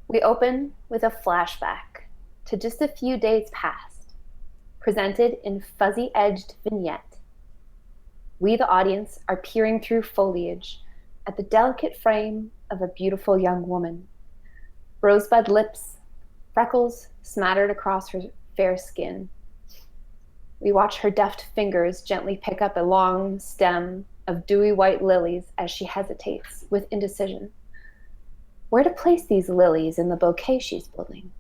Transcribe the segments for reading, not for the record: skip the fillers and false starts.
We open with a flashback to just a few days past, presented in fuzzy-edged vignette. We, the audience, are peering through foliage at the delicate frame of a beautiful young woman. Rosebud lips, freckles smattered across her fair skin. We watch her deft fingers gently pick up a long stem of dewy white lilies as she hesitates with indecision. Where to place these lilies in the bouquet she's building?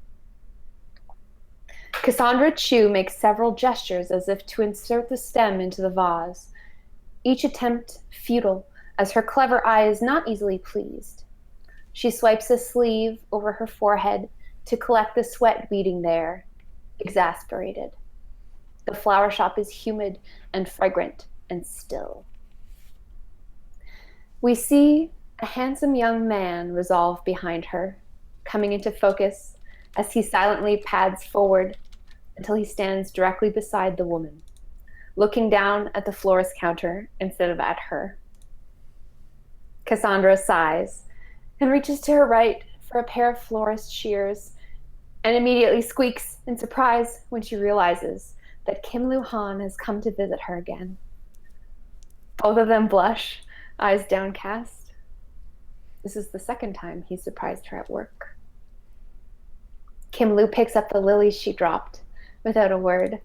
Cassandra Chu makes several gestures as if to insert the stem into the vase, each attempt futile, as her clever eye is not easily pleased. She swipes a sleeve over her forehead to collect the sweat beading there, exasperated. The flower shop is humid and fragrant and still. We see a handsome young man resolve behind her, coming into focus as he silently pads forward until he stands directly beside the woman, looking down at the florist counter instead of at her. Cassandra sighs and reaches to her right for a pair of florist shears and immediately squeaks in surprise when she realizes that Kim Lu Han has come to visit her again. Both of them blush, eyes downcast. This is the second time he surprised her at work. Kim Lu picks up the lilies she dropped without a word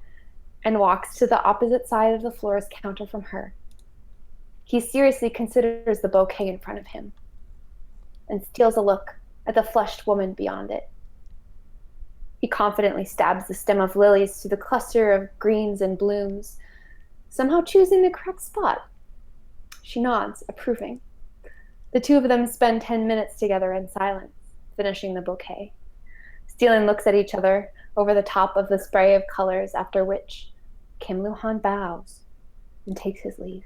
and walks to the opposite side of the florist counter from her. He seriously considers the bouquet in front of him and steals a look at the flushed woman beyond it. He confidently stabs the stem of lilies through the cluster of greens and blooms, somehow choosing the correct spot. She nods, approving. The two of them spend 10 minutes together in silence, finishing the bouquet. Stealing looks at each other over the top of the spray of colors, after which Kim Lu Han bows and takes his leave.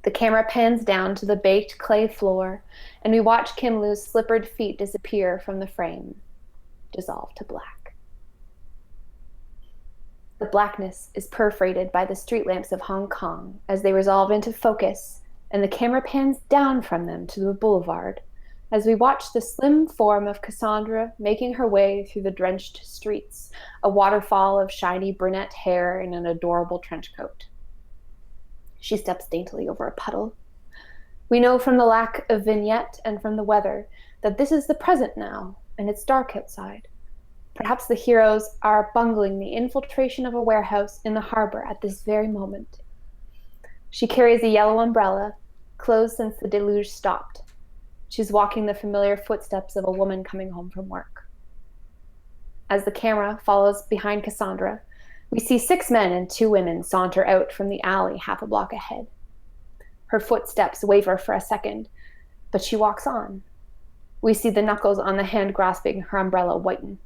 The camera pans down to the baked clay floor, and we watch Kim Lu's slippered feet disappear from the frame, dissolve to black. The blackness is perforated by the street lamps of Hong Kong as they resolve into focus, and the camera pans down from them to the boulevard as we watch the slim form of Cassandra making her way through the drenched streets, a waterfall of shiny brunette hair in an adorable trench coat. She steps daintily over a puddle. We know from the lack of vignette and from the weather that this is the present now, and it's dark outside. Perhaps the heroes are bungling the infiltration of a warehouse in the harbor at this very moment. She carries a yellow umbrella, closed since the deluge stopped. She's walking the familiar footsteps of a woman coming home from work. As the camera follows behind Cassandra, we see 6 men and 2 women saunter out from the alley half a block ahead. Her footsteps waver for a second, but she walks on. We see the knuckles on the hand grasping her umbrella whiten.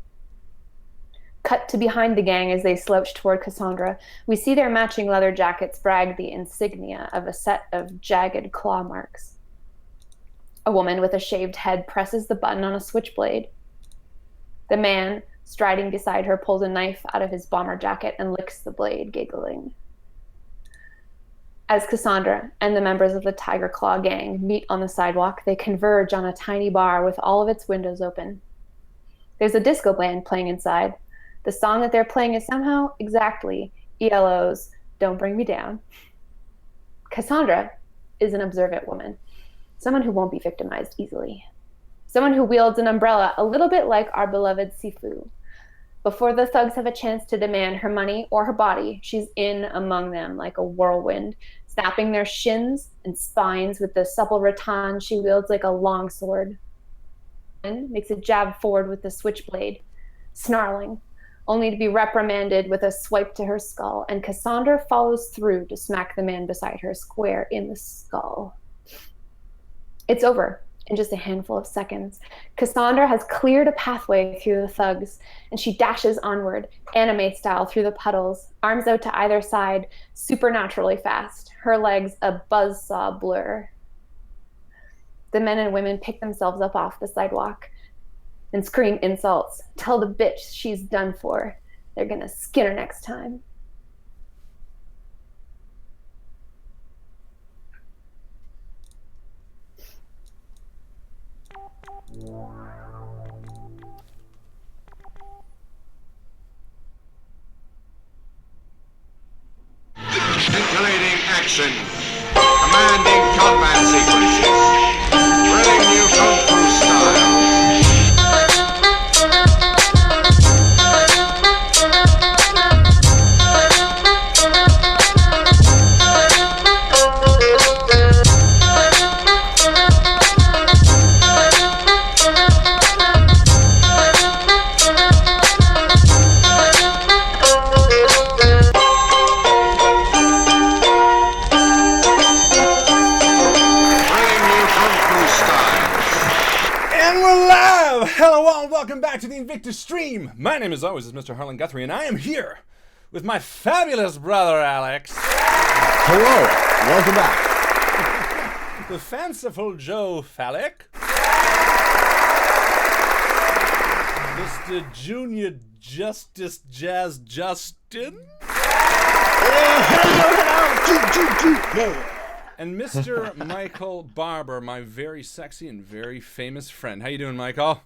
Cut to behind the gang as they slouch toward Cassandra, we see their matching leather jackets brag the insignia of a set of jagged claw marks. A woman with a shaved head presses the button on a switchblade. The man, striding beside her, pulls a knife out of his bomber jacket and licks the blade, giggling. As Cassandra and the members of the Tiger Claw gang meet on the sidewalk, they converge on a tiny bar with all of its windows open. There's a disco band playing inside. The song that they're playing is somehow exactly ELO's Don't Bring Me Down. Cassandra is an observant woman, someone who won't be victimized easily. Someone who wields an umbrella a little bit like our beloved Sifu. Before the thugs have a chance to demand her money or her body, she's in among them like a whirlwind, snapping their shins and spines with the supple rattan she wields like a long sword. And makes a jab forward with the switchblade, snarling, only to be reprimanded with a swipe to her skull, and Cassandra follows through to smack the man beside her square in the skull. It's over in just a handful of seconds. Cassandra has cleared a pathway through the thugs, and she dashes onward, anime style, through the puddles, arms out to either side, supernaturally fast, her legs a buzzsaw blur. The men and women pick themselves up off the sidewalk and scream insults. Tell the bitch she's done for. They're gonna skin her next time. Scintillating action, commanding combat sequences, thrilling new kung fu styles. Welcome back to the Invictus stream. My name, as always, is Mr. Harlan Guthrie, and I am here with my fabulous brother, Alex. Hello. Welcome back. The fanciful Joe Fallak. Mr. Junior Justice Jazz Justin. And Mr. Mycl Barber, my very sexy and very famous friend. How you doing, Mycl?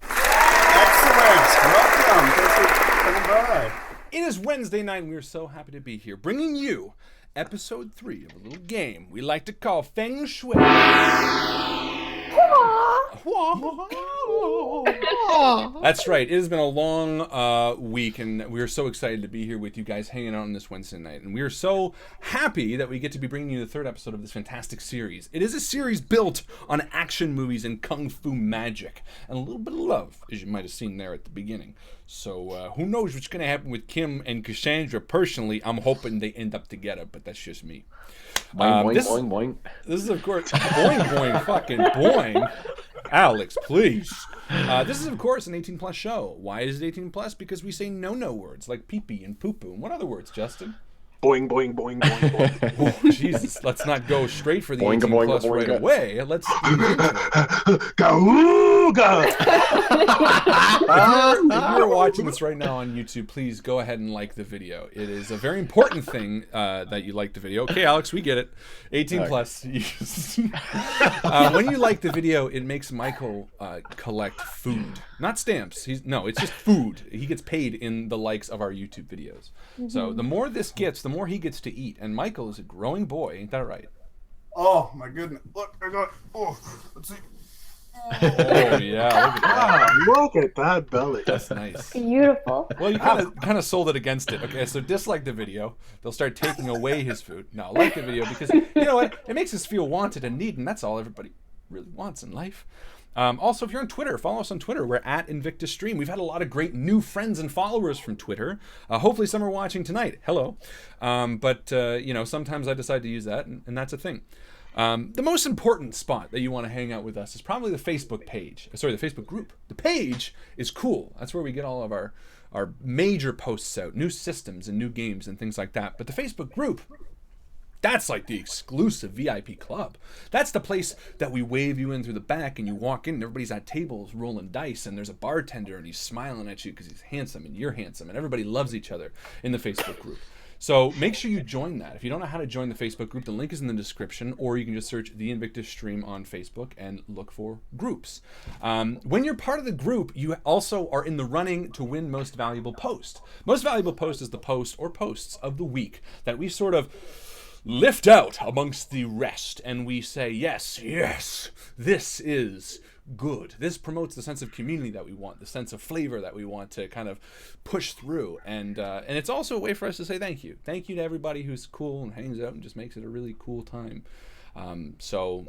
Excellent. Welcome. Thanks for coming by. It is Wednesday night, and we are so happy to be here, bringing you episode 3 of a little game we like to call Feng Shui. That's right. It has been a long week, and we are so excited to be here with you guys hanging out on this Wednesday night. And we are so happy that we get to be bringing you the third episode of this fantastic series. It is a series built on action movies and kung fu magic, and a little bit of love, as you might have seen there at the beginning. So who knows what's going to happen with Kim and Cassandra. Personally, I'm hoping they end up together, but that's just me. Boing, boing, boing. This is, of course, boing, boing, fucking boing. Alex, please. This is, of course, an 18-plus show. Why is it 18-plus? Because we say no-no words like pee-pee and poo-poo. And what other words, Justin? Boing, boing, boing, boing, boing. Oh, Jesus, let's not go straight for the 18-plus right away. Let's... Gauga! If you're watching this right now on YouTube, please go ahead and like the video. It is a very important thing that you like the video. Okay, Alex, we get it. 18-plus. When you like the video, it makes Mycl collect food. Not stamps. It's just food. He gets paid in the likes of our YouTube videos. Mm-hmm. So the more this gets, the more he gets to eat. And Mycl is a growing boy. Ain't that right? Oh, my goodness. Look, I got... Oh, let's see. Oh, yeah. Look at that. Look at that belly. That's nice. Beautiful. Well, you kind of sold it against it. Okay, so dislike the video. They'll start taking away his food. No, like the video because, you know what? It makes us feel wanted and needed, and that's all everybody really wants in life. Also, if you're on Twitter, follow us on Twitter. We're at INVICTUS Stream. We've had a lot of great new friends and followers from Twitter. Hopefully some are watching tonight. Hello. But sometimes I decide to use that, and that's a thing. The most important spot that you want to hang out with us is probably the Facebook page. Sorry, the Facebook group. The page is cool. That's where we get all of our major posts out, new systems and new games and things like that. But the Facebook group, that's like the exclusive VIP club. That's the place that we wave you in through the back and you walk in and everybody's at tables rolling dice and there's a bartender and he's smiling at you because he's handsome and you're handsome and everybody loves each other in the Facebook group. So make sure you join that. If you don't know how to join the Facebook group, the link is in the description, or you can just search the Invictus Stream on Facebook and look for groups. When you're part of the group, you also are in the running to win Most Valuable Post. Most Valuable Post is the post or posts of the week that we sort of lift out amongst the rest, and we say, yes, this is good. This promotes the sense of community that we want, the sense of flavor that we want to kind of push through, and it's also a way for us to say thank you. Thank you to everybody who's cool and hangs out and just makes it a really cool time. So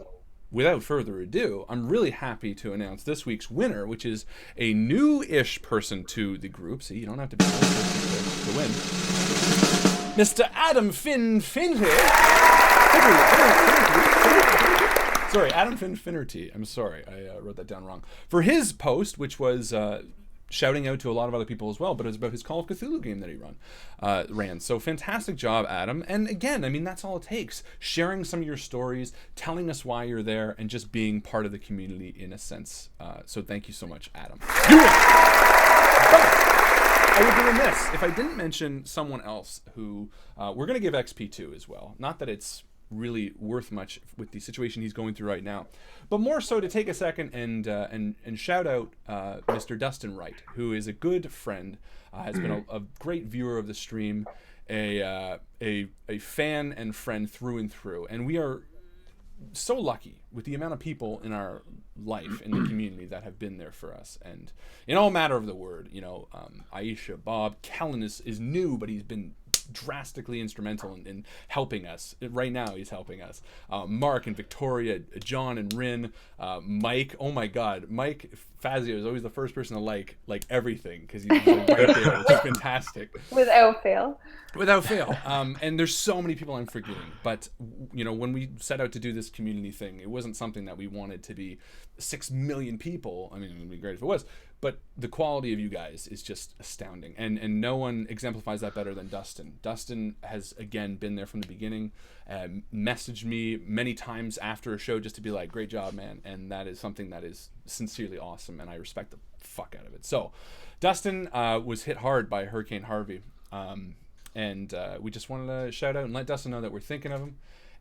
without further ado, I'm really happy to announce this week's winner, which is a new-ish person to the group. See, you don't have to be a new person to win. Mr. Adam Finnerty. Sorry, Adam Finnerty. I'm sorry, I wrote that down wrong. For his post, which was shouting out to a lot of other people as well, but it was about his Call of Cthulhu game that he ran. So fantastic job, Adam. And again, I mean, that's all it takes. Sharing some of your stories, telling us why you're there, and just being part of the community in a sense. So thank you so much, Adam. I would be remiss if I didn't mention someone else who we're going to give XP to as well. Not that it's really worth much with the situation he's going through right now. But more so to take a second and shout out Mr. Dustin Wright, who is a good friend, has been a great viewer of the stream, a fan and friend through and through, and we are so lucky with the amount of people in our life in the community that have been there for us, and in all matter of the word, Aisha, Bob, Kellen is new, but he's been drastically instrumental in helping us. Right now he's helping us. Mark and Victoria, John and Rin, Mike. Oh my God, Mike Fazio is always the first person to like everything because he's right there, which is fantastic. Without fail. And there's so many people I'm forgetting, but when we set out to do this community thing, it wasn't something that we wanted to be 6 million people. I mean, it would be great if it was, but the quality of you guys is just astounding, and no one exemplifies that better than Dustin. Dustin has again been there from the beginning, messaged me many times after a show just to be like, great job, man, and that is something that is sincerely awesome, and I respect the fuck out of it. So Dustin was hit hard by Hurricane Harvey, and we just wanted to shout out and let Dustin know that we're thinking of him.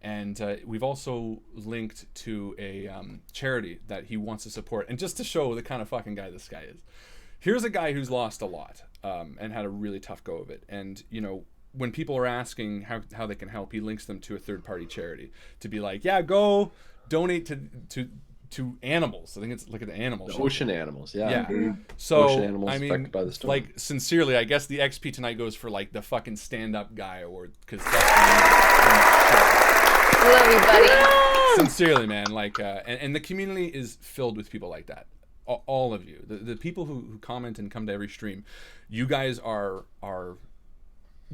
And we've also linked to a charity that he wants to support. And just to show the kind of fucking guy this guy is, here's a guy who's lost a lot and had a really tough go of it. And, when people are asking how they can help, he links them to a third-party charity to be like, yeah, go donate to animals. I think it's look at the animals. The ocean animals, yeah. So, ocean animals affected by the storm. Like, sincerely, I guess the XP tonight goes for, like, the fucking stand-up guy award. Because I love you, buddy. Sincerely, man. Like, and the community is filled with people like that. All of you, the people who comment and come to every stream, you guys are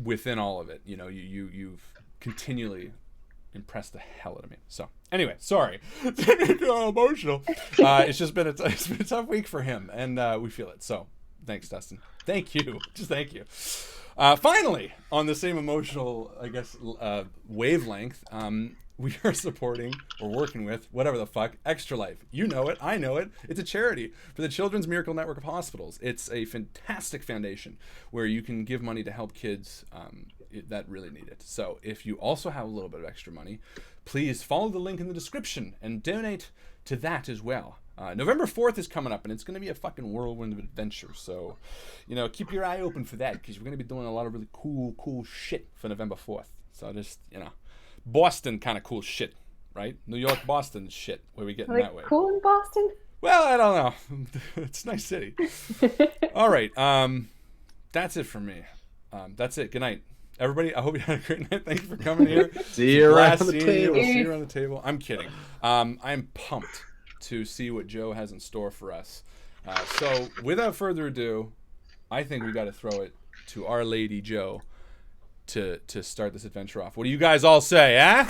within all of it. You've continually impressed the hell out of me. So anyway, sorry, emotional. It's been a tough week for him, and we feel it. So thanks, Dustin. Thank you. Just thank you. Finally, on the same emotional, I guess, wavelength, we are supporting or working with, whatever the fuck, Extra Life. You know it. I know it. It's a charity for the Children's Miracle Network of Hospitals. It's a fantastic foundation where you can give money to help kids that really need it. So if you also have a little bit of extra money, please follow the link in the description and donate to that as well. November 4th is coming up, and it's going to be a fucking whirlwind of adventure. So, keep your eye open for that, because we're going to be doing a lot of really cool shit for November 4th. So just, Boston kind of cool shit, right? New York, Boston shit, where we getting that way. Cool in Boston? Well, I don't know. It's a nice city. All right. That's it for me. That's it. Good night. Everybody, I hope you had a great night. Thank you for coming here. See you around the table. We'll see you around the table. I'm kidding. I'm pumped to see what Joe has in store for us. So, without further ado, I think we got to throw it to Our Lady Joe to start this adventure off. What do you guys all say, eh?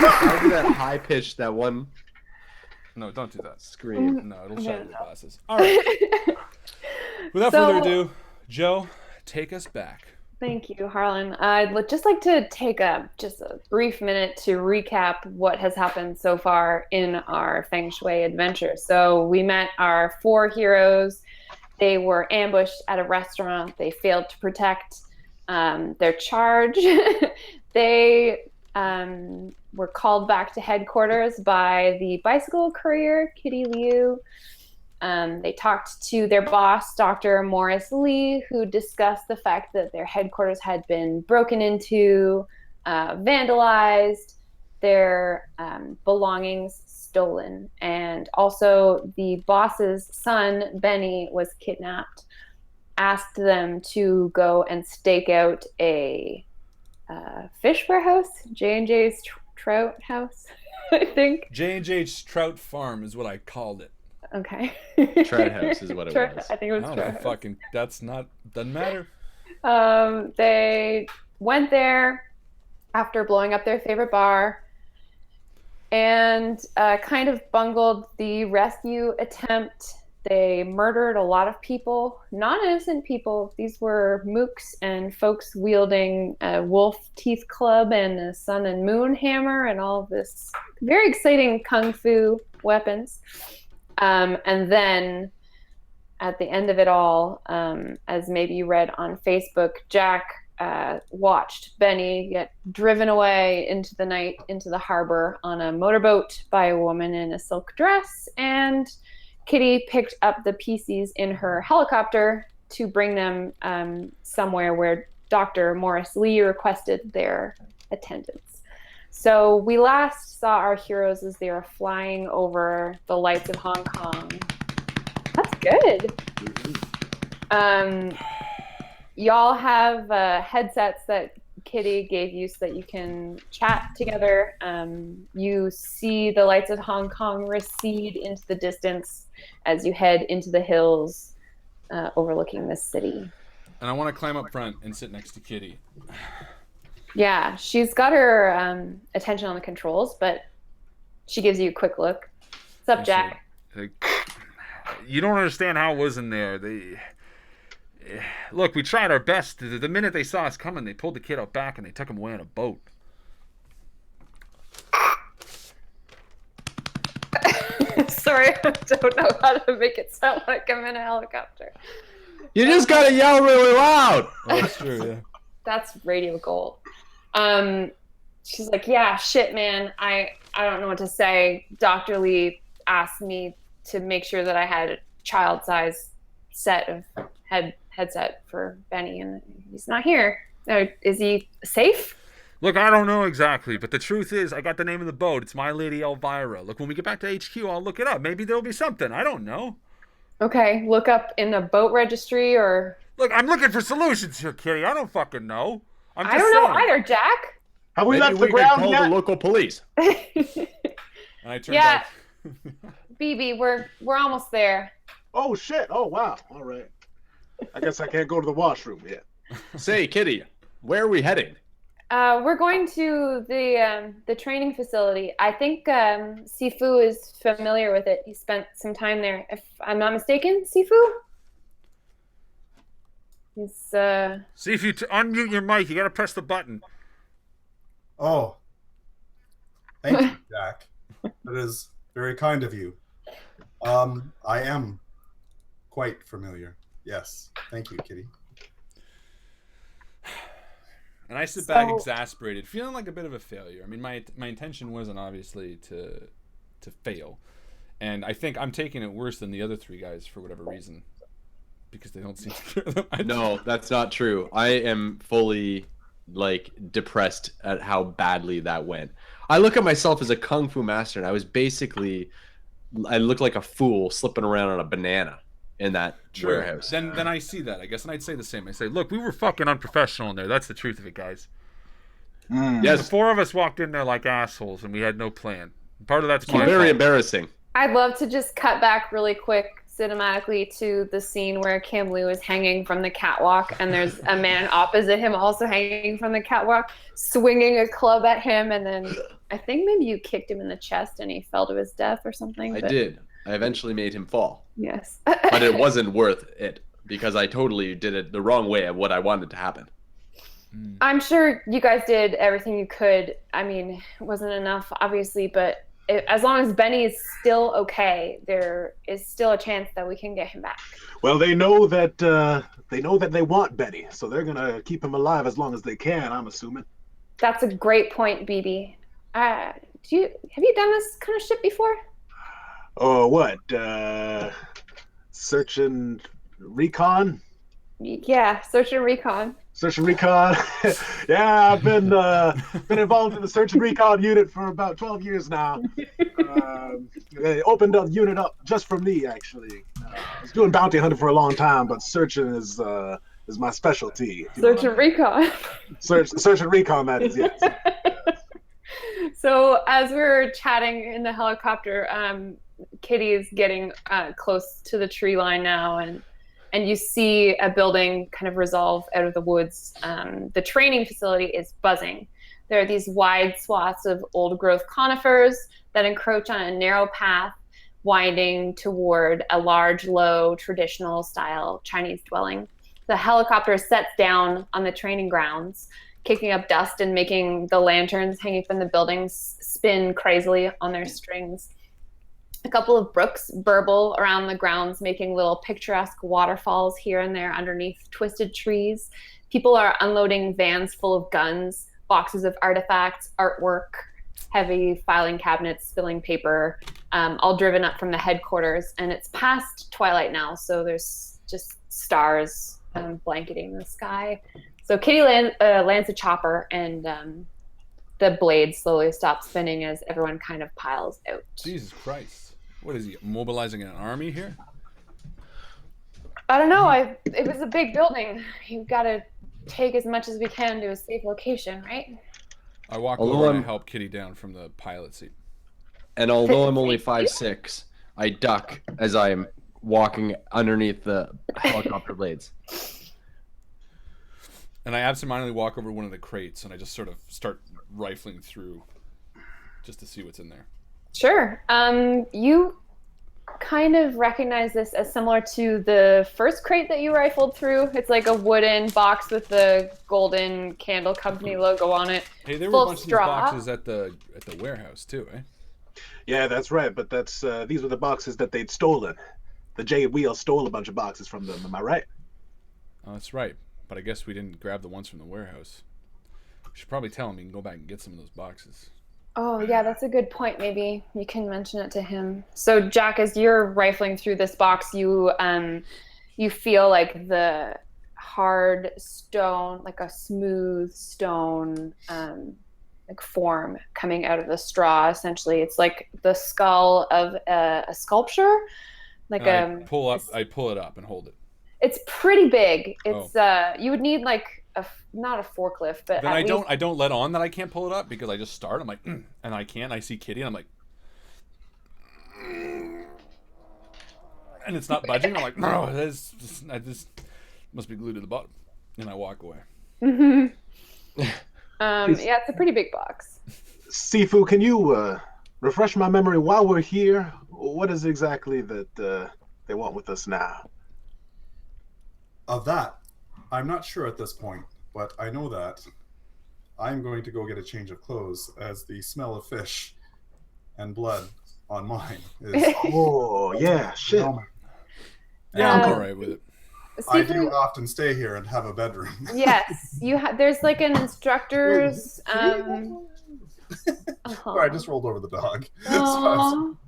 I'll do that high pitch, that one. No, don't do that. Scream. No, it'll shatter your glasses. All right. Without further ado, Joe, take us back. Thank you, Harlan. I'd just like to take a brief minute to recap what has happened so far in our Feng Shui adventure. So we met our 4 heroes. They were ambushed at a restaurant. They failed to protect their charge. They were called back to headquarters by the bicycle courier, Kitty Liu. They talked to their boss, Dr. Morris Lee, who discussed the fact that their headquarters had been broken into, vandalized, their belongings stolen, and also the boss's son, Benny, was kidnapped. Asked them to go and stake out a fish warehouse, J&J's Trout House, I think. J&J's Trout Farm is what I called it. Okay. Trout House is what it was. I think it was Trout House. Fucking, that's not, doesn't matter. They went there after blowing up their favorite bar and kind of bungled the rescue attempt. They murdered a lot of people, non-innocent people. These were mooks and folks wielding a wolf teeth club and a sun and moon hammer and all of this very exciting kung fu weapons. And then at the end of it all, as maybe you read on Facebook, Jack watched Benny get driven away into the night into the harbor on a motorboat by a woman in a silk dress, and Kitty picked up the pieces in her helicopter to bring them somewhere where Dr. Morris Lee requested their attendance. So we last saw our heroes as they were flying over the lights of Hong Kong. That's good. Y'all have headsets that Kitty gave you so that you can chat together. You see the lights of Hong Kong recede into the distance as you head into the hills overlooking this city. And I want to climb up front and sit next to Kitty. Yeah, she's got her attention on the controls, but she gives you a quick look. What's up, Jack? You don't understand how it was in there. Look, we tried our best. The minute they saw us coming, they pulled the kid out back and they took him away on a boat. Sorry, I don't know how to make it sound like I'm in a helicopter. You just gotta yell really loud. Oh, that's true, yeah. That's radio gold. She's like, yeah, shit, man. I don't know what to say. Dr. Lee asked me to make sure that I had a child-size set of headset for Benny, and he's not here. Is he safe? Look, I don't know exactly, but the truth is, I got the name of the boat. It's My Lady Elvira. Look, when we get back to HQ, I'll look it up. Maybe there'll be something. I don't know. Okay, look up in the boat registry or... Look, I'm looking for solutions here, Kitty. I don't fucking know. I don't know either, Jack. Have we Maybe left the we could ground call yet? the local police. And I turned back. BB, we're almost there. Oh, shit. Oh, wow. All right. I guess I can't go to the washroom yet. Say, Kitty, where are we heading? We're going to the training facility. I think Sifu is familiar with it. He spent some time there, if I'm not mistaken. Sifu? He's See if you unmute your mic. You gotta press the button. Oh. Thank you, Jack. That is very kind of you. I am quite familiar. Yes. Thank you, Kitty. And I sit back exasperated, feeling like a bit of a failure. I mean, my intention wasn't obviously to fail. And I think I'm taking it worse than the other three guys for whatever reason. Because they don't seem to care that much. No, that's not true. I am fully, depressed at how badly that went. I look at myself as a kung fu master, and I look like a fool slipping around on a banana in that warehouse. Then I see that, I guess, and I'd say the same. I say, look, we were fucking unprofessional in there. That's the truth of it, guys. Yes. The four of us walked in there like assholes, and we had no plan. Part of that's my very fault. embarrassing. I'd love to just cut back really quick cinematically to the scene where Cam Liu is hanging from the catwalk, and there's a man opposite him also hanging from the catwalk, swinging a club at him, and then I think maybe you kicked him in the chest and he fell to his death or something. I did. I eventually made him fall. Yes. But it wasn't worth it because I totally did it the wrong way of what I wanted to happen. I'm sure you guys did everything you could. I mean, it wasn't enough, obviously, but as long as Benny is still okay, there is still a chance that we can get him back. Well, they know that they want Benny, so they're gonna keep him alive as long as they can. I'm assuming. That's a great point, BB. Have you done this kind of shit before? Oh, what? Search and recon? Yeah, search and recon. Search and recon. Yeah, I've been involved in the search and recon unit for about 12 years now. They opened the unit up just for me, actually. I was doing bounty hunting for a long time, but searching is my specialty. Search and recon. Search and recon, that is, yes. So as we're chatting in the helicopter, Kitty is getting close to the tree line now, and you see a building kind of resolve out of the woods. The training facility is buzzing. There are these wide swaths of old-growth conifers that encroach on a narrow path winding toward a large, low, traditional-style Chinese dwelling. The helicopter sets down on the training grounds, kicking up dust and making the lanterns hanging from the buildings spin crazily on their strings. A couple of brooks burble around the grounds, making little picturesque waterfalls here and there underneath twisted trees. People are unloading vans full of guns, boxes of artifacts, artwork, heavy filing cabinets, spilling paper, all driven up from the headquarters. And it's past twilight now, so there's just stars blanketing the sky. So Kitty lands a chopper, and the blade slowly stops spinning as everyone kind of piles out. Jesus Christ. What is he, mobilizing an army here? I don't know. It was a big building. You've got to take as much as we can to a safe location, right? I walk over and I help Kitty down from the pilot seat. And although I'm only 5'6", I duck as I'm walking underneath the helicopter blades. And I absentmindedly walk over to one of the crates and I just sort of start rifling through just to see what's in there. Sure. You kind of recognize this as similar to the first crate that you rifled through. It's like a wooden box with the golden candle company logo on it. Hey, there were a bunch of these boxes at the warehouse too, eh? Yeah, that's right. But these were the boxes that they'd stolen. The J Wheel stole a bunch of boxes from them. Am I right? Oh, that's right. But I guess we didn't grab the ones from the warehouse. We should probably tell him he can go back and get some of those boxes. Oh, yeah, that's a good point. Maybe you can mention it to him. So, Jack, as you're rifling through this box, you feel like the hard stone, like a smooth stone, like form coming out of the straw. Essentially, it's like the skull of a sculpture. Like I pull it up and hold it. It's pretty big. It's you would need like not a forklift, but then I don't let on that I can't pull it up because I just start. I'm like, and I can't. I see Kitty, and I'm like, and it's not budging. I'm like, no, I just must be glued to the bottom, and I walk away. Yeah, it's a pretty big box. Sifu, can you refresh my memory while we're here? What is exactly that they want with us now? Of that, I'm not sure at this point, but I know that I'm going to go get a change of clothes as the smell of fish and blood on mine is. Oh, yeah, shit. Yeah, I'm all right with it. I do often stay here and have a bedroom. Yes, there's like an instructor's. Sorry, I just rolled over the dog.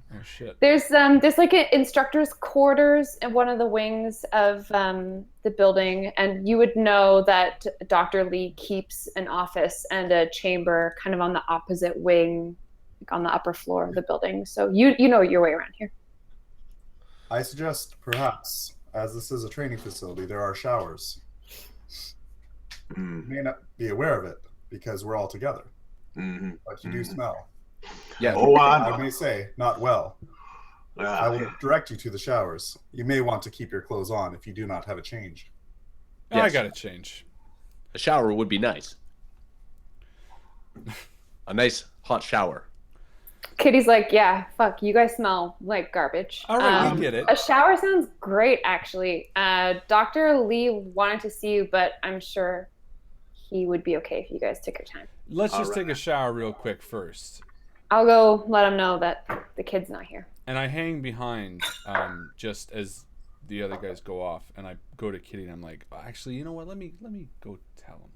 Oh shit. There's like an instructor's quarters in one of the wings of the building, and you would know that Dr. Lee keeps an office and a chamber kind of on the opposite wing, like on the upper floor of the building. So you know your way around here. I suggest perhaps, as this is a training facility, there are showers. You may not be aware of it because we're all together, but you do smell. Yeah. Oh, I may say, not well. I will yeah. direct you to the showers. You may want to keep your clothes on if you do not have a change. I Yes. gotta change. A shower would be nice. A nice hot shower. Kitty's like, yeah, fuck, you guys smell like garbage. All right, we get it. A shower sounds great, actually. Dr. Lee wanted to see you, but I'm sure he would be okay if you guys took your time. Let's just take a shower real quick first. I'll go let him know that the kid's not here. And I hang behind just as the other guys go off, and I go to Kitty and I'm like, actually, you know what? Let me go tell him.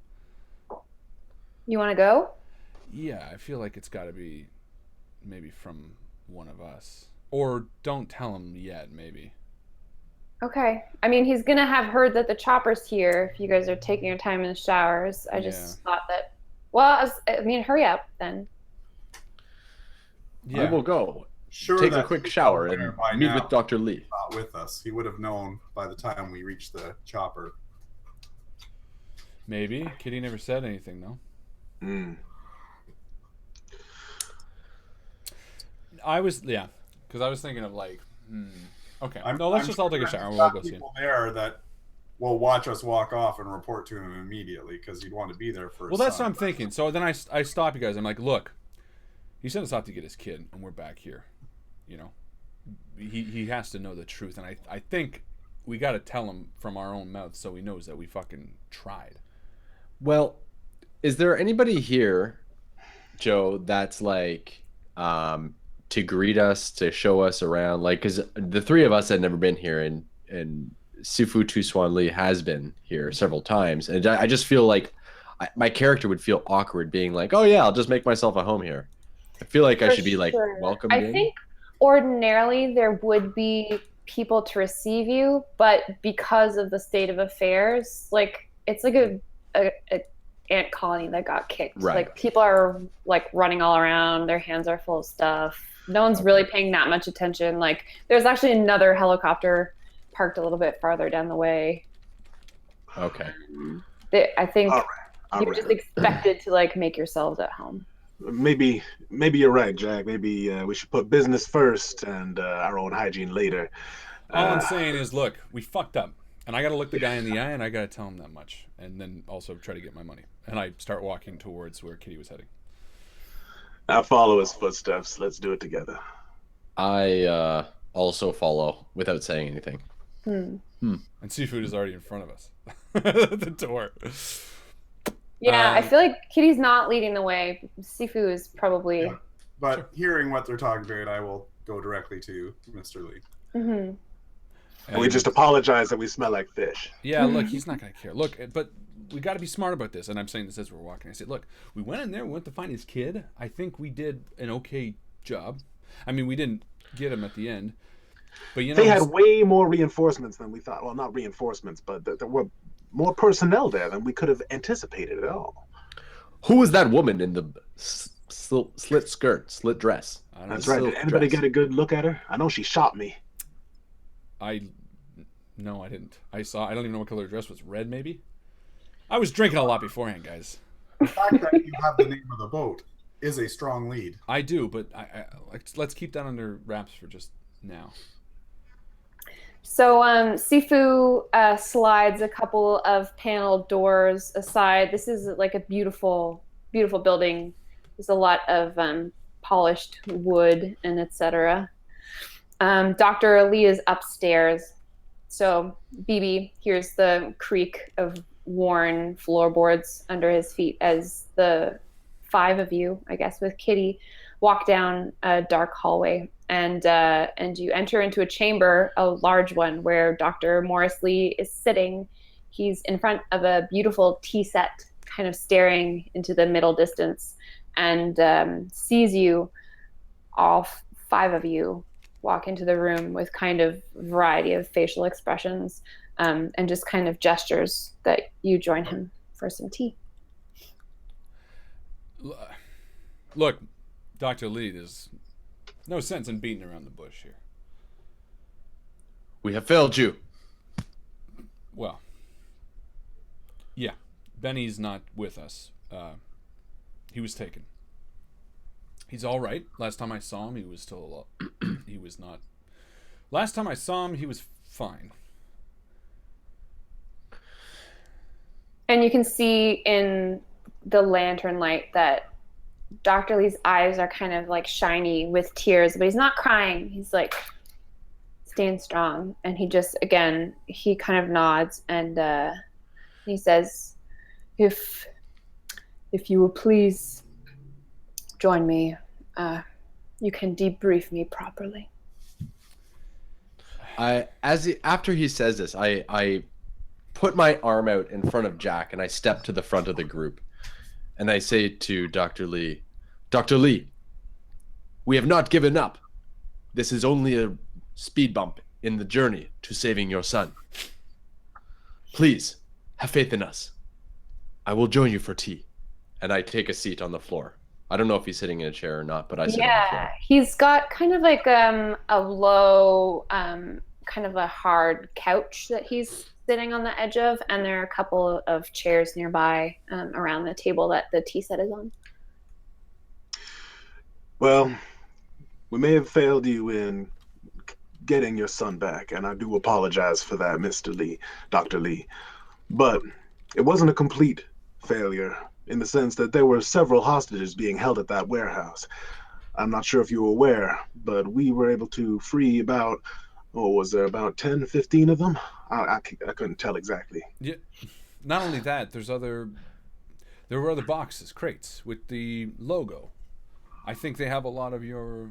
You want to go? Yeah, I feel like it's got to be maybe from one of us, or don't tell him yet, maybe. Okay. I mean, he's gonna have heard that the chopper's here if you guys are taking your time in the showers. I just thought that. Well, I mean, hurry up then. Yeah. I will go. Sure, Take a that quick he's shower aware and by meet now with Dr. Lee. Not with us. He would have known by the time we reached the chopper. Maybe. Kitty never said anything though. Because I was thinking of like, okay. Let's just all take a shower and we'll go see him. People there that will watch us walk off and report to him immediately because he'd want to be there for. Well, that's what I'm thinking. So then I stop you guys. I'm like, look, he sent us out to get his kid, and we're back here. You know, he has to know the truth, and I think we got to tell him from our own mouth so he knows that we fucking tried. Well, is there anybody here, Joe, that's like to greet us, to show us around, like, because the three of us had never been here, and Sifu Tusuan Lee has been here several times, and I just feel like my character would feel awkward being like, oh yeah, I'll just make myself a home here. I feel like I For should be like sure. welcomed I in. think ordinarily there would be people to receive you, but because of the state of affairs, like it's like a ant colony that got kicked. Right. Like people are like running all around, their hands are full of stuff. No one's really paying that much attention. Like there's actually another helicopter parked a little bit farther down the way. Okay. I think All right. you're just expected to like make yourselves at home. Maybe you're right, Jack. Maybe we should put business first and our own hygiene later. All I'm saying is, look, we fucked up, and I got to look the guy in the eye, and I got to tell him that much, and then also try to get my money. And I start walking towards where Kitty was heading. I'll follow his footsteps. Let's do it together. I also follow without saying anything. And Seafood is already in front of us at the door. Yeah, I feel like Kitty's not leading the way. Sifu is probably. Yeah. But hearing what they're talking about, I will go directly to Mr. Lee. Mm-hmm. And we just apologize that we smell like fish. Yeah, look, he's not going to care. Look, but we got to be smart about this. And I'm saying this as we're walking. I said, look, we went in there, we went to find his kid. I think we did an okay job. I mean, we didn't get him at the end. But you know, they had way more reinforcements than we thought. Well, not reinforcements, but there were more personnel there than we could have anticipated at all. Who was that woman in the slit skirt, slit dress? That's right. Did anybody get a good look at her? I know she shot me. No, I didn't. I don't even know what color her dress was. Red, maybe? I was drinking a lot beforehand, guys. The fact that you have the name of the boat is a strong lead. I do, but let's keep that under wraps for just now. So Sifu slides a couple of paneled doors aside. This is like a beautiful, beautiful building. There's a lot of polished wood and etc. Dr. Lee is upstairs. So BB hears the creak of worn floorboards under his feet as the five of you, I guess, with Kitty, walk down a dark hallway. And you enter into a chamber, a large one, where Dr. Morris Lee is sitting. He's in front of a beautiful tea set, kind of staring into the middle distance, and sees you, all five of you, walk into the room with kind of variety of facial expressions and just kind of gestures that you join him for some tea. Look, Dr. Lee, there's no sense in beating around the bush here. We have failed you. Well, yeah, Benny's not with us. He was taken. He's all right. Last time I saw him, he was still alive. He was not. Last time I saw him, he was fine. And you can see in the lantern light that Dr. Lee's eyes are kind of like shiny with tears, but he's not crying. He's like staying strong. And he just, again, he kind of nods and he says, if you will please join me, you can debrief me properly. After he says this, I put my arm out in front of Jack and I step to the front of the group. And I say to Dr. Lee, Dr. Lee, we have not given up. This is only a speed bump in the journey to saving your son. Please, have faith in us. I will join you for tea. And I take a seat on the floor. I don't know if he's sitting in a chair or not, but I sit on the floor. Yeah, he's got kind of like a low, kind of a hard couch that he's sitting on the edge of, and there are a couple of chairs nearby around the table that the tea set is on. Well, we may have failed you in getting your son back, and I do apologize for that, Mr. Lee, Dr. Lee. But it wasn't a complete failure in the sense that there were several hostages being held at that warehouse. I'm not sure if you were aware, but we were able to free about, was there about 10, 15 of them? I couldn't tell exactly. Yeah. Not only that, there were other boxes, crates with the logo. I think they have a lot of your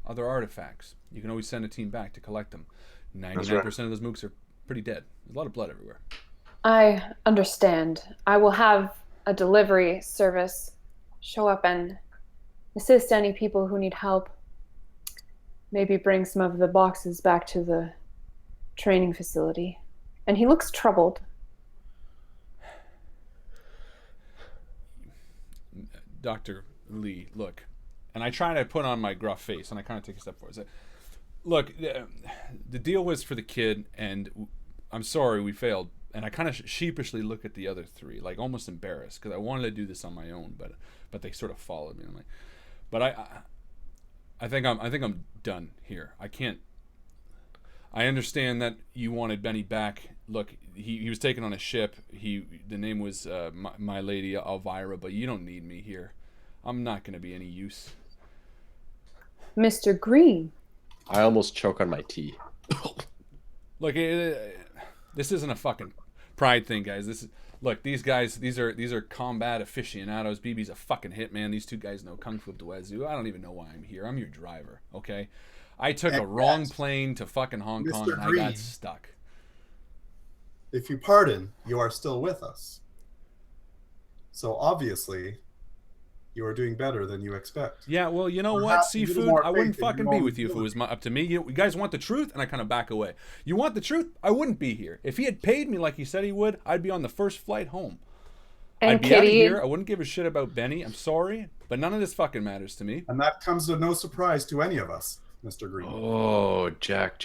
other artifacts. You can always send a team back to collect them. 99% right. of those mooks are pretty dead. There's a lot of blood everywhere. I understand. I will have a delivery service show up and assist any people who need help. Maybe bring some of the boxes back to the training facility. And he looks troubled. Dr. Lee, look. And I try to put on my gruff face, and I kind of take a step forward. Say, look, the deal was for the kid, and I'm sorry we failed. And I kind of sheepishly look at the other three, like almost embarrassed, because I wanted to do this on my own, but they sort of followed me. I'm like, but I think I'm done here. I can't. I understand that you wanted Benny back. Look, he was taken on a ship. The name was my lady Elvira, but you don't need me here. I'm not going to be any use. Mr. Green. I almost choke on my tea. Look, this isn't a fucking pride thing, guys. Look, these guys, these are combat aficionados. BB's a fucking hitman. These two guys know Kung Fu Duezu. I don't even know why I'm here. I'm your driver, okay? I took a wrong plane to fucking Hong Kong and I got stuck. If you pardon, you are still with us. So obviously, you are doing better than you expect. Yeah, well, you know what, Perhaps a little Seafood? more I wouldn't faith in fucking your be own with you if it was ability. up to me. You guys want the truth? And I kind of back away. You want the truth? I wouldn't be here. If he had paid me like he said he would, I'd be on the first flight home. And I'd be out of Kitty. here. I wouldn't give a shit about Benny. I'm sorry, but none of this fucking matters to me. And that comes to no surprise to any of us, Mr. Green. Oh, Jack.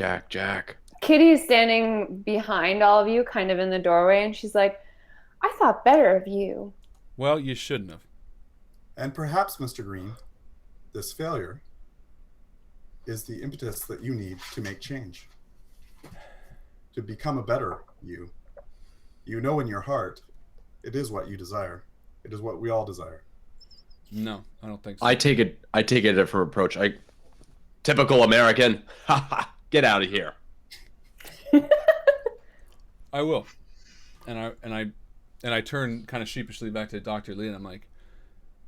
Kitty's standing behind all of you, kind of in the doorway, and she's like, I thought better of you. Well, you shouldn't have. And perhaps, Mr. Green, this failure is the impetus that you need to make change. To become a better you. You know in your heart, it is what you desire. It is what we all desire. No, I don't think so. I take it a different approach. Typical American. Get out of here. I will. And I turn kind of sheepishly back to Dr. Lee, and I'm like,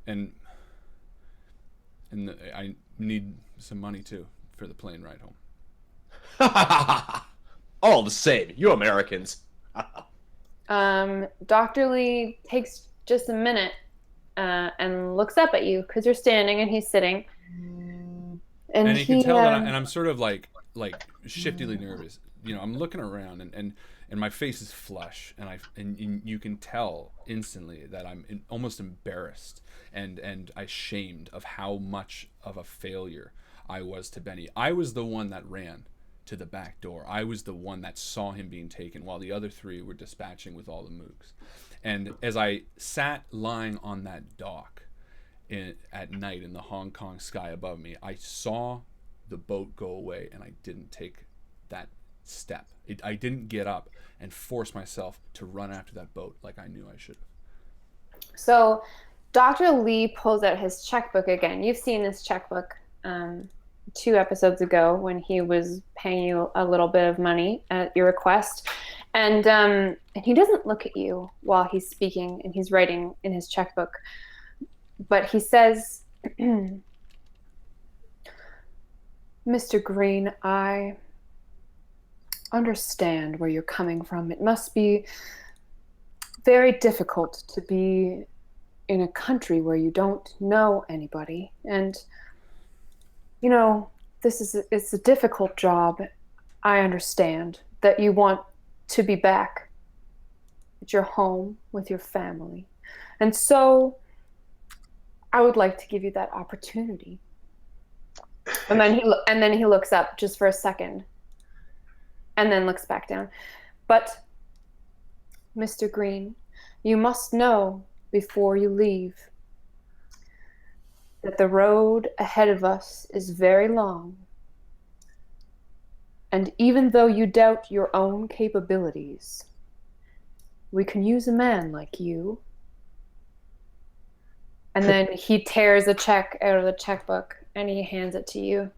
and I need some money too for the plane ride home. All the same, you Americans. Dr. Lee takes just a minute and looks up at you because you're standing and he's sitting. And he can tell that I'm sort of like shiftily nervous. You know, I'm looking around and my face is flush, and you can tell instantly that I'm almost embarrassed and ashamed of how much of a failure I was to Benny. I was the one that ran to the back door. I was the one that saw him being taken while the other three were dispatching with all the mooks. And as I sat lying on that dock at night in the Hong Kong sky above me, I saw the boat go away, and I didn't take that step. I didn't get up and force myself to run after that boat like I knew I should have. So Dr. Lee pulls out his checkbook again. You've seen this checkbook 2 episodes ago when he was paying you a little bit of money at your request. And he doesn't look at you while he's speaking and he's writing in his checkbook. But he says, Mr. Green, I understand where you're coming from. It must be very difficult to be in a country where you don't know anybody. And, you know, it's a difficult job. I understand that you want to be back at your home with your family. And so I would like to give you that opportunity. And then he looks up just for a second and then looks back down. But Mr. Green, you must know before you leave that the road ahead of us is very long. And even though you doubt your own capabilities, we can use a man like you. And then he tears a check out of the checkbook and he hands it to you.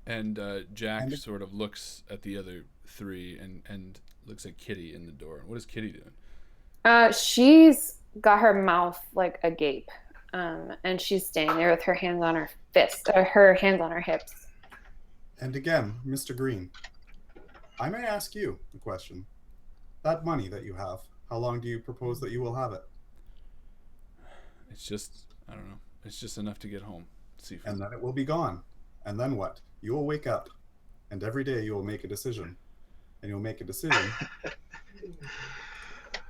And Jack sort of looks at the other three and looks at Kitty in the door. What is Kitty doing? She's got her mouth like agape. And she's standing there with her hands on her fist, or her hands on her hips. And again, Mr. Green, I may ask you a question. That money that you have, how long do you propose that you will have it? It's just, I don't know. It's just enough to get home. Seafood. And then it will be gone. And then what? You will wake up, and every day you will make a decision. And you'll make a decision.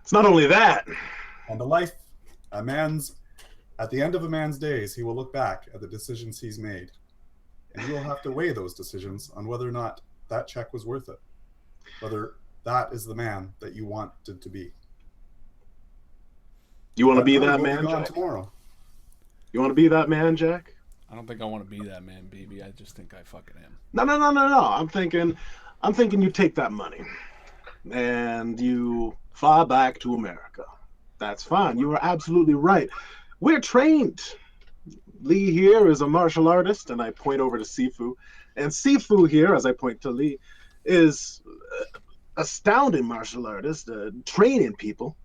It's not only that. And at the end of a man's days, he will look back at the decisions he's made. And you will have to weigh those decisions on whether or not that check was worth it. Whether that is the man that you wanted to be. You want to be money that will man, gone Jack? tomorrow. You want to be that man, Jack? I don't think I want to be that man, baby. I just think I fucking am. No. I'm thinking you take that money and you fly back to America. That's fine. You are absolutely right. We're trained. Lee here is a martial artist, and I point over to Sifu. And Sifu here, as I point to Lee, is astounding martial artist, training people.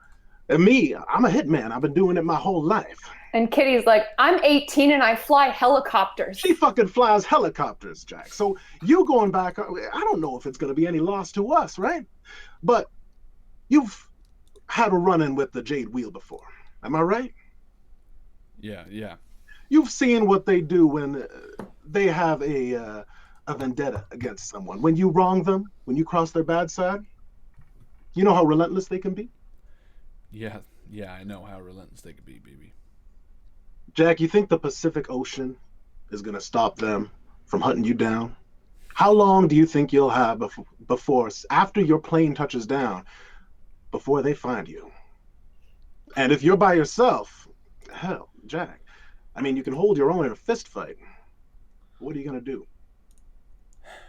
And me, I'm a hitman. I've been doing it my whole life. And Kitty's like, I'm 18 and I fly helicopters. She fucking flies helicopters, Jack. So you going back, I don't know if it's going to be any loss to us, right? But you've had a run-in with the Jade Wheel before. Am I right? Yeah. You've seen what they do when they have a vendetta against someone. When you wrong them, when you cross their bad side, you know how relentless they can be? Yeah, I know how relentless they can be, baby. Jack, you think the Pacific Ocean is going to stop them from hunting you down? How long do you think you'll have before, after your plane touches down, before they find you? And if you're by yourself, hell, Jack, I mean, you can hold your own in a fist fight. What are you going to do?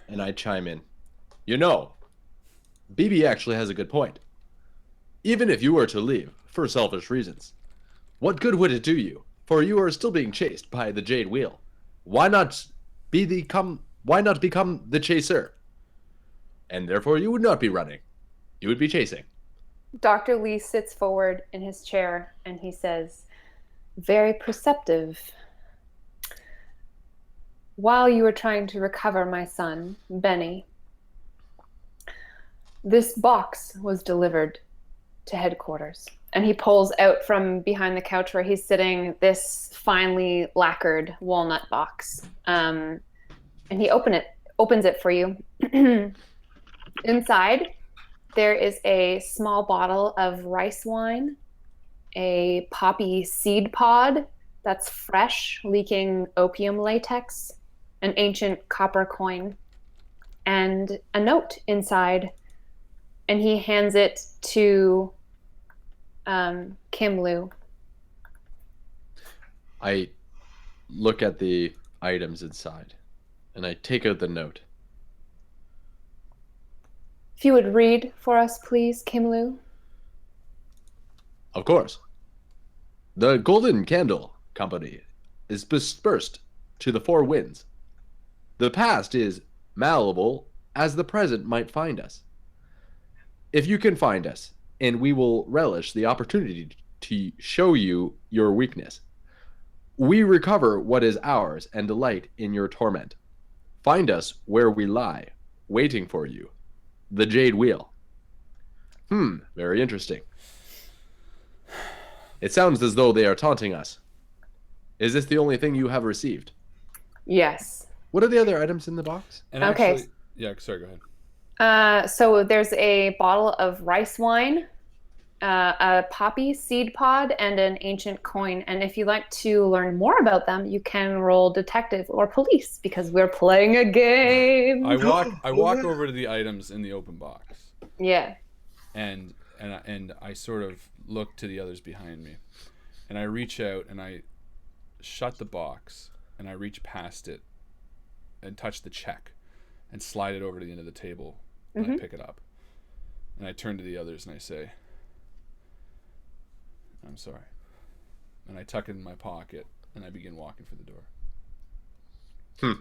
And I chime in. You know, BB actually has a good point. Even if you were to leave for selfish reasons, what good would it do you? For you are still being chased by the Jade Wheel. Why not become the chaser? And therefore you would not be running. You would be chasing. Dr. Lee sits forward in his chair and he says, very perceptive. While you were trying to recover my son, Benny, this box was delivered to headquarters. And he pulls out from behind the couch where he's sitting this finely lacquered walnut box. And he opens it for you. Inside, there is a small bottle of rice wine, a poppy seed pod that's fresh, leaking opium latex, an ancient copper coin, and a note inside. And he hands it to Kim Lu. I look at the items inside, and I take out the note. If you would read for us, please, Kim Lu. Of course. The Golden Candle Company is dispersed to the four winds. The past is malleable as the present might find us. If you can find us, and we will relish the opportunity to show you your weakness. We recover what is ours and delight in your torment. Find us where we lie, waiting for you. The Jade Wheel. Very interesting. It sounds as though they are taunting us. Is this the only thing you have received? Yes. What are the other items in the box? And Okay. Actually, yeah, sorry, go ahead. So there's a bottle of rice wine, a poppy seed pod, and an ancient coin. And if you'd like to learn more about them, you can roll detective or police because we're playing a game. I walk over to the items in the open box. Yeah. And I sort of look to the others behind me. And I reach out and I shut the box and I reach past it and touch the check and slide it over to the end of the table and I pick it up. And I turn to the others and I say, I'm sorry. And I tuck it in my pocket and I begin walking for the door.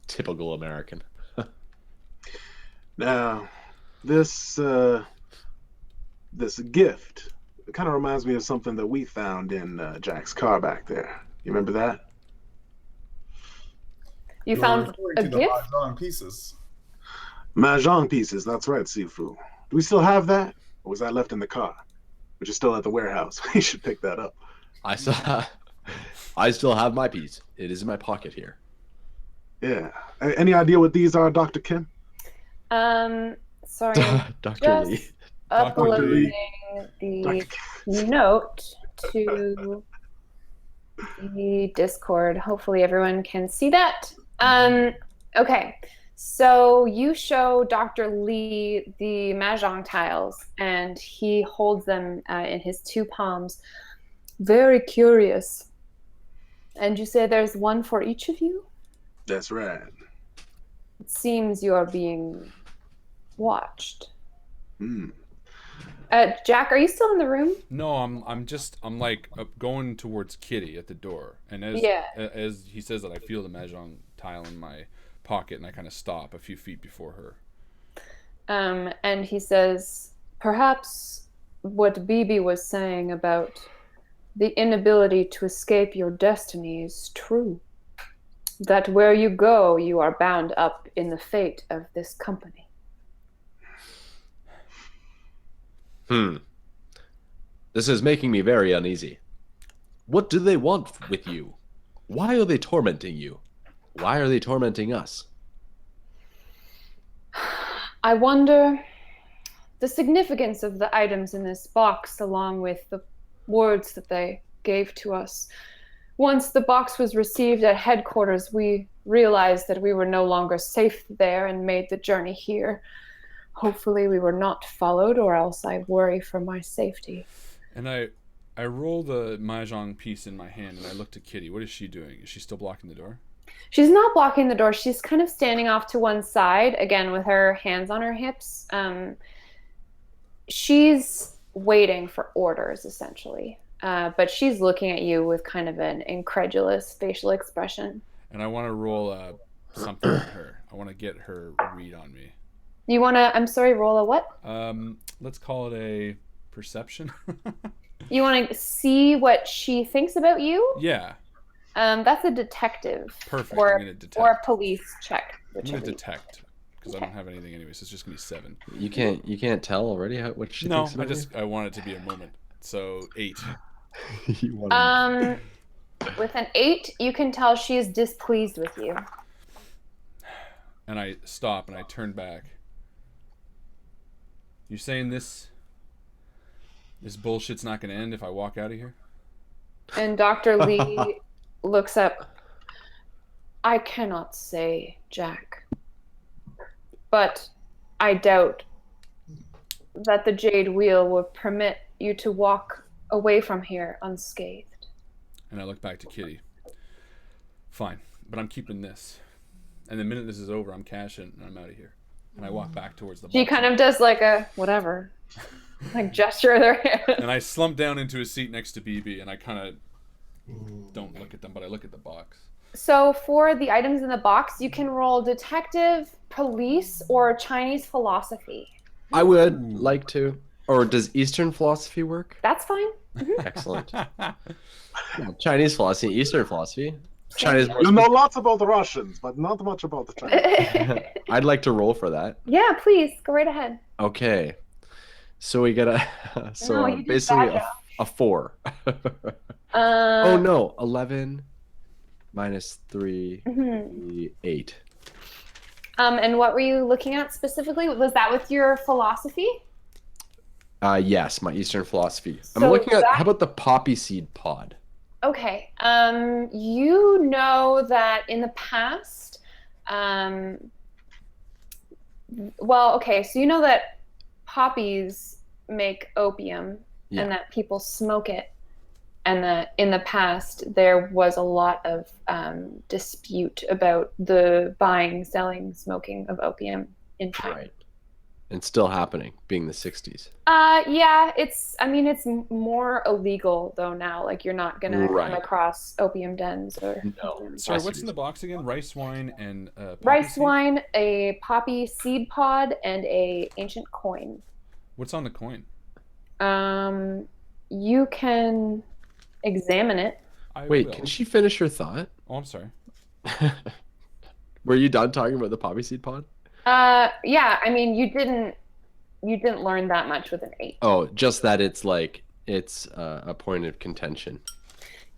Typical American. Now, this gift It kind of reminds me of something that we found in Jack's car back there. You remember that? You You're found referring a to the gift? mahjong pieces. Mahjong pieces, that's right, Sifu. Do we still have that? Or was that left in the car? Which is still at the warehouse. We should pick that up. I still have my piece. It is in my pocket here. Yeah. Any idea what these are, Dr. Kim? Sorry, I'm Dr. Lee. just Dr. uploading Lee. the Dr. Kim. note to the Discord. Hopefully everyone can see that. Okay, so you show Dr. Lee the mahjong tiles, and he holds them in his two palms. Very curious. And you say there's one for each of you? That's right. It seems you are being watched. Hmm. Jack, are you still in the room? No, I'm like going towards Kitty at the door, and as he says that, I feel the mahjong tile in my pocket, and I kind of stop a few feet before her. And he says, perhaps what Bibi was saying about the inability to escape your destiny is true. That where you go, you are bound up in the fate of this company. This is making me very uneasy. What do they want with you? Why are they tormenting you? Why are they tormenting us? I wonder the significance of the items in this box, along with the words that they gave to us. Once the box was received at headquarters, we realized that we were no longer safe there and made the journey here. Hopefully we were not followed, or else I worry for my safety. And I roll the mahjong piece in my hand, and I look to Kitty. What is she doing? Is she still blocking the door? She's not blocking the door. She's kind of standing off to one side, again, with her hands on her hips. She's waiting for orders, essentially. But she's looking at you with kind of an incredulous facial expression. And I want to roll something on her. I want to get her read on me. You want to, I'm sorry, roll a what? Let's call it a perception. You want to see what she thinks about you? Yeah. That's a detective. Perfect. Or, I'm gonna detect. or a police check. I'm gonna whichever. detect because I don't have anything anyway, so it's just gonna be 7. You can't tell already what she No, thinks about I want it to be a moment. So 8. you want With an 8, you can tell she is displeased with you. And I stop and I turn back. You saying this bullshit's not gonna end if I walk out of here? And Dr. Lee looks up. I cannot say, Jack. But I doubt that the Jade Wheel will permit you to walk away from here unscathed. And I look back to Kitty. Fine, but I'm keeping this. And the minute this is over, I'm cashing and I'm out of here. And I walk back towards the box. She kind of does like a whatever, like gesture with her hand. And I slump down into a seat next to BB, and I kind of don't look at them, but I look at the box. So for the items in the box, you can roll detective, police, or Chinese philosophy. I would like to. Or does Eastern philosophy work? That's fine. Excellent. Yeah, Chinese philosophy, Eastern philosophy. Chinese. You know lots about the Russians, but not much about the Chinese. I'd like to roll for that. Yeah, please go right ahead. Okay. So we get No, you did basically bad a 4. Oh no, 11 minus 3, 8. And what were you looking at specifically? Was that with your philosophy? Yes, my Eastern philosophy. I'm So looking at that- how about the poppy seed pod? Okay. You know that in the past, well, okay, so you know that poppies make opium and that people smoke it, and that in the past there was a lot of dispute about the buying, selling, smoking of opium in China. Right. And still happening, being the 60s. Yeah, it's more illegal though now. Like you're not gonna come across opium dens or No. Sorry, what's in the box again? Rice wine and poppy rice seed? wine, a poppy seed pod, and a ancient coin. What's on the coin? you can examine it. I Wait, will. can she finish her thought? Oh, I'm sorry. Were you done talking about the poppy seed pod? Yeah, I mean, you didn't learn that much with an 8. Oh, just that it's a point of contention.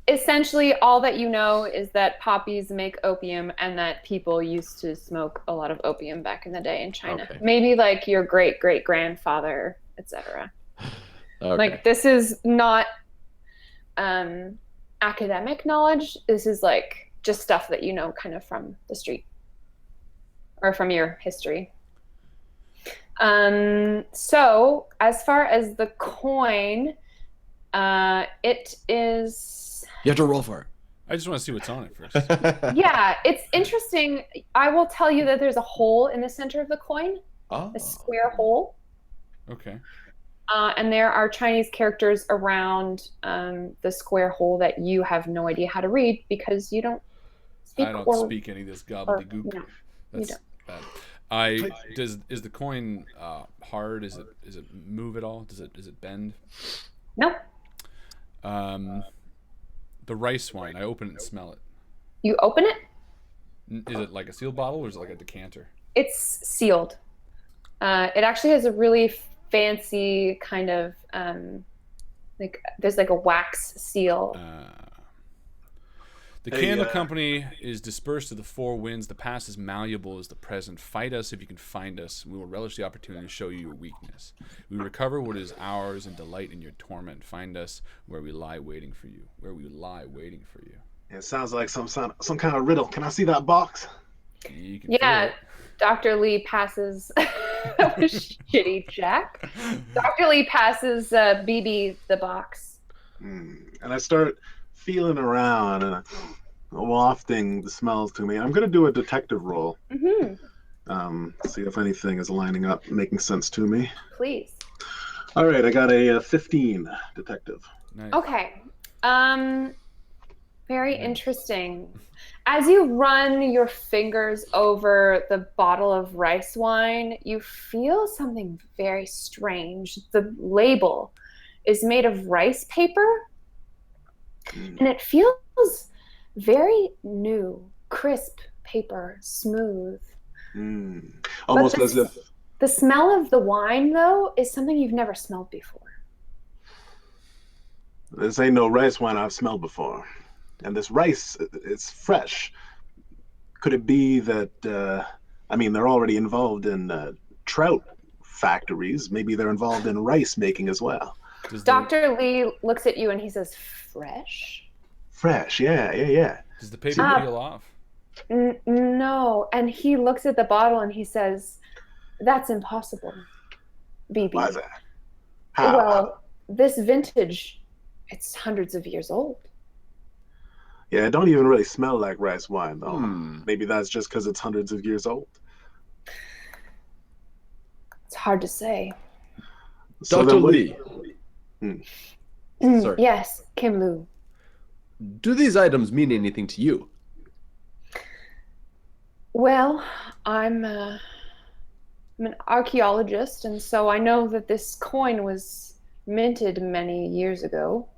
Essentially, all that you know is that poppies make opium and that people used to smoke a lot of opium back in the day in China. Okay. Maybe like your great-great-grandfather, etc. Okay. Like, this is not academic knowledge. This is like just stuff that you know kind of from the street or from your history. So as far as the coin, it is... You have to roll for I just want to see what's on it first. it. Yeah, it's interesting. I will tell you that there's a hole in the center of the coin, Oh. a square hole. Okay. And there are Chinese characters around the square hole that you have no idea how to read because you don't speak. I don't speak any of this gobbledygook. No, That's don't. bad. Is the coin hard? Is it move at all? Does it bend? No. The rice wine. I open it and smell it. You open it. Is it like a sealed bottle or is it like a decanter? It's sealed. It actually has a really fancy kind of like there's like a wax seal. The candle company is dispersed to the four winds. The past is malleable as the present. Fight us if you can find us. We will relish the opportunity to show you your weakness. We recover what is ours and delight in your torment. Find us where we lie waiting for you. Where we lie waiting for you. It sounds like some kind of riddle. Can I see that box? You can Yeah, feel it. Dr. Lee passes. That was shitty, Jack. Dr. Lee passes BB the box. And I start feeling around and wafting the smells to me. I'm going to do a detective roll. Mm-hmm. See if anything is lining up, making sense to me. Please. All right, I got a 15 detective. Nice. Okay. Very interesting. As you run your fingers over the bottle of rice wine, you feel something very strange. The label is made of rice paper, and it feels very new, crisp paper, smooth. Almost But as if the smell of the wine, though, is something you've never smelled before. this ain't no rice wine I've smelled before. And this rice, it's fresh. Could it be that, I mean, they're already involved in trout factories. Maybe they're involved in rice making as well. Dr. Lee looks at you and he says, fresh? Fresh, yeah. Does the paper peel off? No. And he looks at the bottle and he says, that's impossible, BB. Why is that? How? Well, this vintage, it's hundreds of years old. Yeah, it don't even really smell like rice wine, though. Hmm. Maybe that's just because it's hundreds of years old. It's hard to say. So Dr. then what- Lee, Sorry. Yes, Kim Lu. do these items mean anything to you? Well, I'm an archaeologist, and so I know that this coin was minted many years ago.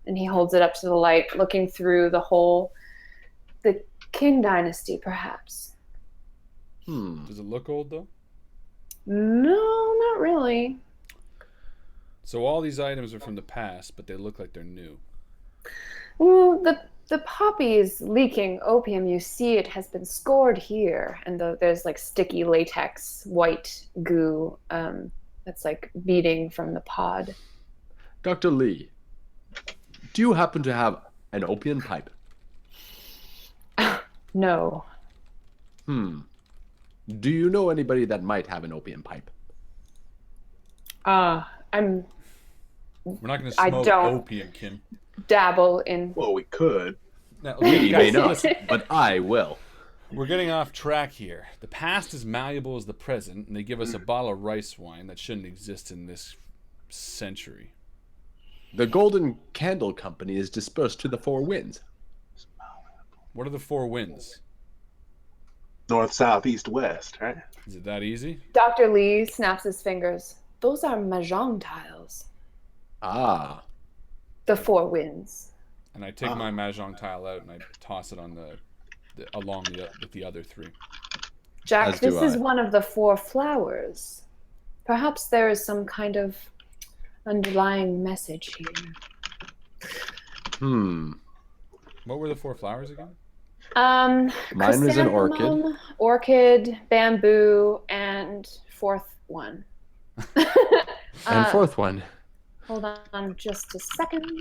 And he holds it up to the light, looking through the hole. The Qing dynasty, perhaps. Does it look old though? No, not really. So all these items are from the past, but they look like they're new. Well, the poppy is leaking opium. You see it has been scored here, and there's like sticky latex, white goo that's like beading from the pod. Dr. Lee, do you happen to have an opium pipe? No. Do you know anybody that might have an opium pipe? I'm We're not going to I smoke don't. opium, Kim. dabble in. Well, we could. Now, We okay, may guys, not, listen. but I will. We're getting off track here. The past is malleable as the present, and they give us a bottle of rice wine that shouldn't exist in this century. The Golden Candle Company is dispersed to the four winds. What are the four winds? North, south, east, west, right? Is it that easy? Dr. Lee snaps his fingers. Those are mahjong tiles. Ah, the four winds. And I take my mahjong tile out and I toss it on with the other three. Jack, As do this is I. one of the four flowers. Perhaps there is some kind of underlying message here. What were the four flowers again? Mine was an orchid. Chrysanthemum, orchid, bamboo, and fourth one. And fourth one. Hold on just a second.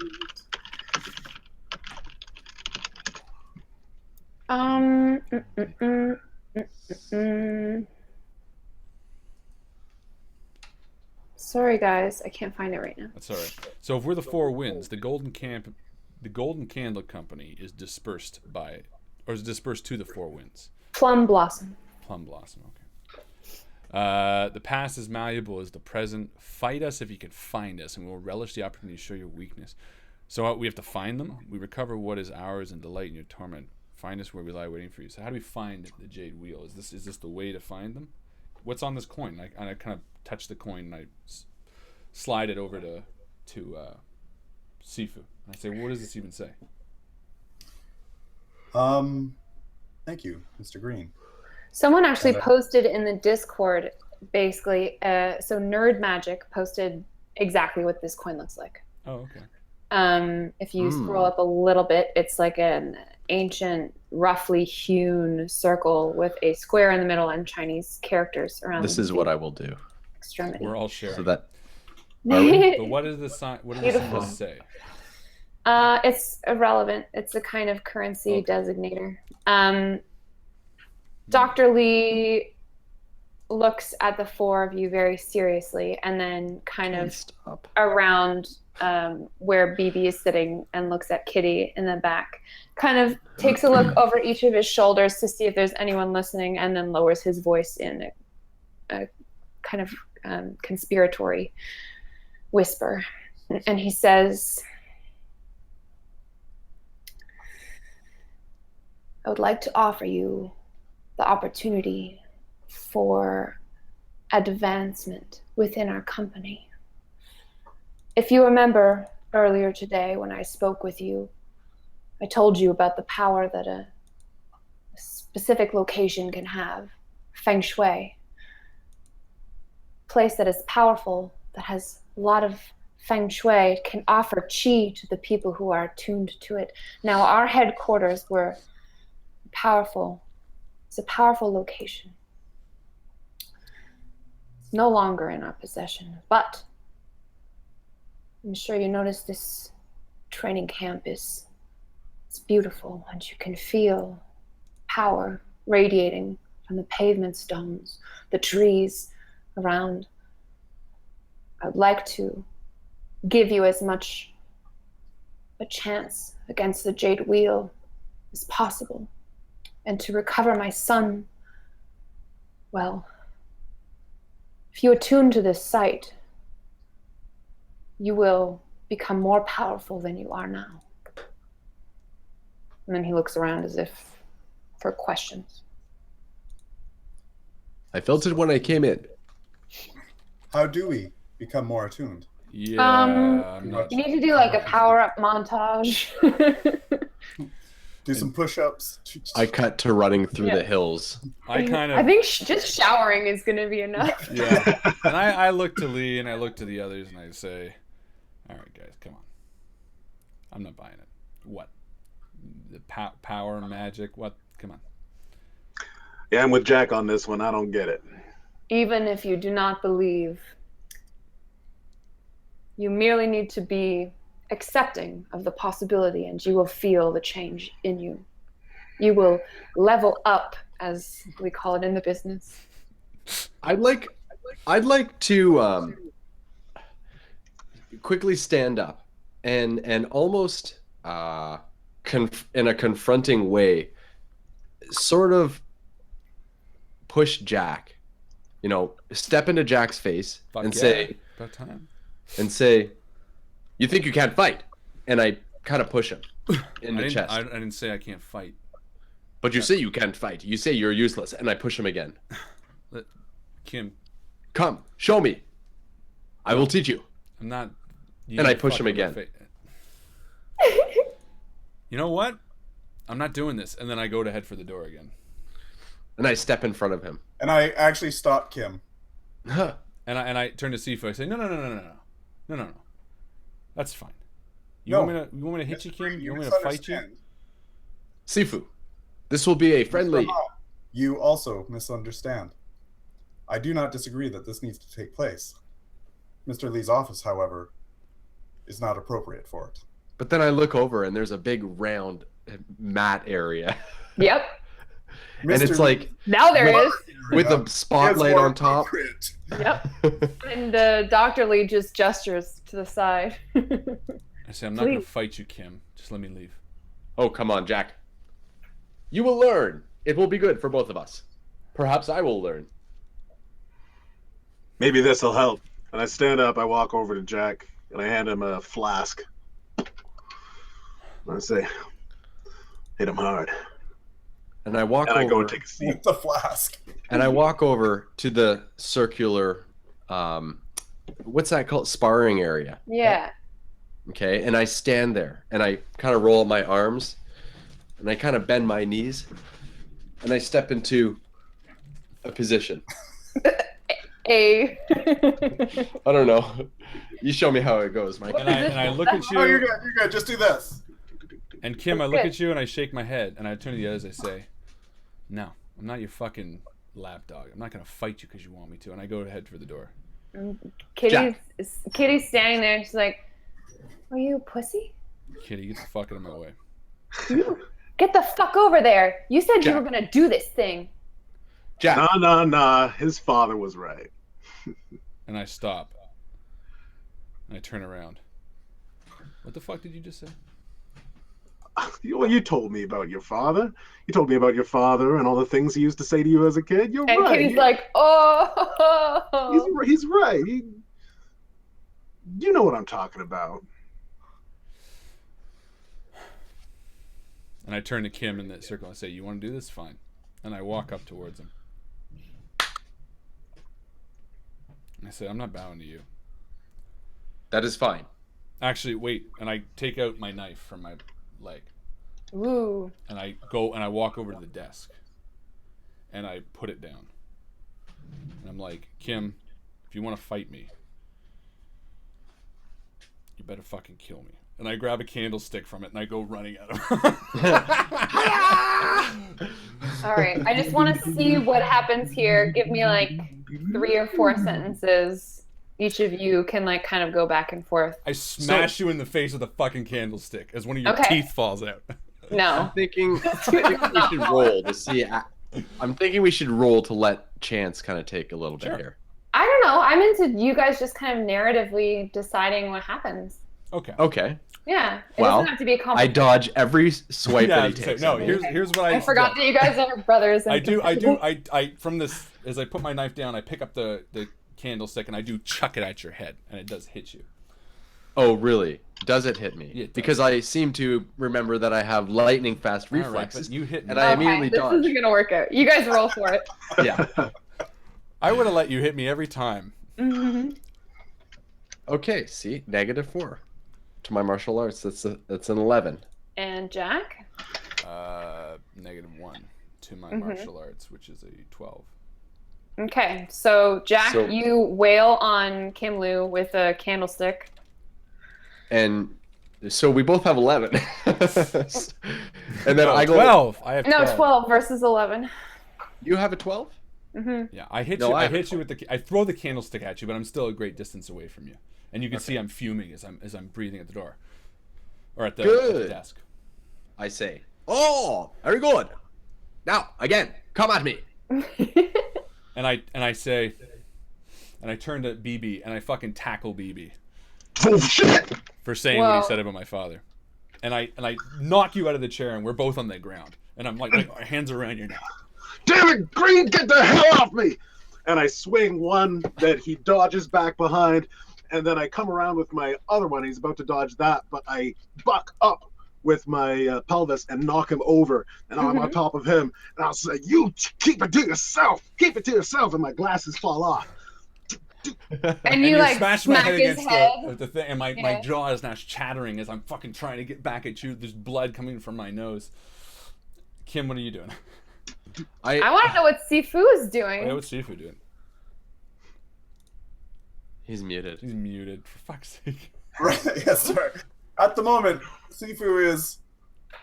Sorry guys, I can't find it right now. That's all right. So if we're the four winds, the Golden Candle Company is dispersed to the four winds. Plum blossom. Plum blossom. Okay. The past is malleable as the present. Fight us if you can find us, and we will relish the opportunity to show your weakness. So we have to find them. We recover what is ours and delight in your torment. Find us where we lie waiting for you. So how do we find the jade wheel? Is this the way to find them? What's on this coin? I kind of touch the coin and I slide it over to Sifu. And I say, what does this even say? Thank you, Mr. Green. Someone actually posted in the Discord, basically, so Nerd Magic posted exactly what this coin looks like. Oh, okay. If you scroll up a little bit, it's like an ancient, roughly hewn circle with a square in the middle and Chinese characters around. This is what I will do. Extremity. We're all sharing. So that. But what does the sign? What does the symbol say? It's irrelevant. It's a kind of currency designator. Dr. Lee looks at the four of you very seriously and then kind of around where BB is sitting and looks at Kitty in the back, kind of takes a look over each of his shoulders to see if there's anyone listening, and then lowers his voice in a kind of conspiratory whisper. And he says, I would like to offer you the opportunity for advancement within our company. If you remember earlier today when I spoke with you, I told you about the power that a specific location can have. Feng Shui. A place that is powerful, that has a lot of Feng Shui, can offer chi to the people who are attuned to it. Now, our headquarters were powerful. It's a powerful location. It's no longer in our possession, but I'm sure you noticed this training camp it's beautiful, and you can feel power radiating from the pavement stones, the trees around. I would like to give you as much a chance against the Jade Wheel as possible, and to recover my son. Well, if you attune to this site, you will become more powerful than you are now. And then he looks around as if for questions. I felt it when I came in. How do we become more attuned? Yeah, I'm not You need to do like a power-up montage. Do some push-ups. I cut to running through the hills. I think just showering is going to be enough. Yeah. And I look to Lee and I look to the others and I say, all right, guys, come on. I'm not buying it. What? The power, magic, what? Come on. Yeah, I'm with Jack on this one. I don't get it. Even if you do not believe, you merely need to be accepting of the possibility, and you will feel the change in you. You will level up, as we call it in the business. I'd like to quickly stand up and almost in a confronting way, sort of push Jack. You know, step into Jack's face say, about time. And say, you think you can't fight? And I kind of push him in the chest. I didn't say I can't fight. But you say you can't fight. You say you're useless. And I push him again. Kim. Come, show me. I will teach you. I'm not. And I push him again. You know what? I'm not doing this. And then I go to head for the door again. And I step in front of him. And I actually stop Kim. And I turn to Sifu. I say, no. That's fine. You want me to hit you, Kim? You want me to fight you? Sifu, this will be a friendly. You also misunderstand. I do not disagree that this needs to take place. Mr. Lee's office, however, is not appropriate for it. But then I look over and there's a big round mat area. Yep. And it's like now there is with a spotlight on top. Yep. And Dr. Lee just gestures to the side. I say, I'm not going to fight you, Kim. Just let me leave. Oh, come on, Jack. You will learn. It will be good for both of us. Perhaps I will learn. Maybe this will help. And I stand up, I walk over to Jack, and I hand him a flask. And I say, hit him hard. And I walk and over. I go and take a seat. With the flask. And I walk over to the circular, what's that called? Sparring area. Yeah. Okay, and I stand there, and I kind of roll up my arms, and I kind of bend my knees, and I step into a position. I don't know. You show me how it goes, Mike. And I look at you. Oh, you're good. You're good. Just do this. And Kim, I look at you and I shake my head, and I turn to the others. I say, "No, I'm not your fucking lapdog. I'm not gonna fight you because you want me to." And I go ahead for the door. Kitty's standing there. And she's like, "Are you a pussy? Kitty, get the fuck out of my way." Get the fuck over there! You said Jack. you were gonna do this thing." Jack. Nah. His father was right. And I stop. And I turn around. What the fuck did you just say? You told me about your father. You told me about your father and all the things he used to say to you as a kid. You're And right. Kitty's like, "Oh." He's right. You know what I'm talking about. And I turn to Kim in that circle and say, "You want to do this? Fine." And I walk up towards him. And I say, "I'm not bowing to you." That is fine. Actually, wait. And I take out my knife from my leg. Ooh. And I go and I walk over to the desk. And I put it down. And I'm like, "Kim, if you want to fight me, you better fucking kill me." And I grab a candlestick from it and I go running at him. All right. I just want to see what happens here. Give me like 3 or 4 sentences. Each of you can like kind of go back and forth. I smash you in the face with a fucking candlestick as one of your teeth falls out. No. I'm thinking we should roll to see. I'm thinking we should roll to let chance kind of take a little bit here. I don't know. I'm into you guys just kind of narratively deciding what happens. Okay. Yeah. It Well, doesn't have to be a I complicated. dodge every swipe that he takes. No, here's what I forgot that you guys are brothers. And I from this, as I put my knife down, I pick up the candlestick and I do chuck it at your head, and it does hit you. Oh, really? Does it hit me? Yeah, it does. Because I seem to remember that I have lightning fast All right, reflexes, but you hit me. and I immediately this dodge. isn't gonna work out. You guys roll for it. Yeah. I would have let you hit me every time. Mm-hmm. Okay. See, -4 to my martial arts. That's an 11. And Jack? -1 to my martial arts, which is a 12. Okay, so Jack, you wail on Kim Lu with a candlestick. And so we both have 11. And then I go 12. I have 12. No, 12 versus 11. You have a 12? Mm-hmm. Yeah, I hit No, you. I I hit you with the. I throw the candlestick at you, but I'm still a great distance away from you, and you can see I'm fuming as I'm breathing at the door, or at the desk. I say, "Oh, very good. Now again, come at me." And I say, and I turn to BB and I fucking tackle BB. Oh shit! For saying what he said about my father, and I knock you out of the chair, and we're both on the ground, and I'm like my hands around your neck. Damn it, Green, get the hell off me! And I swing one that he dodges back behind, and then I come around with my other one. He's about to dodge that, but I buck up with my pelvis and knock him over, and I'm on top of him, and I'll say, "You keep it to yourself, keep it to yourself," and my glasses fall off. And you you like smash my smack head his against head. the thing, and my Yeah. jaw is now chattering as I'm fucking trying to get back at you. There's blood coming from my nose. Kim, what are you doing? I want to know what Sifu is doing. Oh, yeah, what's Sifu doing? He's muted. He's muted. For fuck's sake. Right, yes, sir. At the moment, Sifu is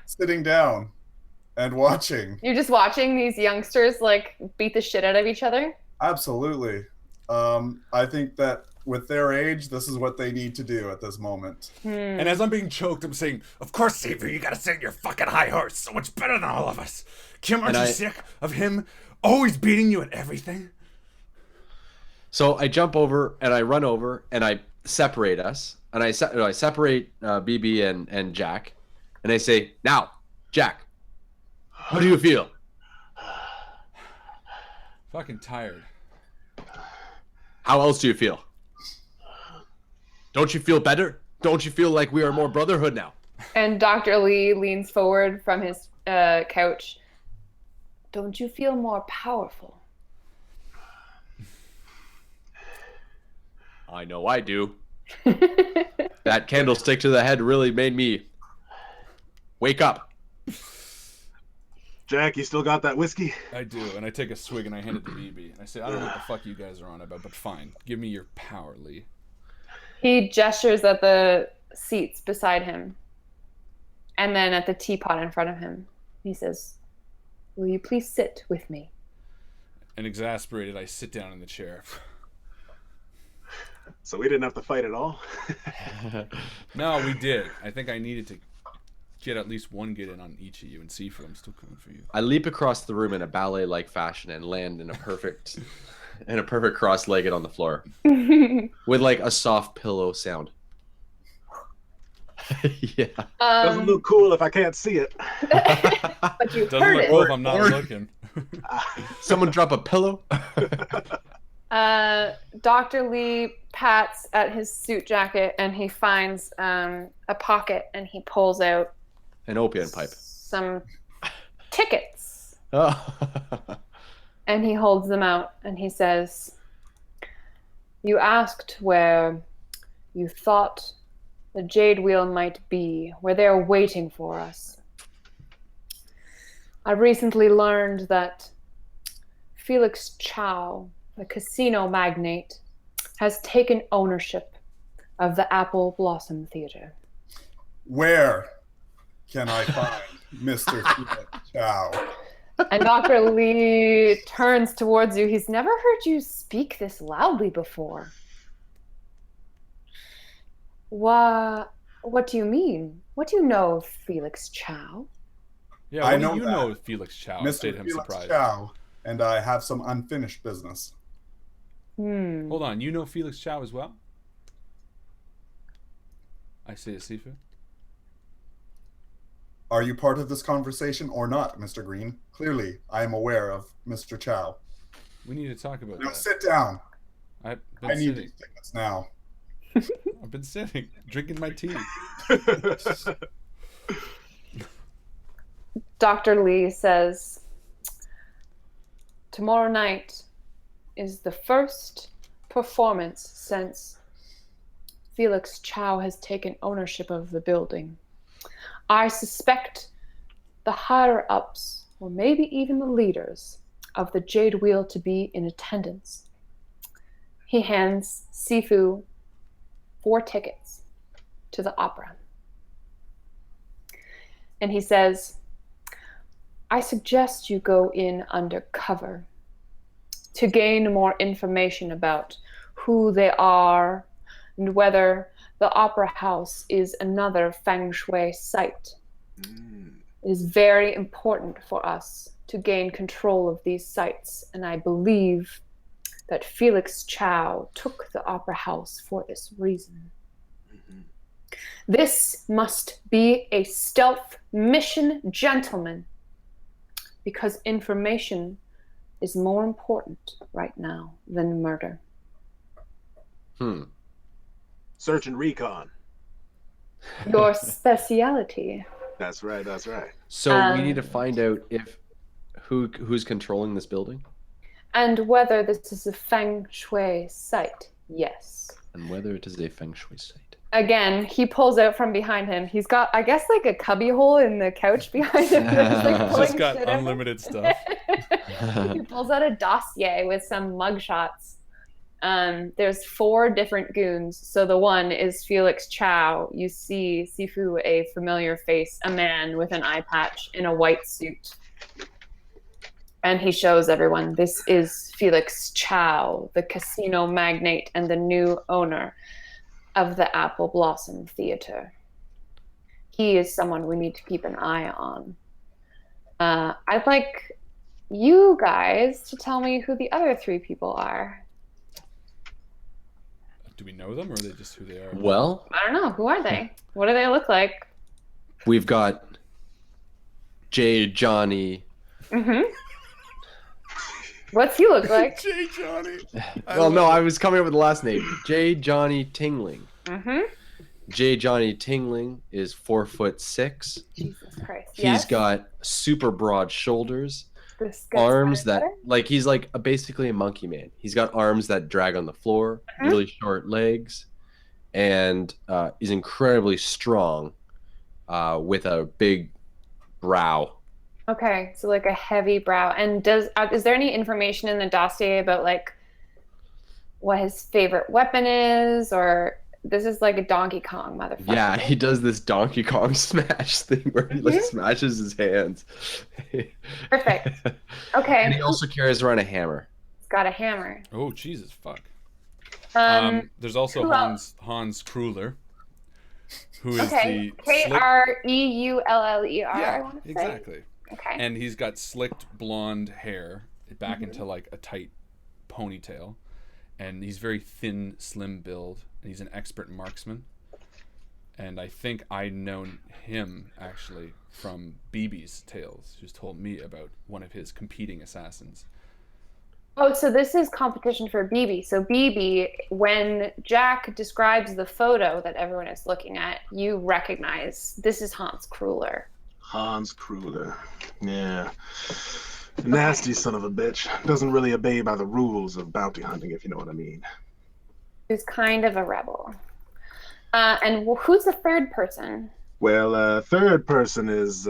sitting down and watching. You're just watching these youngsters like beat the shit out of each other. Absolutely. I think that with their age, this is what they need to do at this moment. And as I'm being choked, I'm saying, "Of course, Sifu, you gotta sit in your fucking high horse. So much better than all of us. Kim, aren't you sick of him always beating you at everything?" So I jump over and I run over and I separate us. And I separate BB and Jack. And I say, "Now, Jack, how do you feel?" Fucking tired. "How else do you feel? Don't you feel better? Don't you feel like we are more brotherhood now?" And Dr. Lee leans forward from his couch. Don't you feel more powerful? "I know I do. That candlestick to the head really made me wake up." Jack, you still got that whiskey? I do, and I take a swig and I hand it to BB. And I say, "I don't know what the fuck you guys are on about, but fine. Give me your power, Lee." He gestures at the seats beside him and then at the teapot in front of him. He says, "Will you please sit with me?" And exasperated, I sit down in the chair. So we didn't have to fight at all? No, we did. I think I needed to get at least one get in on each of you, and Sifu, I'm still coming for you. I leap across the room in a ballet-like fashion and land in a perfect cross-legged on the floor with like a soft pillow sound. Yeah. Doesn't look cool if I can't see it. But you Doesn't heard look it. cool if I'm not looking. Someone drop a pillow. Dr. Lee pats at his suit jacket and he finds a pocket and he pulls out An opium pipe. some tickets Oh. and he holds them out and he says, "You asked where you thought the Jade Wheel might be, where they're waiting for us. I recently learned that Felix Chow, the casino magnate, has taken ownership of the Apple Blossom Theater." Where can I find Mr. Chow? And Dr. Lee turns towards you. He's never heard you speak this loudly before. What do you mean? What do you know of Felix Chow? Yeah, I what know do you that. know of Felix Chow? Mr. Stayed him Felix surprised. Chow, and I have some unfinished business. Hold on, you know Felix Chow as well? I say to Sifu. Are you part of this conversation or not, Mr. Green? Clearly, I am aware of Mr. Chow. We need to talk about Now that. sit down. I've I been need sitting. these tickets now. I've been sitting, drinking my tea. Dr. Lee says, "Tomorrow night is the first performance since Felix Chow has taken ownership of the building. I suspect the higher-ups, or maybe even the leaders, of the Jade Wheel to be in attendance." He hands Sifu 4 tickets to the opera. And he says, "I suggest you go in undercover to gain more information about who they are and whether the opera house is another Feng Shui site. It is very important for us to gain control of these sites, and I believe that Felix Chow took the opera house for this reason. This must be a stealth mission, gentlemen, because information is more important right now than murder." Search and recon. Your speciality. That's right, that's right. So we need to find out if who's controlling this building. And whether this is a Feng Shui site. Yes. And whether it is a Feng Shui site. Again, he pulls out from behind him. He's got, I guess, like a cubby hole in the couch behind him. He's like He's pulling just got shit out. unlimited stuff. He pulls out a dossier with some mugshots. There's 4 different goons. So the one is Felix Chow. You see Sifu, a familiar face, a man with an eye patch in a white suit. And he shows everyone, this is Felix Chow, the casino magnate and the new owner of the Apple Blossom Theater. He is someone we need to keep an eye on. I'd like you guys to tell me who the other 3 people are. Do we know them, or are they just who they are? Well, I don't know. Who are they? What do they look like? we've got Jay Johnny. Mm-hmm. What's he look like? Jay Johnny. I was coming up with the last name. Jay Johnny Tingling. Mm-hmm. Jay Johnny Tingling is 4'6". Jesus Christ. He's got super broad shoulders, This guy's arms that better? he's like basically a monkey man. He's got arms that drag on the floor, really short legs, and he's incredibly strong with a big brow. Okay, so like a heavy brow. And is there any information in the dossier about like what his favorite weapon is, or this is like a Donkey Kong motherfucker? Yeah, he does this Donkey Kong smash thing where he like smashes his hands. Perfect. Okay. And he also carries around a hammer. He's got a hammer. Oh, Jesus, fuck. There's who also else? Hans Kruller, who is Okay. the Kreuller. I Yeah, want to say. exactly. Okay. And he's got slicked blonde hair back into like a tight ponytail, and he's very thin, slim build, and he's an expert marksman. And I think I known him actually from BB's tales, who's told me about one of his competing assassins. Oh, so this is competition for BB. So BB, when Jack describes the photo that everyone is looking at, you recognize this is Hans Kruller. Hans Kruller. Yeah. Nasty son of a bitch. Doesn't really obey by the rules of bounty hunting, if you know what I mean. Who's kind of a rebel. And who's the 3rd person? Well, 3rd person is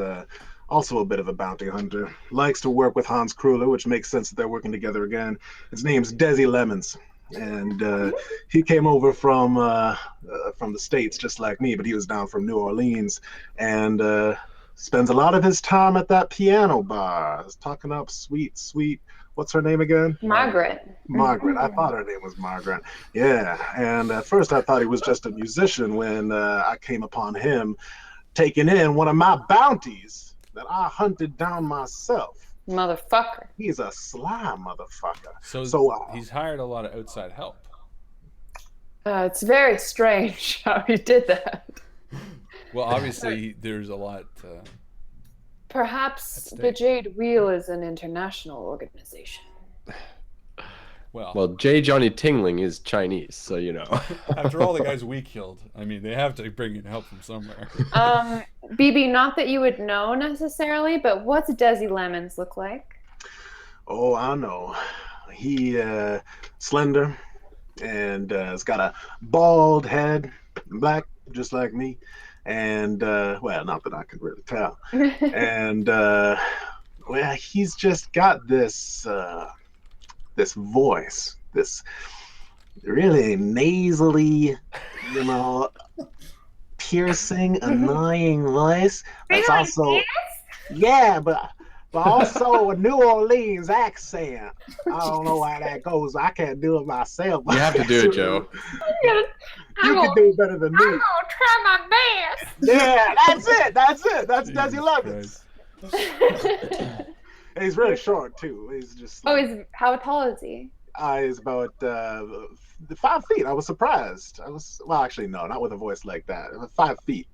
also a bit of a bounty hunter. Likes to work with Hans Kruller, which makes sense that they're working together again. His name's Desi Lemons. And he came over from the States just like me, but he was down from New Orleans. And spends a lot of his time at that piano bar. Talking up sweet, what's her name again? Margaret. Margaret. I thought her name was Margaret. Yeah. And at first I thought he was just a musician when I came upon him taking in one of my bounties that I hunted down myself. Motherfucker. He's a sly motherfucker. So he's hired a lot of outside help. It's very strange how he did that. Well, obviously there's a lot. Perhaps the Jade Wheel is an international organization. Well, Jay Johnny Tingling is Chinese, so you know. After all the guys we killed, I mean, they have to bring in help from somewhere. BB, not that you would know necessarily, but what's Desi Lemons look like? Oh, I know. He slender and has got a bald head, black, just like me. And well, not that I could really tell. And well, he's just got this this voice, this really nasally, piercing, annoying voice. That's also but also a New Orleans accent. I don't know why that goes. I can't do it myself. You have to do it, Joe. You can do it better than me. I'm gonna try my best. Yeah, that's it. That's Desi Lemons. Christ. And he's really short too. He's just. How tall is he? He's about 5 feet. I was surprised. Well, actually, no, not with a voice like that. 5 feet.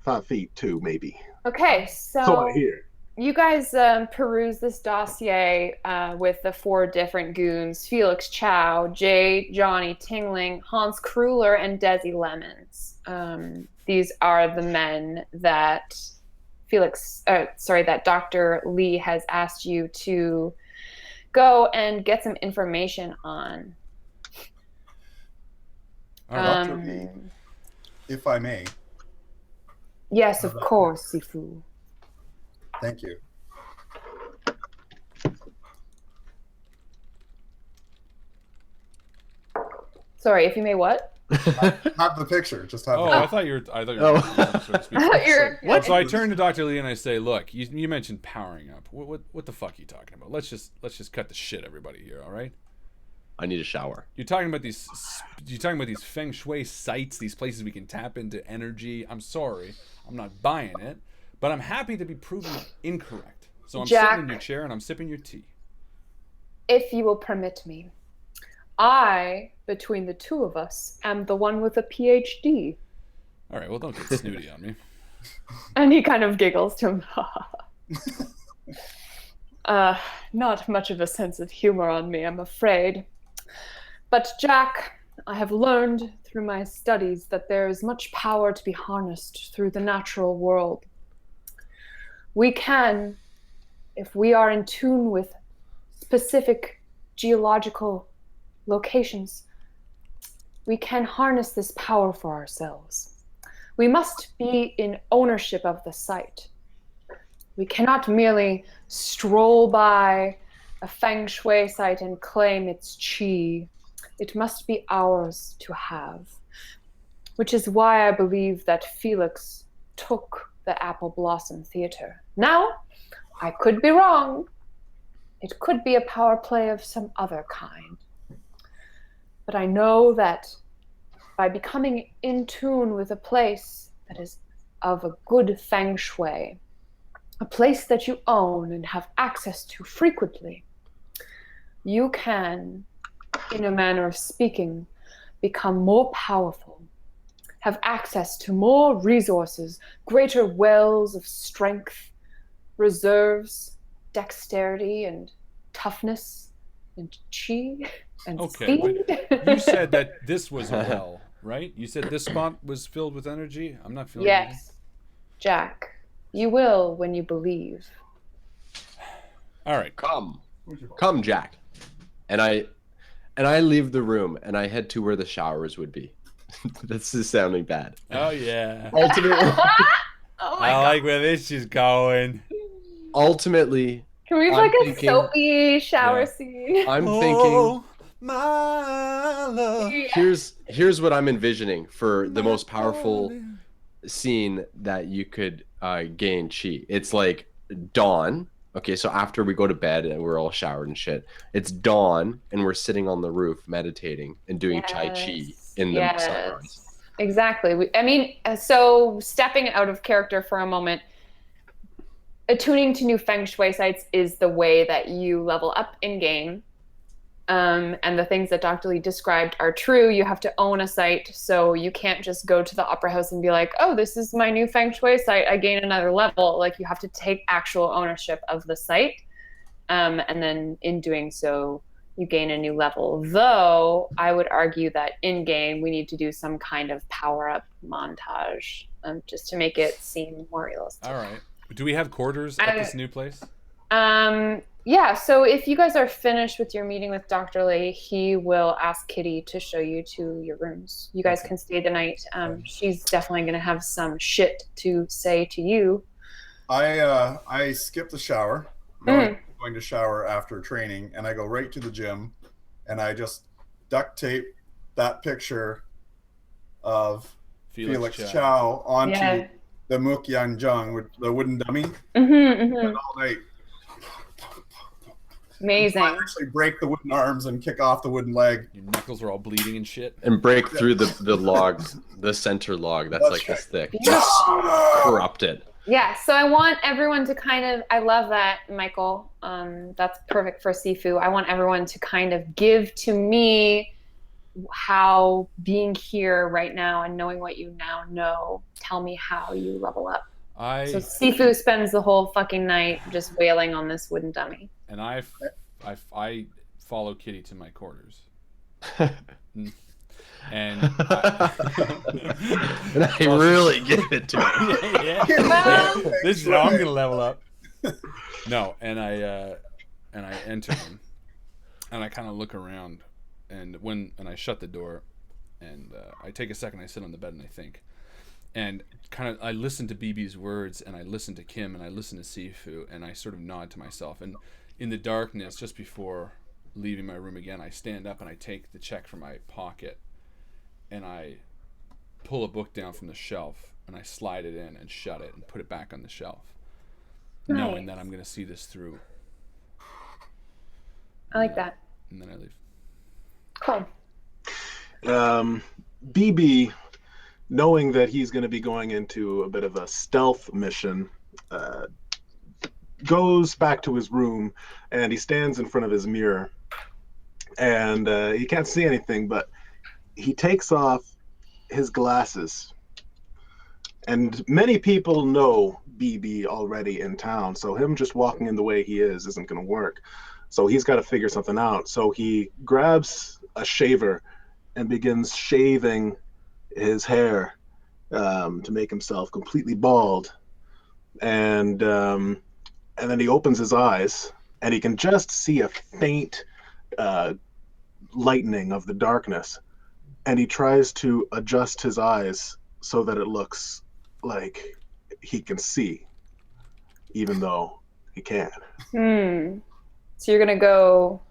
5 feet 2, maybe. Okay, So I hear. you guys peruse this dossier with the 4 different goons: Felix Chow, Jay Johnny Tingling, Hans Kruller, and Desi Lemons. These are the men that that Dr. Lee has asked you to go and get some information on. All right. Dr. Lee, if I may, Yes, of course, Sifu. thank you. Sorry, if you may what? Have the picture. Just have Oh, the I thought you were. I thought you were. Oh. So to speak. I thought you were- What? So I turn to Dr. Lee and I say, "Look, you mentioned powering up. What the fuck are you talking about? Let's just cut the shit, everybody here. All right? I need a shower. You're talking about these Feng Shui sites, these places we can tap into energy. I'm sorry, I'm not buying it, but I'm happy to be proven incorrect. So I'm Jack. sitting in your chair and I'm sipping your tea. If you will permit me, I, between the two of us, am the one with a PhD. All right, well, don't get snooty on me. And he kind of giggles to him. Not much of a sense of humor on me, I'm afraid. But Jack, I have learned through my studies that there is much power to be harnessed through the natural world. We can, if we are in tune with specific geological locations, we can harness this power for ourselves. We must be in ownership of the site. We cannot merely stroll by a Feng Shui site and claim its qi. It must be ours to have. Which is why I believe that Felix took the Apple Blossom Theater. Now, I could be wrong. It could be a power play of some other kind. But I know that by becoming in tune with a place that is of a good Feng Shui, a place that you own and have access to frequently, you can, in a manner of speaking, become more powerful, have access to more resources, greater wells of strength, reserves, dexterity, and toughness, and chi, and Okay, speed. but you said that this was a well, right? You said this spot was filled with energy. I'm not feeling anything. Yes, Jack, you will when you believe. All right. Come, Jack. And I leave the room and I head to where the showers would be. This is sounding bad. Oh yeah. Ultimately, Oh my I god. like where this is going. ultimately, Can we have I'm like a thinking- soapy shower Yeah. scene? I'm Oh, thinking my love. here's what I'm envisioning for the most powerful scene that you could gain chi. It's like dawn. Okay, so after we go to bed and we're all showered and shit, it's dawn and we're sitting on the roof meditating and doing Tai Chi in the sunrise. Exactly. So stepping out of character for a moment, attuning to new Feng Shui sites is the way that you level up in game. And the things that Dr. Lee described are true. You have to own a site, so you can't just go to the opera house and be like, oh, this is my new Feng Shui site, I gain another level. Like, you have to take actual ownership of the site. And then in doing so, you gain a new level. Though, I would argue that in-game, we need to do some kind of power-up montage, just to make it seem more realistic. All right. Do we have quarters at this new place? Yeah, so if you guys are finished with your meeting with Dr. Lee, he will ask Kitty to show you to your rooms. You guys can stay the night. She's definitely going to have some shit to say to you. I skip the shower, knowing I'm going to shower after training, and I go right to the gym, and I just duct tape that picture of Felix Chow onto the Muk Yang Jung with the wooden dummy. And all night. Amazing. I actually break the wooden arms and kick off the wooden leg. Your knuckles are all bleeding and shit. And break through the logs, the center log that's like this thick. Just corrupt it. Yeah, so I want everyone to kind of, I love that, Michael. That's perfect for Sifu. I want everyone to kind of give to me how being here right now and knowing what you now know, tell me how you level up. So Sifu spends the whole fucking night just wailing on this wooden dummy. And I follow Kitty to my quarters. And I really give it to him. yeah. This is how I'm gonna level up. No, and I enter him, and I kind of look around, and I shut the door, and I take a second. I sit on the bed and I think, and kind of I listen to BB's words, and I listen to Kim, and I listen to Sifu, and I sort of nod to myself. And in the darkness, just before leaving my room again, I stand up and I take the check from my pocket, and I pull a book down from the shelf, and I slide it in and shut it and put it back on the shelf, knowing that I'm going to see this through. I like that. And then I leave. Cool. BB, knowing that he's going to be going into a bit of a stealth mission, goes back to his room, and he stands in front of his mirror, and he can't see anything, but he takes off his glasses. And many people know BB already in town, so him just walking in the way he is isn't going to work. So he's got to figure something out. So he grabs a shaver and begins shaving his hair to make himself completely bald. And then he opens his eyes, and he can just see a faint lightening of the darkness. And he tries to adjust his eyes so that it looks like he can see, even though he can't. So you're gonna go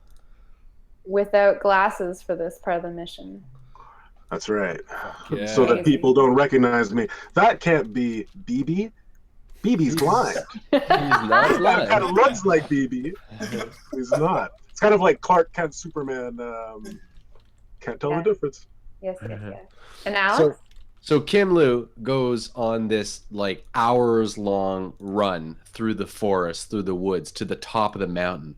without glasses for this part of the mission. That's right. Yeah. So that people don't recognize me. That can't be BB. BB's blind. He's not That kind of blind. looks like BB. He's not. It's kind of like Clark Kent Superman. Can't tell the difference. Yes. And Alex? So Kim Lu goes on this like hours long run through the forest, through the woods to the top of the mountain.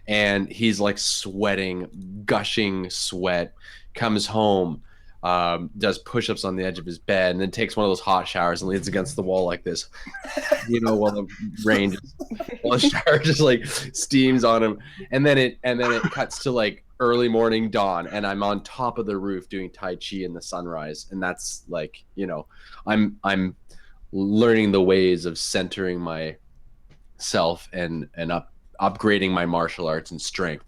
And he's like sweating, gushing sweat, comes home, does push-ups on the edge of his bed, and then takes one of those hot showers and leans against the wall like this, while the rain while the shower just like steams on him. And then it cuts to like early morning dawn, and I'm on top of the roof doing Tai Chi in the sunrise. And that's like, I'm learning the ways of centering myself and upgrading my martial arts and strength.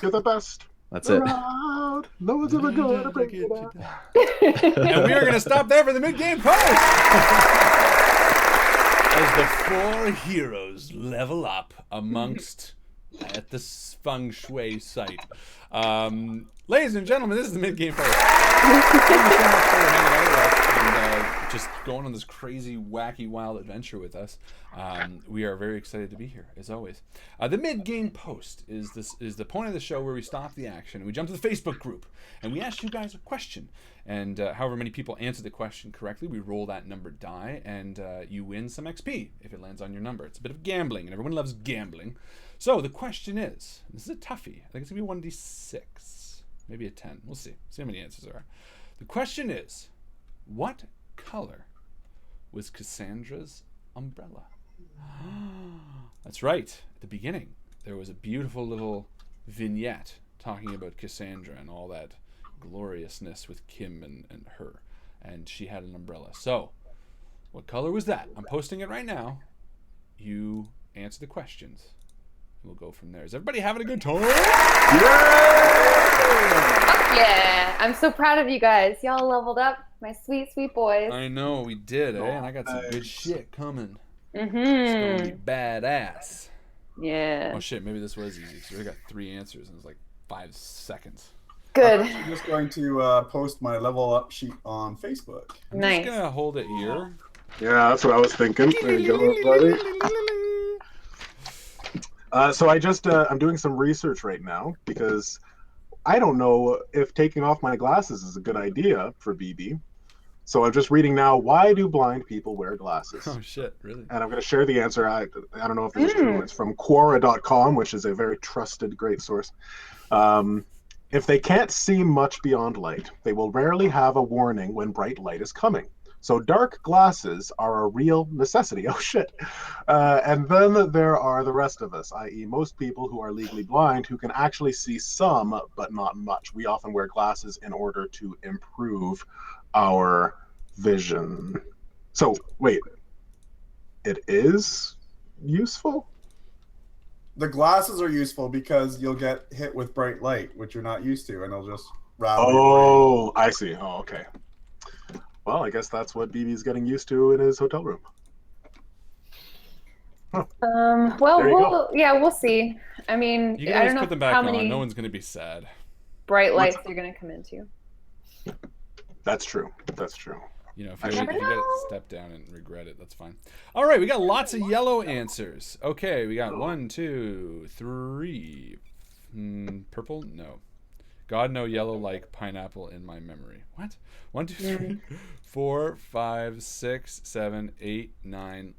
You're the best. That's it. Around. No one's ever going to break it down. And we are going to stop there for the mid-game post. As the four heroes level up amongst at the Feng Shui site. Ladies and gentlemen, this is the mid-game post. Thank you so much for hanging out with us and just going on this crazy, wacky, wild adventure with us. We are very excited to be here, as always. The mid-game post is the point of the show where we stop the action and we jump to the Facebook group and we ask you guys a question. And however many people answer the question correctly, we roll that number die and you win some XP if it lands on your number. It's a bit of gambling, and everyone loves gambling. So the question is, this is a toughie. I think it's going to be 1d6, maybe a 10. We'll see. See how many answers there are. The question is, what color was Cassandra's umbrella? That's right. At the beginning, there was a beautiful little vignette talking about Cassandra and all that gloriousness with Kim and her. And she had an umbrella. So, what color was that? I'm posting it right now. You answer the questions. We'll go from there. Is everybody having a good time? Yeah, I'm so proud of you guys. Y'all leveled up, my sweet, sweet boys. I know, we did, eh? And I got some good shit coming. Mm-hmm. It's going to be badass. Yeah. Oh shit, maybe this was easy. So we got 3 answers and it was like 5 seconds. Good. I'm just going to post my level up sheet on Facebook. I'm Nice. just going to hold it here. Yeah, that's what I was thinking. There you go, buddy. So I'm doing some research right now because I don't know if taking off my glasses is a good idea for BB. So I'm just reading now, why do blind people wear glasses? Oh shit, really? And I'm going to share the answer. I don't know if this is true. It's from Quora.com, which is a very trusted, great source. If they can't see much beyond light, they will rarely have a warning when bright light is coming. So dark glasses are a real necessity. Oh, shit. And then there are the rest of us, i.e. most people who are legally blind who can actually see some, but not much. We often wear glasses in order to improve our vision. So, wait. It is useful? The glasses are useful because you'll get hit with bright light, which you're not used to, and it'll just rattle your brain. Oh, I see. Oh, okay. Well, I guess that's what BB's getting used to in his hotel room. Well, we'll see. I mean, You can I always don't know put them back how on. many No one's going to be sad. bright lights you're going to come into. That's true. That's true. You know, if you got to step down and regret it, that's fine. All right, we got lots of yellow answers. Okay, we got 1, 2, 3. Purple? No. God, no, yellow like pineapple in my memory. What? 1, 2, 3, 4, 5, 6, 7, 8, 9.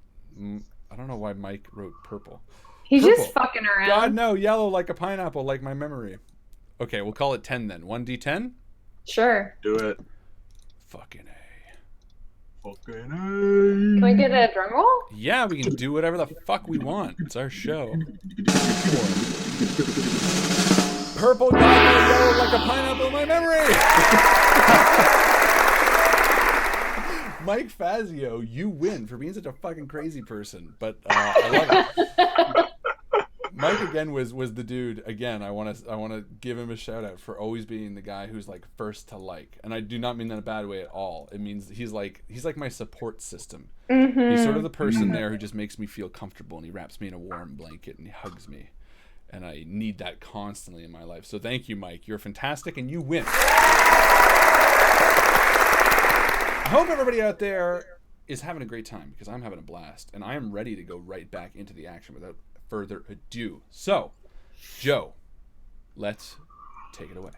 I don't know why Mike wrote purple. He's Purple. just fucking around. God, no, yellow like a pineapple like my memory. Okay, we'll call it 10 then. 1d10? Sure. Do it. Fucking A. Fucking Can we get a drum roll? Yeah, we can do whatever the fuck we want. It's our show. 4. Purple, God, no, yellow like a pineapple in my memory. Mike Fazio, you win for being such a fucking crazy person, but I love it. Mike again was the dude. Again, I want to give him a shout out for always being the guy who's like first to like, and I do not mean that in a bad way at all. It means he's like my support system. Mm-hmm. He's sort of the person there who just makes me feel comfortable, and he wraps me in a warm blanket and he hugs me, and I need that constantly in my life. So thank you, Mike. You're fantastic, and you win. I hope everybody out there is having a great time, because I'm having a blast, and I am ready to go right back into the action without further ado. So, Joe, let's take it away.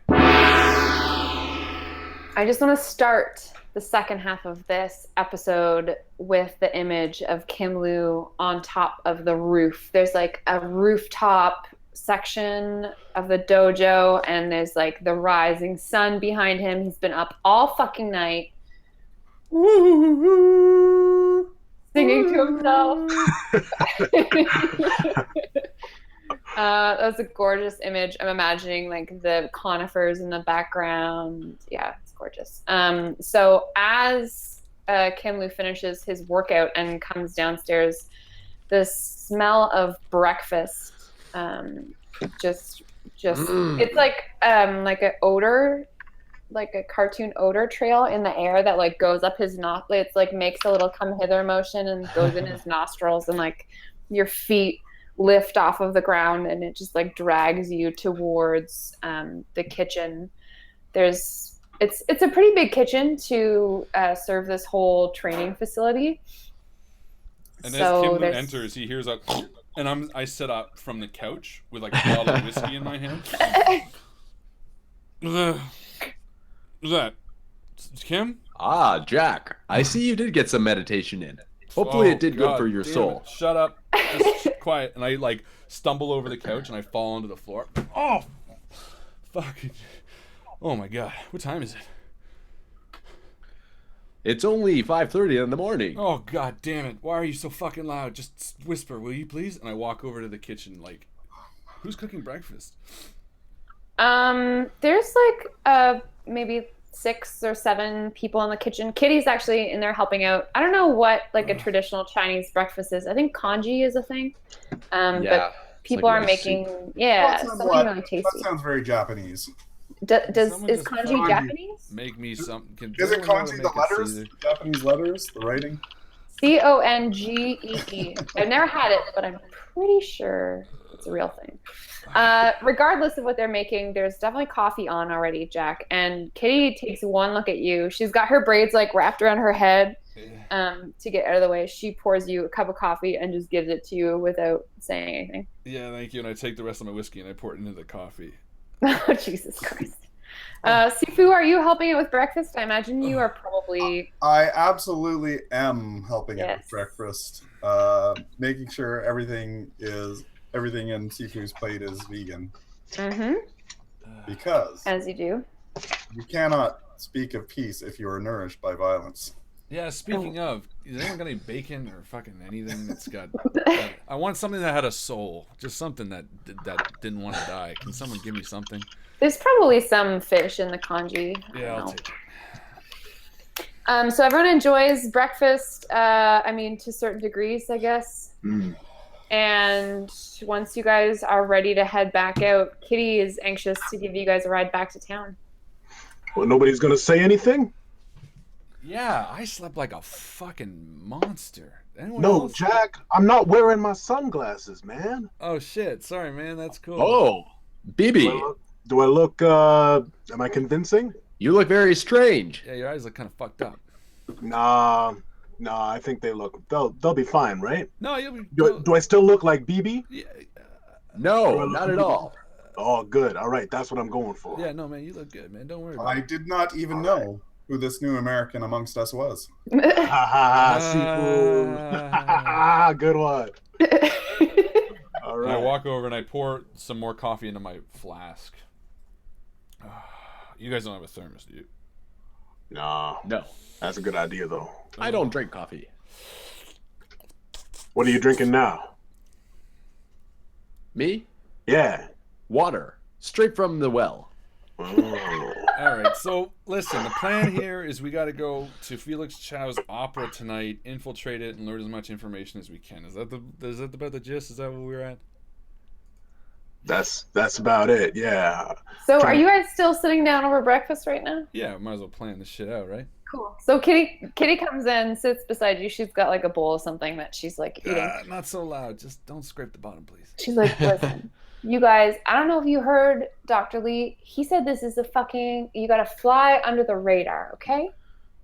I just want to start the second half of this episode with the image of Kim Lu on top of the roof. There's like a rooftop section of the dojo, and there's like the rising sun behind him. He's been up all fucking night. Singing to himself. That's a gorgeous image. I'm imagining like the conifers in the background. Yeah, it's gorgeous. So as Kim Lu finishes his workout and comes downstairs, the smell of breakfast just it's like an odor, like a cartoon odor trail in the air that like goes up his nostril. It's like makes a little come hither motion and goes in his nostrils, and like your feet lift off of the ground and it just like drags you towards the kitchen. It's a pretty big kitchen to serve this whole training facility. And so as Kim Lu enters, he hears a and I sit up from the couch with like a bottle of whiskey in my hand. Who's that? Kim? Ah, Jack. I see you did get some meditation in. Hopefully it did good for your soul. Shut up. Just quiet. And I like stumble over the couch and I fall onto the floor. Oh, fucking. Oh my God. What time is it? It's only 5:30 in the morning. Oh, God damn it. Why are you so fucking loud? Just whisper, will you please? And I walk over to the kitchen like, who's cooking breakfast? There's like maybe 6 or 7 people in the kitchen. Kitty's actually in there helping out. I don't know what like a traditional Chinese breakfast is. I think congee is a thing. But people like are making soup. something really tasty. That sounds very Japanese. Is congee Japanese? Make me some. Is it kanji the letters? The Japanese letters? The writing? Congee. I've never had it, but I'm pretty sure it's a real thing. Regardless of what they're making, there's definitely coffee on already, Jack. And Kitty takes one look at you. She's got her braids like wrapped around her head to get out of the way. She pours you a cup of coffee and just gives it to you without saying anything. Yeah, thank you. And I take the rest of my whiskey and I pour it into the coffee. Oh, Jesus Christ. Sifu, are you helping it with breakfast? I imagine you are probably... I absolutely am helping it Yes. with breakfast. Making sure everything in Sifu's plate is vegan. Mm-hmm. Because As you do. you cannot speak of peace if you are nourished by violence. Yeah, speaking of, is anyone got any bacon or fucking anything that's got... I want something that had a soul. Just something that didn't want to die. Can someone give me something? There's probably some fish in the congee. Yeah, I'll take it. So everyone enjoys breakfast, to certain degrees, I guess. And once you guys are ready to head back out, Kitty is anxious to give you guys a ride back to town. Well, nobody's gonna say anything? Yeah, I slept like a fucking monster. Anyone No, else? Jack, I'm not wearing my sunglasses, man. Oh shit! Sorry, man. That's cool. Oh, BB, Do I look, am I convincing? you look very strange. Yeah, your eyes look kind of fucked up. Nah, I think they'll be fine, right? No, you'll be. Do I still look like BB? Yeah, No, not at all. Oh, good. All right, that's what I'm going for. yeah, no, man. You look good, man. Don't worry about I it. did not even know who this new American amongst us was. Ha ha, seafood. Ha ha, good one. All And I right. walk over and I pour some more coffee into my flask. You guys don't have a thermos, do you? Nah, No, that's a good idea, though. I don't drink coffee. What are you drinking now? Me? Yeah. Water, straight from the well. Oh. All right, so listen, the plan here is we got to go to Felix Chow's opera tonight, infiltrate it, and learn as much information as we can. Is that about the gist? Is that where we're at? That's about it. Yeah. So are you guys still sitting down over breakfast right now? Yeah, might as well plan this shit out, right? Cool. So Kitty comes in, sits beside you. She's got like a bowl of something that she's like eating. Not so loud. Just don't scrape the bottom, please. She's like, listen, you guys, I don't know if you heard Dr. Lee. He said this is you got to fly under the radar, okay?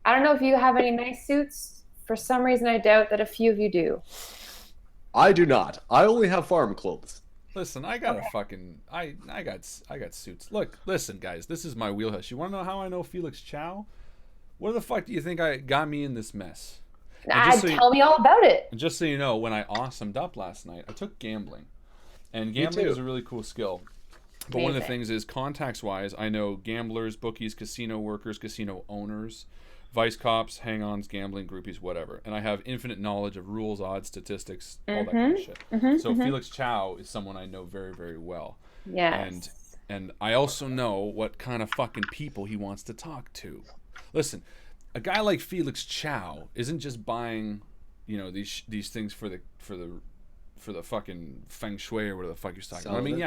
I don't know if you have any nice suits. For some reason, I doubt that a few of you do. I do not. I only have farm clothes. Listen, I got a fucking I got suits. Look, listen, guys, this is my wheelhouse. You want to know how I know Felix Chow? What the fuck do you think got me in this mess? Tell me all about it. And just so you know, when I awesomed up last night, I took gambling. And gambling is a really cool skill. But one of the things is, contacts-wise, I know gamblers, bookies, casino workers, casino owners, vice cops, hang-ons, gambling groupies, whatever. And I have infinite knowledge of rules, odds, statistics, all that kind of shit. So Felix Chow is someone I know very, very well. Yes. And I also know what kind of fucking people he wants to talk to. Listen, a guy like Felix Chow isn't just buying, these things for the fucking Feng Shui or whatever the fuck you're talking about. I mean,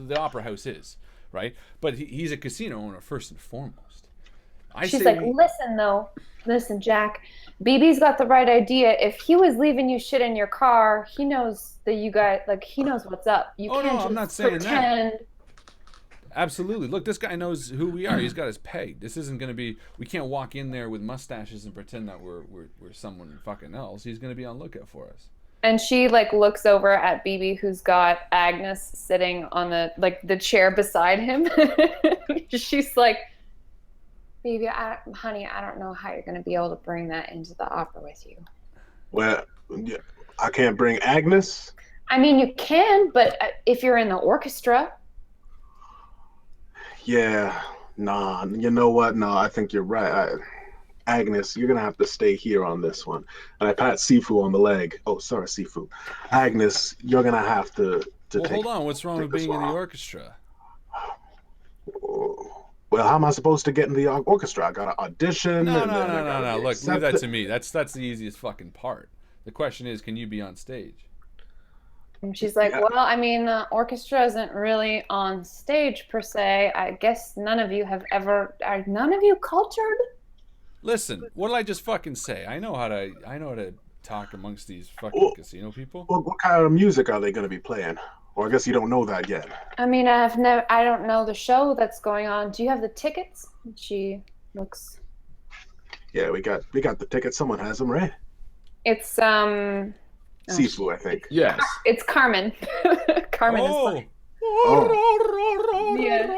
the opera house is, right? But he's a casino owner first and foremost. She's like, listen, Jack, BB's got the right idea. If he was leaving you shit in your car, he knows that you got, he knows what's up. You can't just I'm not saying pretend. that. Absolutely. Look, this guy knows who we are. He's got us pegged. This isn't going to be, we can't walk in there with mustaches and pretend that we're someone fucking else. He's going to be on lookout for us. And she looks over at BB, who's got Agnes sitting on the chair beside him. She's like, "Baby, honey, I don't know how you're gonna be able to bring that into the opera with you." Well, I can't bring Agnes. I mean, you can, but if you're in the orchestra. Yeah, nah. You know what? No, I think you're right. Agnes, you're gonna have to stay here on this one. And I pat Sifu on the leg. Oh, sorry, Sifu. Agnes, you're gonna have to Well, take. hold on. What's wrong with being in the orchestra? Well, how am I supposed to get in the orchestra? I gotta audition. No. Look, Look, leave that to me. That's the easiest fucking part. The question is, can you be on stage? And she's like, well, I mean, the orchestra isn't really on stage per se. I guess none of you are none of you cultured? Listen, what did I just fucking say? I know how to talk amongst these fucking casino people. Well, what kind of music are they gonna be playing? Or I guess you don't know that yet. I mean, I don't know the show that's going on. Do you have the tickets? She looks. Yeah, we got the tickets. Someone has them, right? It's Sifu, I think. Yes. It's Carmen. Carmen is funny. Yeah.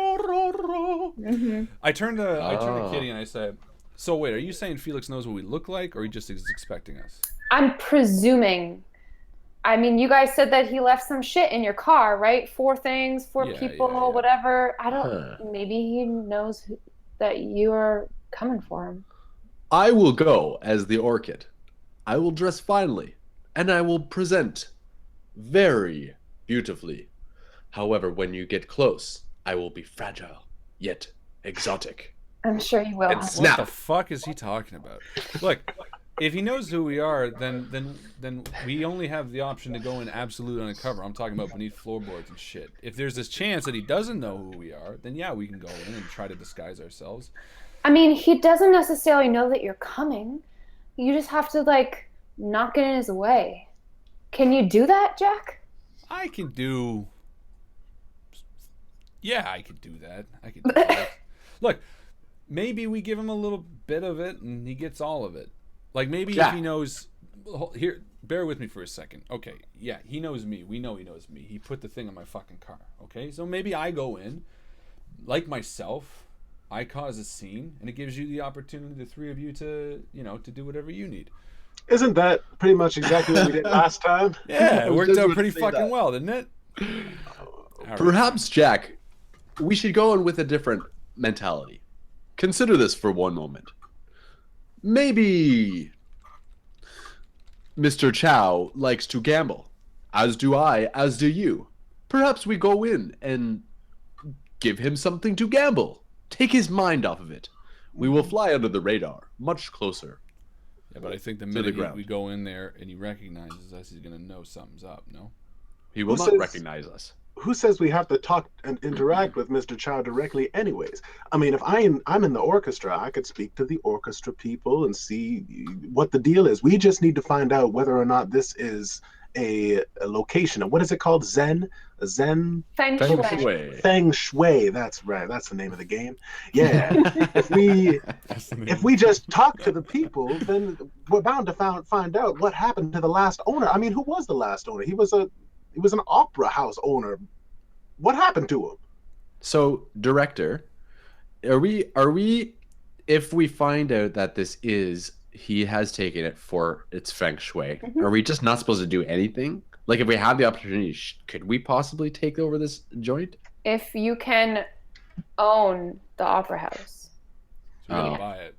Mm-hmm. I turned to Kitty and I said, "So wait, are you saying Felix knows what we look like, or he just is expecting us?" I'm presuming. I mean, you guys said that he left some shit in your car, right? 4 things, 4 people, whatever. I don't. Maybe he knows that you are coming for him. I will go as the orchid. I will dress finely, and I will present very beautifully. However, when you get close, I will be fragile, yet exotic. I'm sure you will. And snap. What the fuck is he talking about? Look, if he knows who we are, then we only have the option to go in absolute undercover. I'm talking about beneath floorboards and shit. If there's this chance that he doesn't know who we are, then yeah, we can go in and try to disguise ourselves. I mean, he doesn't necessarily know that you're coming. You just have to, like, not get in his way. Can you do that, Jack? I can do... Yeah, I could do that. I could do that. Look, maybe we give him a little bit of it and he gets all of it. Like, maybe if he knows... Here, bear with me for a second. Okay, yeah, he knows me. We know he knows me. He put the thing in my fucking car. Okay, so maybe I go in, like myself, I cause a scene, and it gives you the opportunity, the three of you, to, you know, to do whatever you need. Isn't that pretty much exactly what we did last time? Yeah, it worked out pretty fucking well, didn't it? Perhaps, Jack, we should go in with a different mentality. Consider this for one moment. Maybe Mr. Chow likes to gamble, as do I, as do you. Perhaps we go in and give him something to gamble. Take his mind off of it. We will fly under the radar, much closer. Yeah, but I think the minute we go in there and he recognizes us, he's going to know something's up, no? He will not recognize us. Who says we have to talk and interact with Mr. Chow directly anyways? I mean, if I'm in the orchestra, I could speak to the orchestra people and see what the deal is. We just need to find out whether or not this is a location. And what is it called? Zen? A Zen? Feng Shui. Feng Shui. That's right. That's the name of the game. Yeah. if we just talk to the people, then we're bound to find out what happened to the last owner. I mean, who was the last owner? He was an opera house owner. What happened to him? So, director, are we if we find out that he has taken it for its feng shui, are we just not supposed to do anything? Like, if we have the opportunity, could we possibly take over this joint? If you can own the opera house. So we gotta buy it.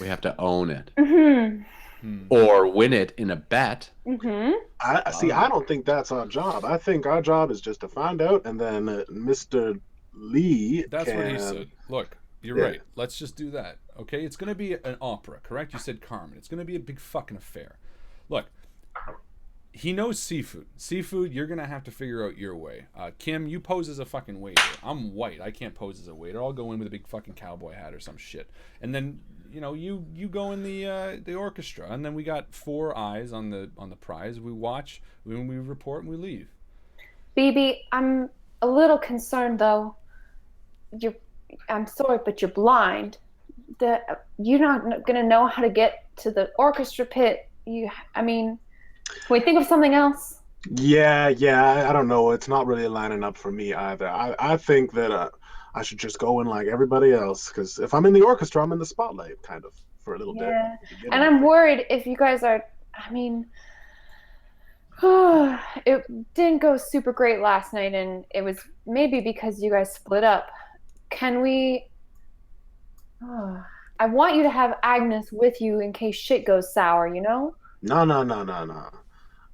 We have to own it. Mm-hmm. Or win it in a bet. Mm-hmm. I don't think that's our job. I think our job is just to find out, and then Mr. Lee. That's what he said. Look, you're right. Let's just do that. Okay, it's going to be an opera, correct? You said Carmen. It's going to be a big fucking affair. Look, he knows seafood. Seafood, you're going to have to figure out your way. Kim, you pose as a fucking waiter. I'm white. I can't pose as a waiter. I'll go in with a big fucking cowboy hat or some shit. And then, you know, you go in the orchestra. And then we got 4 eyes on the prize. We watch, when we report, and we leave. BB, I'm a little concerned, though. I'm sorry, but you're blind. You're not going to know how to get to the orchestra pit. I mean, can we think of something else? Yeah, I don't know. It's not really lining up for me either. I think that I should just go in like everybody else, because if I'm in the orchestra, I'm in the spotlight, kind of, for a little bit. Yeah, and I'm worried if you guys are, I mean, it didn't go super great last night, and it was maybe because you guys split up. Can we... I want you to have Agnes with you in case shit goes sour, you know? No.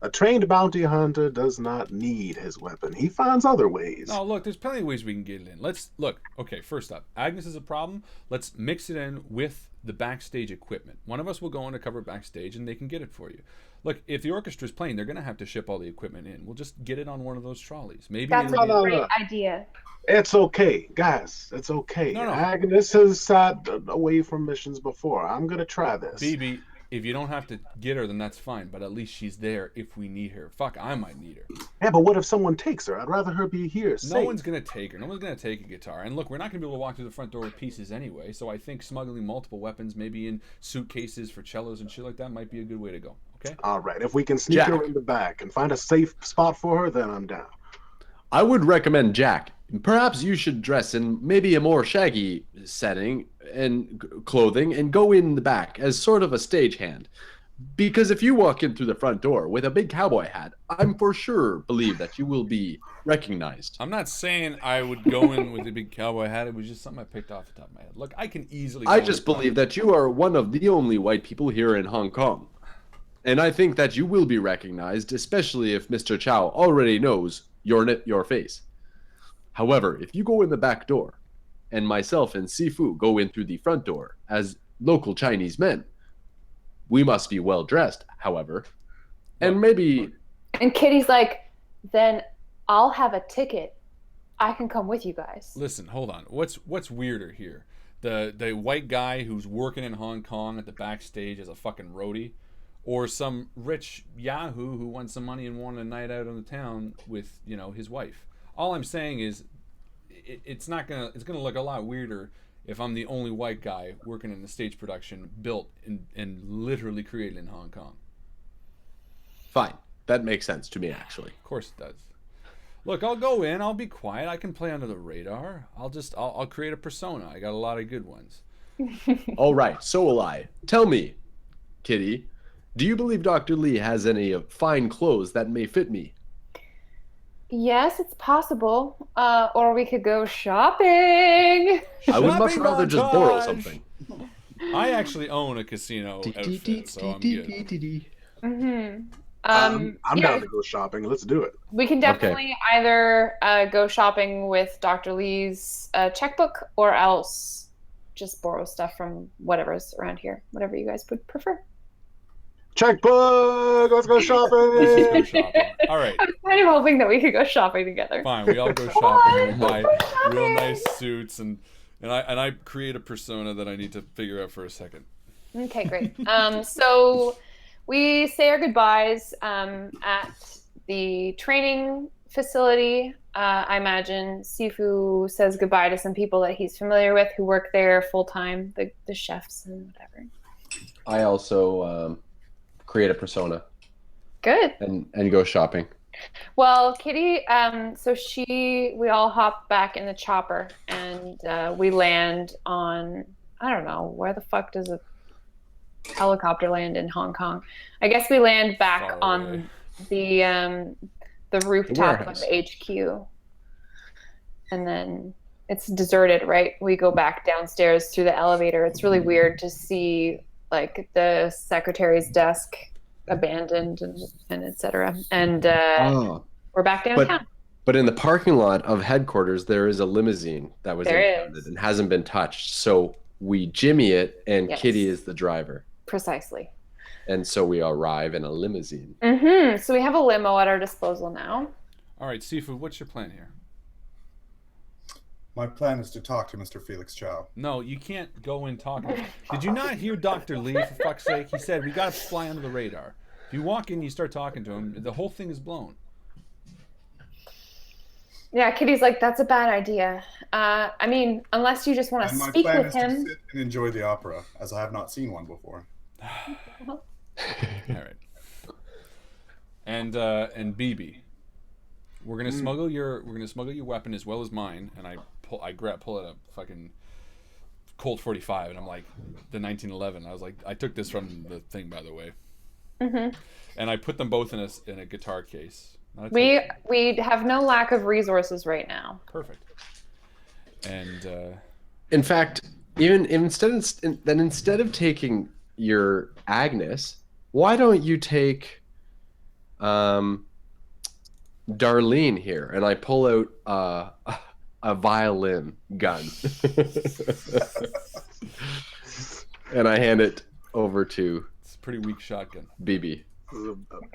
A trained bounty hunter does not need his weapon. He finds other ways. No, look, there's plenty of ways we can get it in. Let's look. Okay, first up, Agnes is a problem. Let's mix it in with the backstage equipment. One of us will go undercover backstage, and they can get it for you. Look, if the orchestra's playing, they're going to have to ship all the equipment in. We'll just get it on one of those trolleys. Maybe that's a great idea. It's okay, guys. It's okay. No. Agnes has sat away from missions before. I'm going to try this. BB, if you don't have to get her, then that's fine. But at least she's there if we need her. Fuck, I might need her. Yeah, but what if someone takes her? I'd rather her be here. No one's going to take her. No one's going to take a guitar. And look, we're not going to be able to walk through the front door with pieces anyway. So I think smuggling multiple weapons, maybe in suitcases for cellos and shit like that, might be a good way to go. Okay? All right. If we can sneak her in the back and find a safe spot for her, then I'm down. I would recommend Jack. Perhaps you should dress in maybe a more shaggy setting and clothing and go in the back as sort of a stagehand. Because if you walk in through the front door with a big cowboy hat, I'm for sure believe that you will be recognized. I'm not saying I would go in with a big cowboy hat. It was just something I picked off the top of my head. Look, I can easily... I just believe that you are one of the only white people here in Hong Kong. And I think that you will be recognized, especially if Mr. Chow already knows your face. However, if you go in the back door, and myself and Sifu go in through the front door as local Chinese men, We must be well dressed, however, and maybe. And Kitty's like, then I'll have a ticket. I can come with you guys. Listen, hold on. What's weirder here? The white guy who's working in Hong Kong at the Backstage as a fucking roadie, or some rich yahoo who won some money and wanted a night out on the town with, you know, his wife. All I'm saying is, it's gonna look a lot weirder if I'm the only white guy working in a stage production built and literally created in Hong Kong. Fine, that makes sense to me, actually. Of course it does. Look, I'll go in. I'll be quiet. I can play under the radar. I'll create a persona. I got a lot of good ones. All right, so will I. Tell me, Kitty, do you believe Dr. Lee has any fine clothes that may fit me? Yes, it's possible. Or we could go shopping. I would much Shopping rather just borrow montage. something. I actually own a casino outfit, so I'm good. Mm-hmm. I'm yeah, down to go shopping. Let's do it. we can definitely either go shopping with Dr. Lee's checkbook or else just borrow stuff from whatever's around here. Whatever you guys would prefer. Checkbook. Let's go Let's shopping. go shopping. All right, I was kind of hoping that we could go shopping together. fine. We all go shopping. We buy real nice suits, and I create a persona that I need to figure out for a second. Okay, great. So we say our goodbyes at the training facility. I imagine Sifu says goodbye to some people that he's familiar with who work there full time, the chefs and whatever. I also create a persona Good. and go shopping. Well, Kitty, we all hop back in the chopper and we land on, I don't know, where the fuck does a helicopter land in Hong Kong? I guess we land back Far on away. the rooftop of warehouse. the HQ. And then it's deserted, right? We go back downstairs through the elevator. It's really weird to see like the secretary's desk abandoned and etc. And we're back downtown. But in the parking lot of headquarters, there is a limousine that was There impounded is. and hasn't been touched. So we jimmy it, and Yes. Kitty is the driver. Precisely. And so we arrive in a limousine. Mm-hmm. So we have a limo at our disposal now. All right, Seafood, what's your plan here? My plan is to talk to Mr. Felix Chow. No, you can't go in talking. Did you not hear Dr. Lee, for fuck's sake? He said, we got to fly under the radar. If you walk in, you start talking to him, the whole thing is blown. Yeah, Kitty's like, that's a bad idea. I mean, unless you just want to And my speak plan with is to him. sit and enjoy the opera, as I have not seen one before. All right. And BB, we're gonna smuggle your weapon as well as mine. And I pull out a fucking Colt 45, and I'm like, the 1911. I was like, I took this from the thing, by the way. Mm-hmm. And I put them both in a guitar case. Not a We tape. have no lack of resources right now. Perfect. And In fact, instead of taking your Agnes, why don't you take Darlene here? And I pull out a violin gun, and I hand it over to it's a pretty weak shotgun. BB.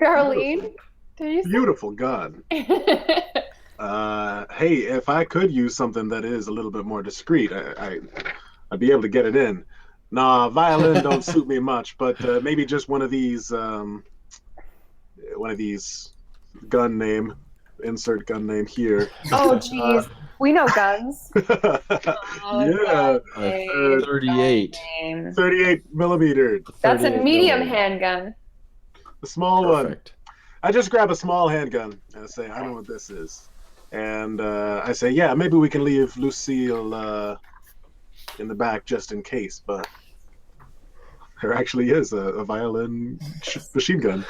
Darlene, did you say? Beautiful gun. Hey, if I could use something that is a little bit more discreet, I'd be able to get it in. Nah, violin don't suit me much, but maybe just one of these gun name, insert gun name here. Oh, jeez. We know guns. Yeah, Okay. 38. 38 millimeter, That's a 38 medium millimeter. handgun. the small one. Perfect. I just grab a small handgun and I say, I know what this is. And I say, yeah, maybe we can leave Lucille in the back just in case, but there actually is a violin machine gun.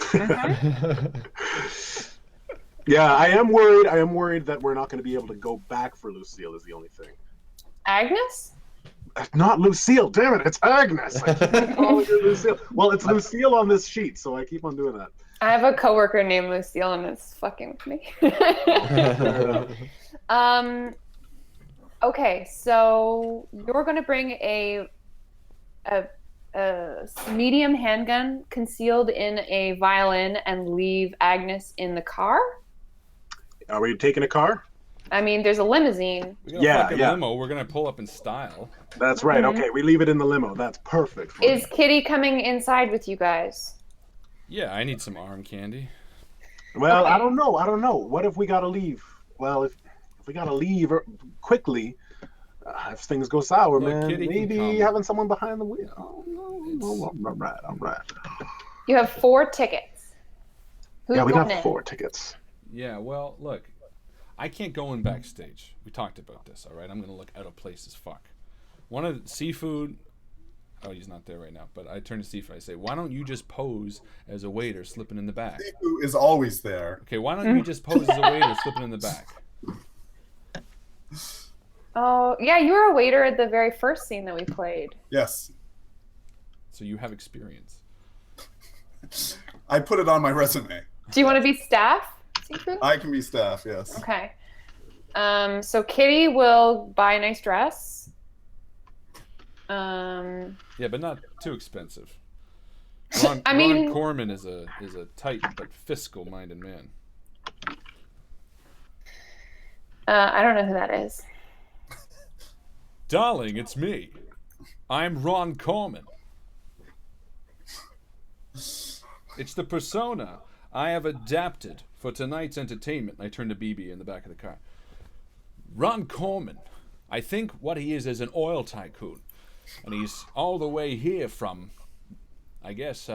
Yeah, I am worried that we're not going to be able to go back for Lucille is the only thing. Agnes? Not Lucille, damn it, it's Agnes. I keep calling her Lucille. Well, it's Lucille on this sheet, so I keep on doing that. I have a coworker named Lucille, and it's fucking with me. Okay, so you're gonna bring a medium handgun concealed in a violin and leave Agnes in the car? Are we taking a car? I mean, there's a limousine. We got a fucking limo. We're gonna pull up in style. That's right. Okay, we leave it in the limo. That's perfect. For Is me. Kitty coming inside with you guys? Yeah, I need some arm candy. Well, I don't know. What if we gotta leave? Well, if we gotta leave quickly, if things go sour, Look, man, Kitty can maybe come. having someone behind the wheel. All right. You have 4 tickets. Who's Yeah, we going got in? 4 tickets. Yeah, well, look, I can't go in backstage. We talked about this, all right? I'm going to look out of place as fuck. One of the seafood... Oh, he's not there right now. But I turn to seafood. I say, why don't you just pose as a waiter slipping in the back? Sifu is always there. Okay, why don't you just pose as a waiter slipping in the back? Oh, yeah, you were a waiter at the very first scene that we played. Yes. So you have experience. I put it on my resume. Do you want to be staff, Seafood? I can be staff, yes. Okay. So Kitty will buy a nice dress. Yeah, but not too expensive. I Ron mean- Corman is a tight but fiscal-minded man. I don't know who that is. Darling, it's me. I'm Ron Corman. It's the persona I have adapted for tonight's entertainment. I turn to BB in the back of the car. Ron Corman. I think what he is an oil tycoon. And he's all the way here from, I guess,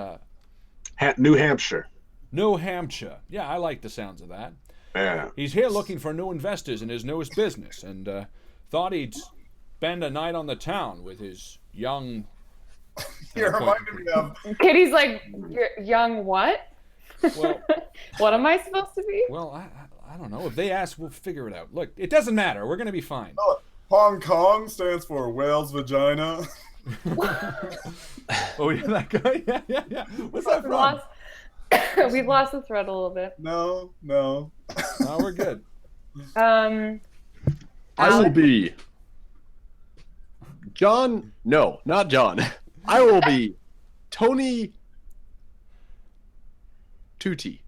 New Hampshire. New Hampshire. Yeah, I like the sounds of that. Yeah. He's here looking for new investors in his newest business and thought he'd spend a night on the town with his young... You're reminding me of... Kitty's like, young what? Well, What am I supposed to be? well, I don't know. If they ask, we'll figure it out. Look, it doesn't matter. We're going to be fine. Hong Kong stands for whale's vagina. Oh, yeah, that guy? Yeah. What's that from? We've lost the thread a little bit. No. No, we're good. I will Alex? be John. No, not John. I will be Tony Tutti.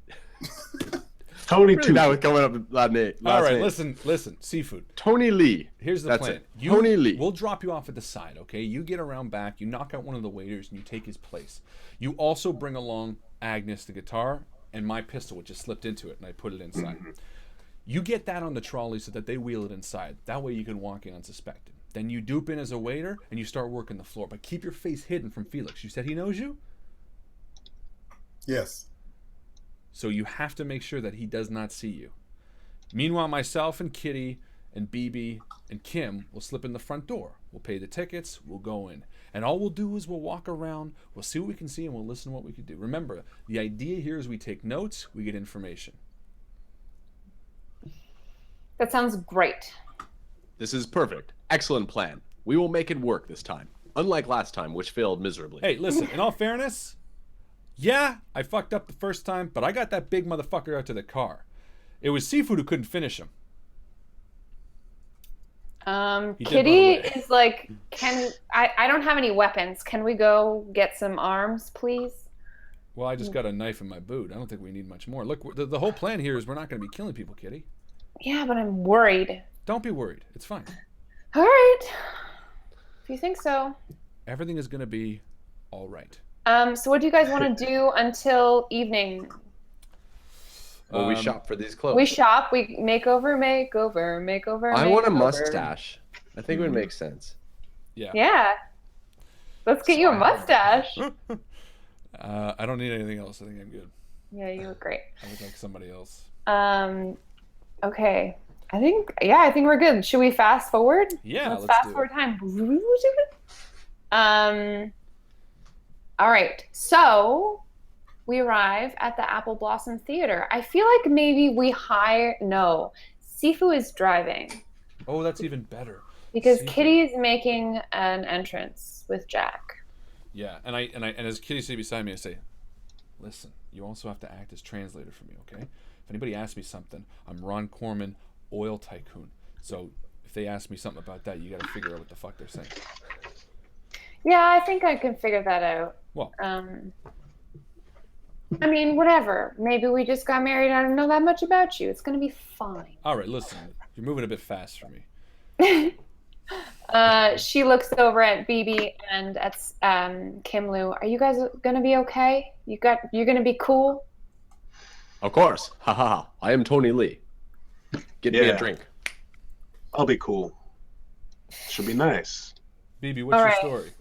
Tony Really too. now it's coming up with last name. All right, listen, Seafood. Tony Lee. Here's the That's plan. it. Tony Lee. We'll drop you off at the side, okay? You get around back, you knock out one of the waiters, and you take his place. You also bring along Agnes, the guitar, and my pistol, which is slipped into it, and I put it inside. You get that on the trolley so that they wheel it inside. That way you can walk in unsuspected. Then you dupe in as a waiter, and you start working the floor. But keep your face hidden from Felix. You said he knows you? Yes. So you have to make sure that he does not see you. Meanwhile, myself and Kitty and BB and Kim will slip in the front door. We'll pay the tickets, we'll go in. And all we'll do is we'll walk around, we'll see what we can see, and we'll listen to what we can do. Remember, the idea here is we take notes, we get information. That sounds great. This is perfect. Excellent plan. We will make it work this time. Unlike last time, which failed miserably. Hey, listen, in all fairness, yeah, I fucked up the first time, but I got that big motherfucker out to the car. It was Seafood who couldn't finish him. He did Kitty run away. is like, I don't have any weapons. Can we go get some arms, please? Well, I just got a knife in my boot. I don't think we need much more. Look, the whole plan here is we're not going to be killing people, Kitty. Yeah, but I'm worried. Don't be worried. It's fine. All right. If you think so. Everything is going to be all right. So what do you guys want to do until evening? Well, we shop for these clothes. We shop. We makeover. I want a mustache. I think it would make sense. Yeah. Yeah. Let's get you a mustache. I don't need anything else. I think I'm good. Yeah, you look great. I look like somebody else. Okay. I think we're good. Should we fast forward? Yeah, Let's let's fast do forward it. time. All right. So we arrive at the Apple Blossom Theater. I feel like maybe no. Sifu is driving Oh, that's even better. because Sifu. Kitty is making an entrance with Jack. Yeah, and as Kitty sitting beside me, I say, "Listen, you also have to act as translator for me, okay? If anybody asks me something, I'm Ron Corman, oil tycoon. So if they ask me something about that, you got to figure out what the fuck they're saying." Yeah, I think I can figure that out. Well, I mean, whatever. Maybe we just got married. I don't know that much about you. It's gonna be fine. all right. Listen, you're moving a bit fast for me. She looks over at BB and at Kim Lu. Are you guys gonna be okay? You're gonna be cool? Of course. Ha ha ha. I am Tony Lee. Get me Yeah. a drink. I'll be cool. Should be nice. BB, what's All your right. story?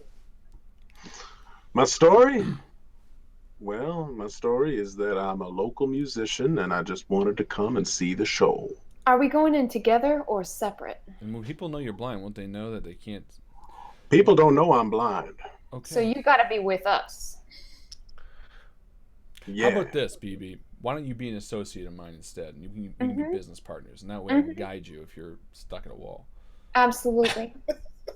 My story? Well, my story is that I'm a local musician and I just wanted to come and see the show. Are we going in together or separate? And when people know you're blind, won't they know that they can't? People don't know I'm blind. Okay. So you gotta be with us. Yeah. How about this, BB? Why don't you be an associate of mine instead? And we can be business partners, and that way I can guide you if you're stuck at a wall. Absolutely.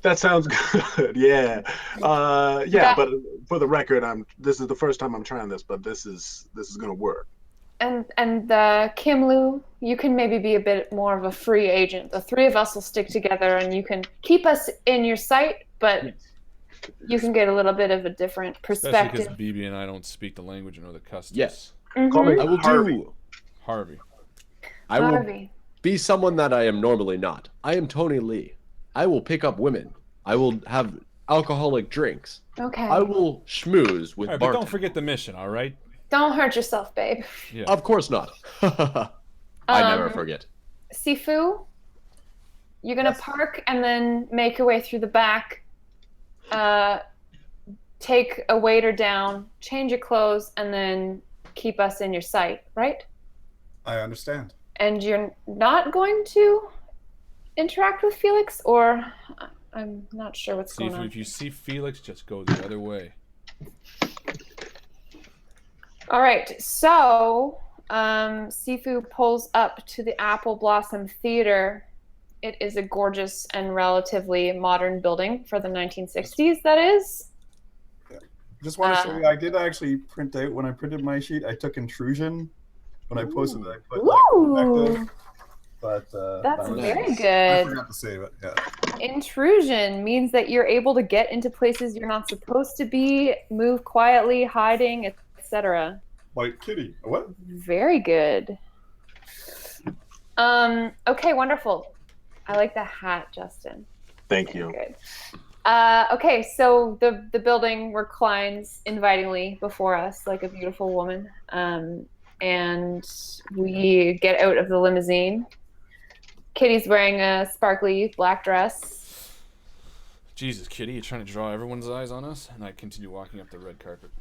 That sounds good. Yeah. But for the record, this is the first time I'm trying this, but this is gonna work. And Kim Lu, you can maybe be a bit more of a free agent. The three of us will stick together, and you can keep us in your sight, but you can get a little bit of a different Especially because perspective. BB and I don't speak the language and know the customs. Yes. Call me I will Harvey. do. Harvey. I will Harvey. be someone that I am normally not. I am Tony Lee. I will pick up women. I will have alcoholic drinks. Okay. I will schmooze with All right, but don't bartenders. forget the mission, all right? Don't hurt yourself, babe. Yeah. Of course not. I never forget. Sifu, you're gonna park and then make your way through the back. Take a waiter down, change your clothes, and then keep us in your sight, right? I understand. And you're not going to interact with Felix, or I'm not sure what's going on. If you see Felix, just go the other way. All right, so Sifu pulls up to the Apple Blossom Theater. It is a gorgeous and relatively modern building for the 1960s, that is. Just want to show you, I did actually print out, when I printed my sheet, I took intrusion. When I posted it, I put perspective. But That's that was- very I good. forgot to save it. Yeah. Intrusion means that you're able to get into places you're not supposed to be, move quietly, hiding, etc. Like kitty. What? Very good. Okay, wonderful. I like the hat, Justin. Thank you. Good. Okay, so the building reclines invitingly before us like a beautiful woman. And we get out of the limousine. Kitty's wearing a sparkly black dress. Jesus, Kitty, you're trying to draw everyone's eyes on us? And I continue walking up the red carpet.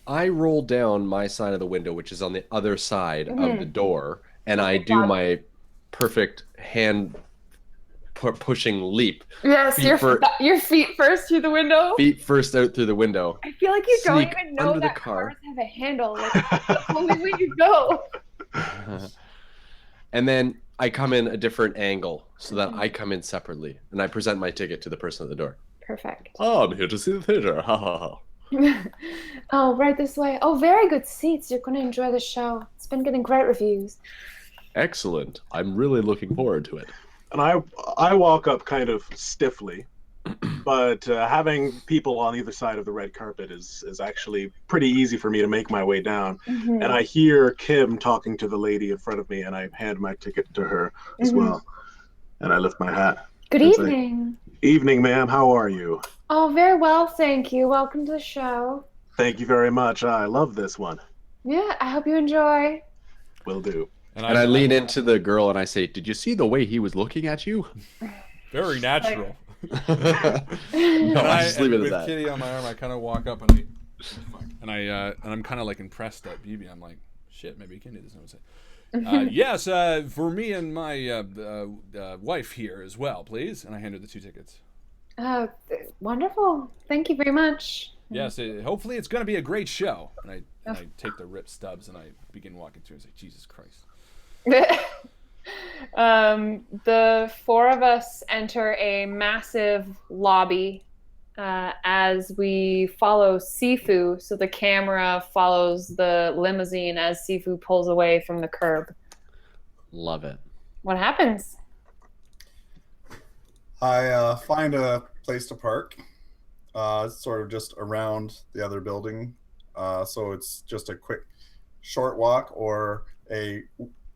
I roll down my side of the window, which is on the other side of the door, and I do my perfect hand pushing leap. Yes, your feet first through the window. Feet first out through the window. I feel like you don't Sneak even know under the that car. cars have a handle. Like, that's the only way you go. And then I come in a different angle so that I come in separately, and I present my ticket to the person at the door. Perfect. Oh, I'm here to see the theater. Ha ha ha. Oh, right this way. Oh, very good seats. You're going to enjoy the show. It's been getting great reviews. Excellent. I'm really looking forward to it. And I walk up kind of stiffly, but having people on either side of the red carpet is actually pretty easy for me to make my way down. And I hear Kim talking to the lady in front of me, and I hand my ticket to her as well. And I lift my hat. Good It's evening. Evening, ma'am. How are you? Oh, very well, thank you. Welcome to the show. Thank you very much. I love this one. Yeah, I hope you enjoy. Will do. And I lean into the girl and I say, "Did you see the way he was looking at you?" Very natural. No, I just leave it at with that. Kitty on my arm, I kind of walk up and I'm kind of like impressed at BB. I'm like, shit, maybe Kitty doesn't know what to say. Yes, for me and my wife here as well, please. And I hand her the 2 tickets. Wonderful. Thank you very much. Yes, hopefully it's going to be a great show. And I take the ripped stubs and I begin walking through and say, Jesus Christ. The 4 of us enter a massive lobby as we follow Sifu. So the camera follows the limousine as Sifu pulls away from the curb. Love it. What happens? I find a place to park. sort of just around the other building. So it's just a quick, short walk or a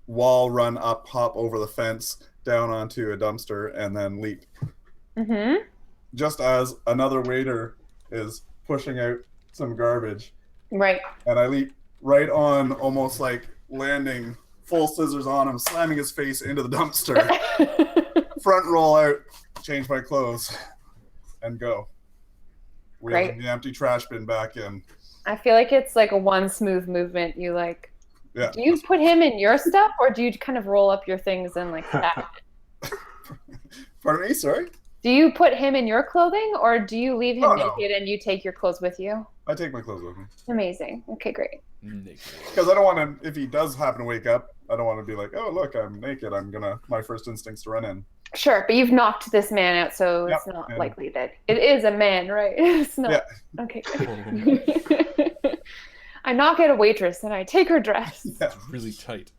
wall run up, hop over the fence, down onto a dumpster, and then leap. Mm-hmm. Just as another waiter is pushing out some garbage. Right. And I leap right on, almost like landing full scissors on him, slamming his face into the dumpster. Front roll out, change my clothes, and go. Wheeling the empty trash bin back in. I feel like it's like a one smooth movement. You like, yeah. Do you put him in your stuff, or do you kind of roll up your things and like stack it? Pardon me, sorry? Do you put him in your clothing, or do you leave him naked and you take your clothes with you? I take my clothes with me. Amazing. Okay, great. Because I don't want to, if he does happen to wake up, I don't want to be like, oh, look, I'm naked. My first instinct's to run in. Sure, but you've knocked this man out, so it's not likely that it is a man, right? It's not. Yeah. Okay. I knock out a waitress and I take her dress. Yeah. It's really tight.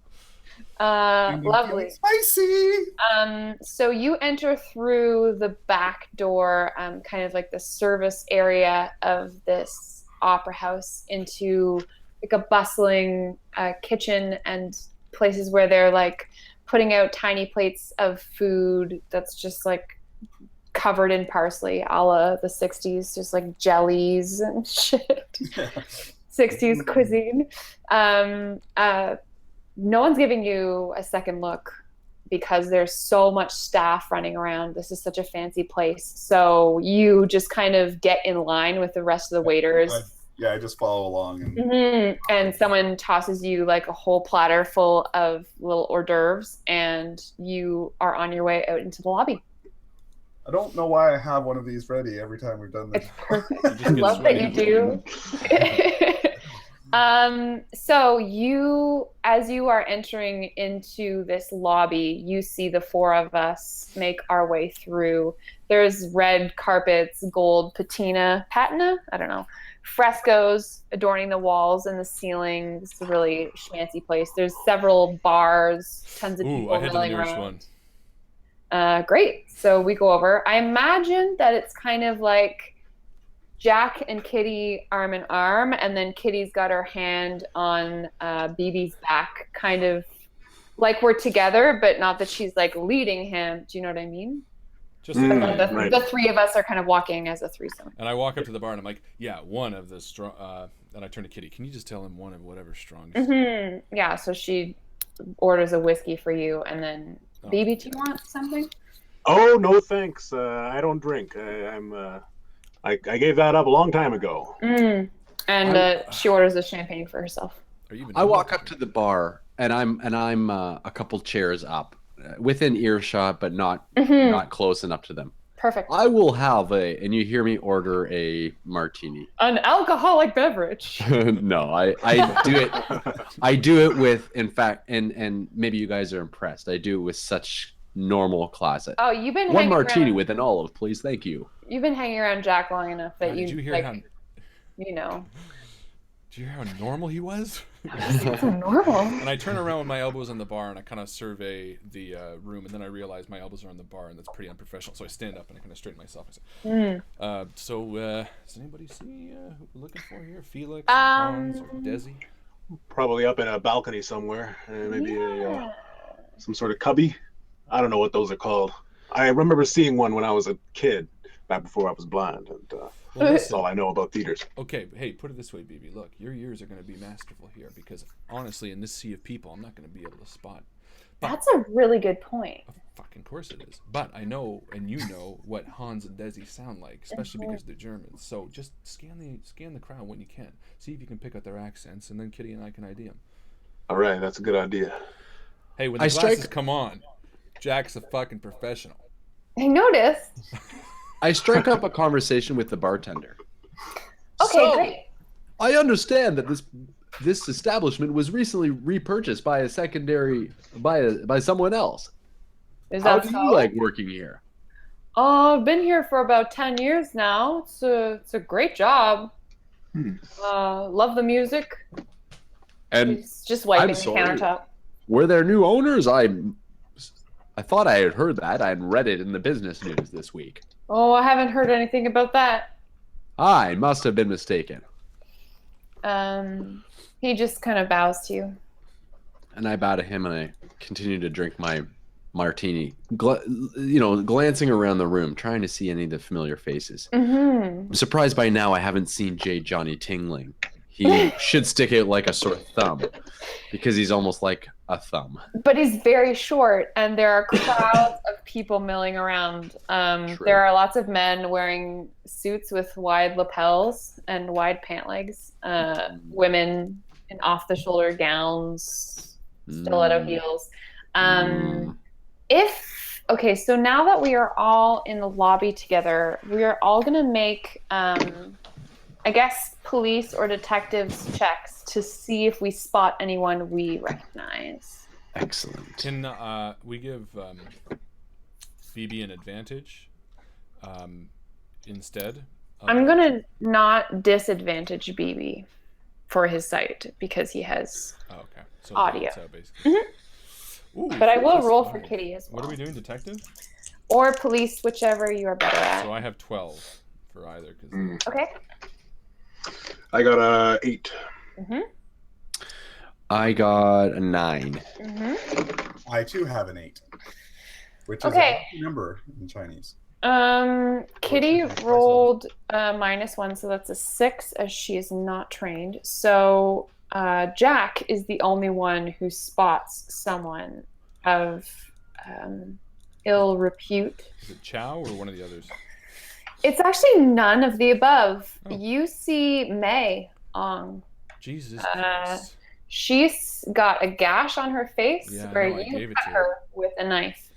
Lovely. Spicy. So you enter through the back door, kind of like the service area of this opera house, into like a bustling kitchen and places where they're like putting out tiny plates of food that's just like covered in parsley, a la the 60s, just like jellies and shit. 60s cuisine. No one's giving you a second look because there's so much staff running around. This is such a fancy place. So you just kind of get in line with the rest of the waiters. I just follow along. And someone tosses you like a whole platter full of little hors d'oeuvres, and you are on your way out into the lobby. I don't know why I have one of these ready every time we've done this. It's perfect. I love that you do. So you, as you are entering into this lobby, you see the four of us make our way through. There's red carpets, gold patina, I don't know, frescoes adorning the walls and the ceiling. It's a really fancy place. There's several bars, tons of people milling around. Great. So we go over. I imagine that it's kind of like Jack and Kitty arm in arm, and then Kitty's got her hand on BB's back, kind of like we're together, but not that she's like leading him. Do you know what I mean? Just the three of us are kind of walking as a threesome. And I walk up to the bar and I'm like, yeah, one of the strong. And I turn to Kitty. Can you just tell him one of whatever's strongest? Mm-hmm. Yeah. So she orders a whiskey for you, and then BB, do you want something? Oh no, thanks. I don't drink. I gave that up a long time ago. And she orders a champagne for herself. I walk up to the bar, and I'm a couple chairs up, within earshot, but not close enough to them. Perfect. I will have and you hear me order a martini. An alcoholic beverage. No, I do it. I do it with, in fact, and maybe you guys are impressed. I do it with such normal class. Oh, you've been one martini with an olive, please. Thank you. You've been hanging around Jack long enough that did you hear like, how, you know. Did you hear how normal he was? So normal. And I turn around with my elbows on the bar and I kind of survey the room, and then I realize my elbows are on the bar and that's pretty unprofessional. So I stand up and I kind of straighten myself. I say, does anybody see who we're looking for here? Felix, or Hans, or Desi? Probably up in a balcony somewhere. Maybe some sort of cubby. I don't know what those are called. I remember seeing one when I was a kid, back before I was blind, and that's all I know about theaters. Okay, hey, put it this way, BB. Look, your ears are going to be masterful here, because honestly, in this sea of people, I'm not going to be able to spot. But, that's a really good point. Of fucking course it is. But I know, and you know, what Hans and Desi sound like, especially because they're Germans. So just scan the crowd when you can. See if you can pick out their accents, and then Kitty and I can ID them. All right, that's a good idea. Hey, when the glasses come on, Jack's a fucking professional. I noticed. I strike up a conversation with the bartender. Okay, great. I understand that this establishment was recently repurchased by a secondary by someone else. Is How that do you like working here? I've been here for about 10 years now. It's a great job. Love the music. And it's just wiping the sorry. countertop. Were there new owners? I thought I had heard that. I had read it in the business news this week. Oh, I haven't heard anything about that. I must have been mistaken. He just kind of bows to you. And I bow to him and I continue to drink my martini, glancing around the room, trying to see any of the familiar faces. Mm-hmm. I'm surprised by now I haven't seen J. Johnny Tingling. He should stick it like a sore thumb because he's almost like a thumb. But he's very short, and there are crowds of people milling around. There are lots of men wearing suits with wide lapels and wide pant legs. Women in off-the-shoulder gowns, stiletto heels. Okay, so now that we are all in the lobby together, we are all going to make, I guess, police or detectives checks to see if we spot anyone we recognize. Excellent. Can we give Phoebe an advantage instead? I'm going to not disadvantage BB for his sight because he has So audio. Basically. Ooh, But I will roll 5. for Kitty as well. What are we doing, detective? Or police, whichever you are better at. So I have 12 for either. Okay. I got a 8. Mm-hmm. I got a 9. Mm-hmm. I too have an 8, which is Okay. a number in Chinese. Kitty rolled -1, so that's a 6, as she is not trained. So Jack is the only one who spots someone of ill repute. Is it Chow or one of the others? It's actually none of the above. Oh. You see May Ong. Jesus Christ. She's got a gash on her face where I you gave it cut to her with a knife.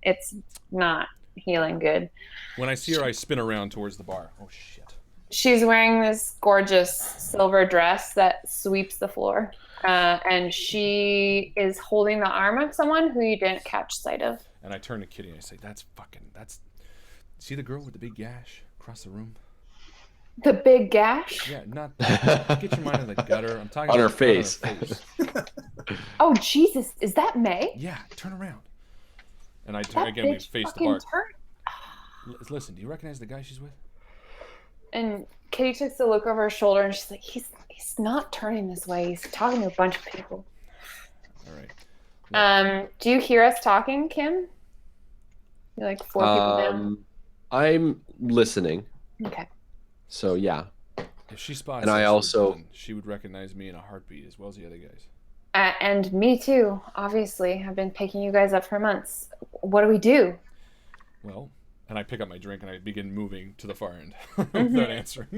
It's not healing good. When I see her, I spin around towards the bar. Oh, shit. She's wearing this gorgeous silver dress that sweeps the floor. And she is holding the arm of someone who you didn't catch sight of. And I turn to Kitty and I say, that's... See the girl with the big gash across the room? The big gash? Yeah, not... Get your mind in the gutter. I'm talking On her about face. On her face. Oh, Jesus. Is that May? Yeah, turn around. And I That again, we bitch face the fucking bar. turned. Listen, do you recognize the guy she's with? And Kitty takes a look over her shoulder and she's like, he's not turning this way. He's talking to a bunch of people. All right. Do you hear us talking, Kim? You're like 4 people down. I'm listening. Okay. So yeah. If she spots And I us, we're also- done. She would recognize me in a heartbeat as well as the other guys. And me too, obviously. I've been picking you guys up for months. What do we do? Well, and I pick up my drink and I begin moving to the far end without answering.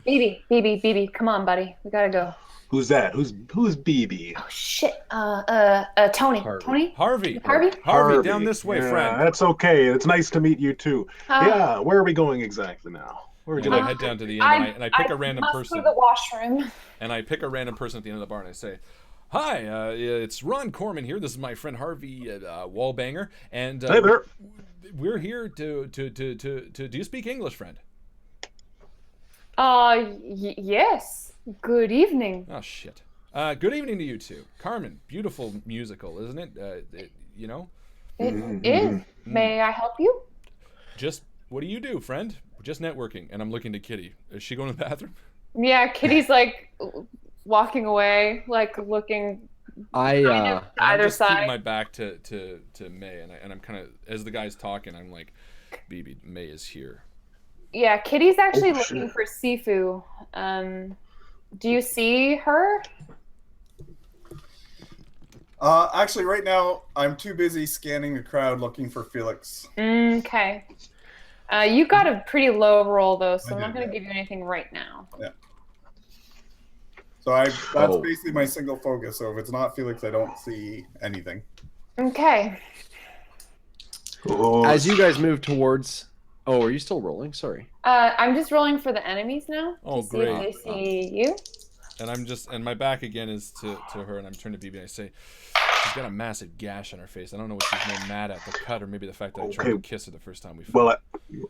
BB, come on, buddy. We gotta go. Who's that? Who's BB? Oh shit. Tony. Harvey. Tony? Harvey, Harvey? down this way, Yeah, friend. That's okay. It's nice to meet you too. Yeah, where are we going exactly now? Where are we And I going? head down to the end and I pick a random must person. go to the washroom. And I pick a random person at the end of the bar and I say, "Hi, it's Ron Corman here. This is my friend Harvey Wallbanger, and Hey there. we're here to. Do you speak English, friend?" Yes. Good evening. Oh shit. Good evening to you two. Carmen, beautiful musical, isn't it? You know. It is. May I help you? Just what do you do, friend? Just networking. And I'm looking to Kitty. Is she going to the bathroom? Yeah, Kitty's like walking away, like looking I I'm either just keeping side. my back to May, and I'm kind of, as the guy's talking, I'm like, "BB, May is here." Yeah, Kitty's actually Oh, looking shit. for Sifu. Do you see her? Actually, right now, I'm too busy scanning the crowd looking for Felix. Okay. You got a pretty low roll though, so I I'm not did, going to yeah. give you anything right now. So that's Oh. basically my single focus. So if it's not Felix, I don't see anything. Okay. Oh, As you guys move towards. Oh, are you still rolling? Sorry. I'm just rolling for the enemies now. Oh, to see great. if they see you. And my back again is to her, and I'm turning to BB and I say, "She's got a massive gash on her face. I don't know what she's more mad at, the cut or maybe the fact that I tried to Okay. kiss her the first time we fought." well,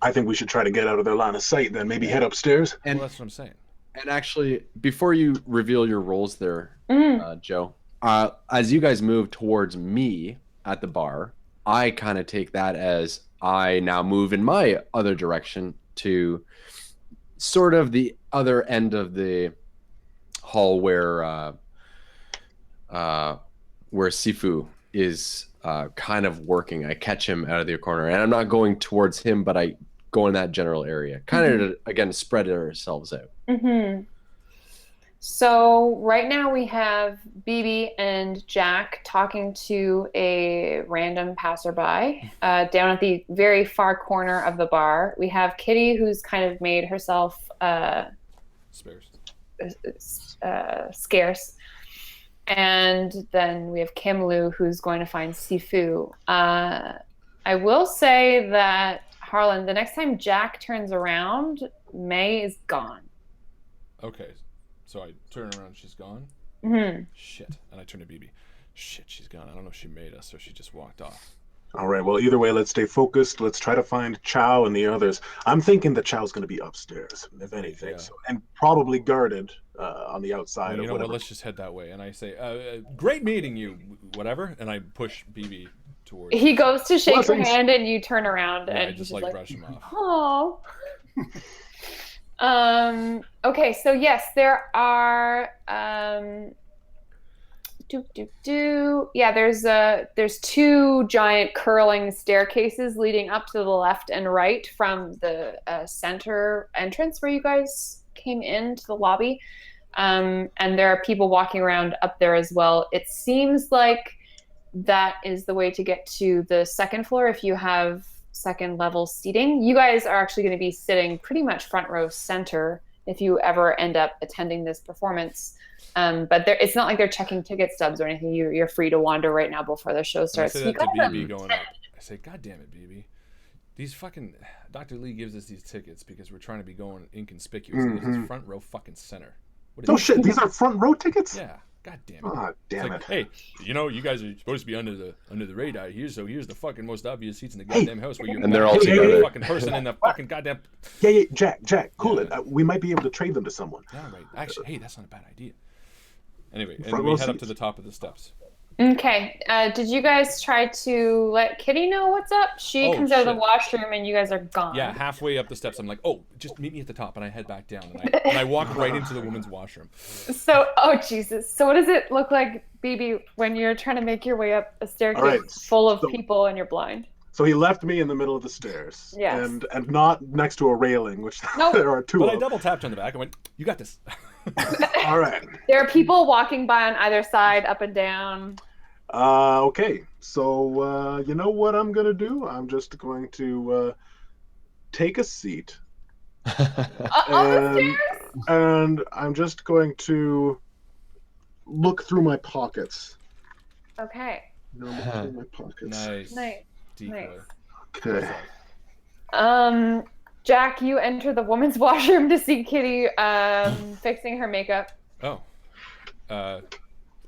I think we should try to get out of their line of sight then. Maybe head upstairs. Well, that's what I'm saying. And actually, before you reveal your roles there, Mm. Joe, as you guys move towards me at the bar, I kind of take that as I now move in my other direction to sort of the other end of the hall where Sifu is kind of working. I catch him out of the corner, and I'm not going towards him, but I go in that general area, kind of to, again, spread ourselves out. Mm-hmm. So right now we have BB and Jack talking to a random passerby down at the very far corner of the bar. We have Kitty, who's kind of made herself scarce. And then we have Kim Lu, who's going to find Sifu. I will say that, Harlan, the next time Jack turns around, May is gone. Okay. So I turn around, she's gone? Mm-hmm. Shit. And I turn to BB. Shit, she's gone. I don't know if she made us or she just walked off. All right, well, either way, let's stay focused. Let's try to find Chow and the others. I'm thinking that Chow's going to be upstairs, if anything, Yeah. so, and probably guarded on the outside. Well, you of know whatever. what? Let's just head that way. And I say, great meeting you, whatever. And I push BB towards. He goes to shake her Blessings. hand, and you turn around, Yeah, and I he's just just like brush him off. "Oh." Okay, so yes, there are yeah, there's two giant curling staircases leading up to the left and right from the center entrance where you guys came into the lobby. And there are people walking around up there as well. It seems like that is the way to get to the second floor if you have second level seating. You guys are actually going to be sitting pretty much front row center if you ever end up attending this performance. But it's not like they're checking ticket stubs or anything. You're free to wander right now before the show starts. I say that to BB going up. I say, God damn it, BB. These fucking... Dr. Lee gives us these tickets because we're trying to be going inconspicuous. Mm-hmm. This is front row fucking center. What Oh, shit, these are front row tickets? Yeah. God damn it. Oh, damn Like, it. hey, you know, you guys are supposed to be under the radar here, so here's the fucking most obvious seats in the goddamn house where you're And they're all the together. fucking person in the fucking goddamn... Yeah, Jack, cool Yeah. it. We might be able to trade them to someone. Yeah, right. Actually, hey, that's not a bad idea. Anyway, and Front we row head up to seats. the top of the steps. Okay. Did you guys try to let Kitty know what's up? She Oh, comes out of the shit. washroom and you guys are gone. Yeah, halfway up the steps, I'm like, oh, just meet me at the top, and I head back down, and I walk right into the women's washroom. So, oh Jesus. So what does it look like, BB, when you're trying to make your way up a staircase All right, full of so- people and you're blind? So he left me in the middle of the stairs. Yes. And not next to a railing, which Nope. there are two But I of. double tapped on the back. I went, you got this. All right. There are people walking by on either side, up and down. Okay. So you know what I'm gonna do? I'm just going to take a seat, On the and, stairs? and I'm just going to look through my pockets. Okay. You know, look through my pockets. Nice. Nice. Decoy. Okay. Jack, you enter the woman's washroom to see Kitty fixing her makeup. Oh.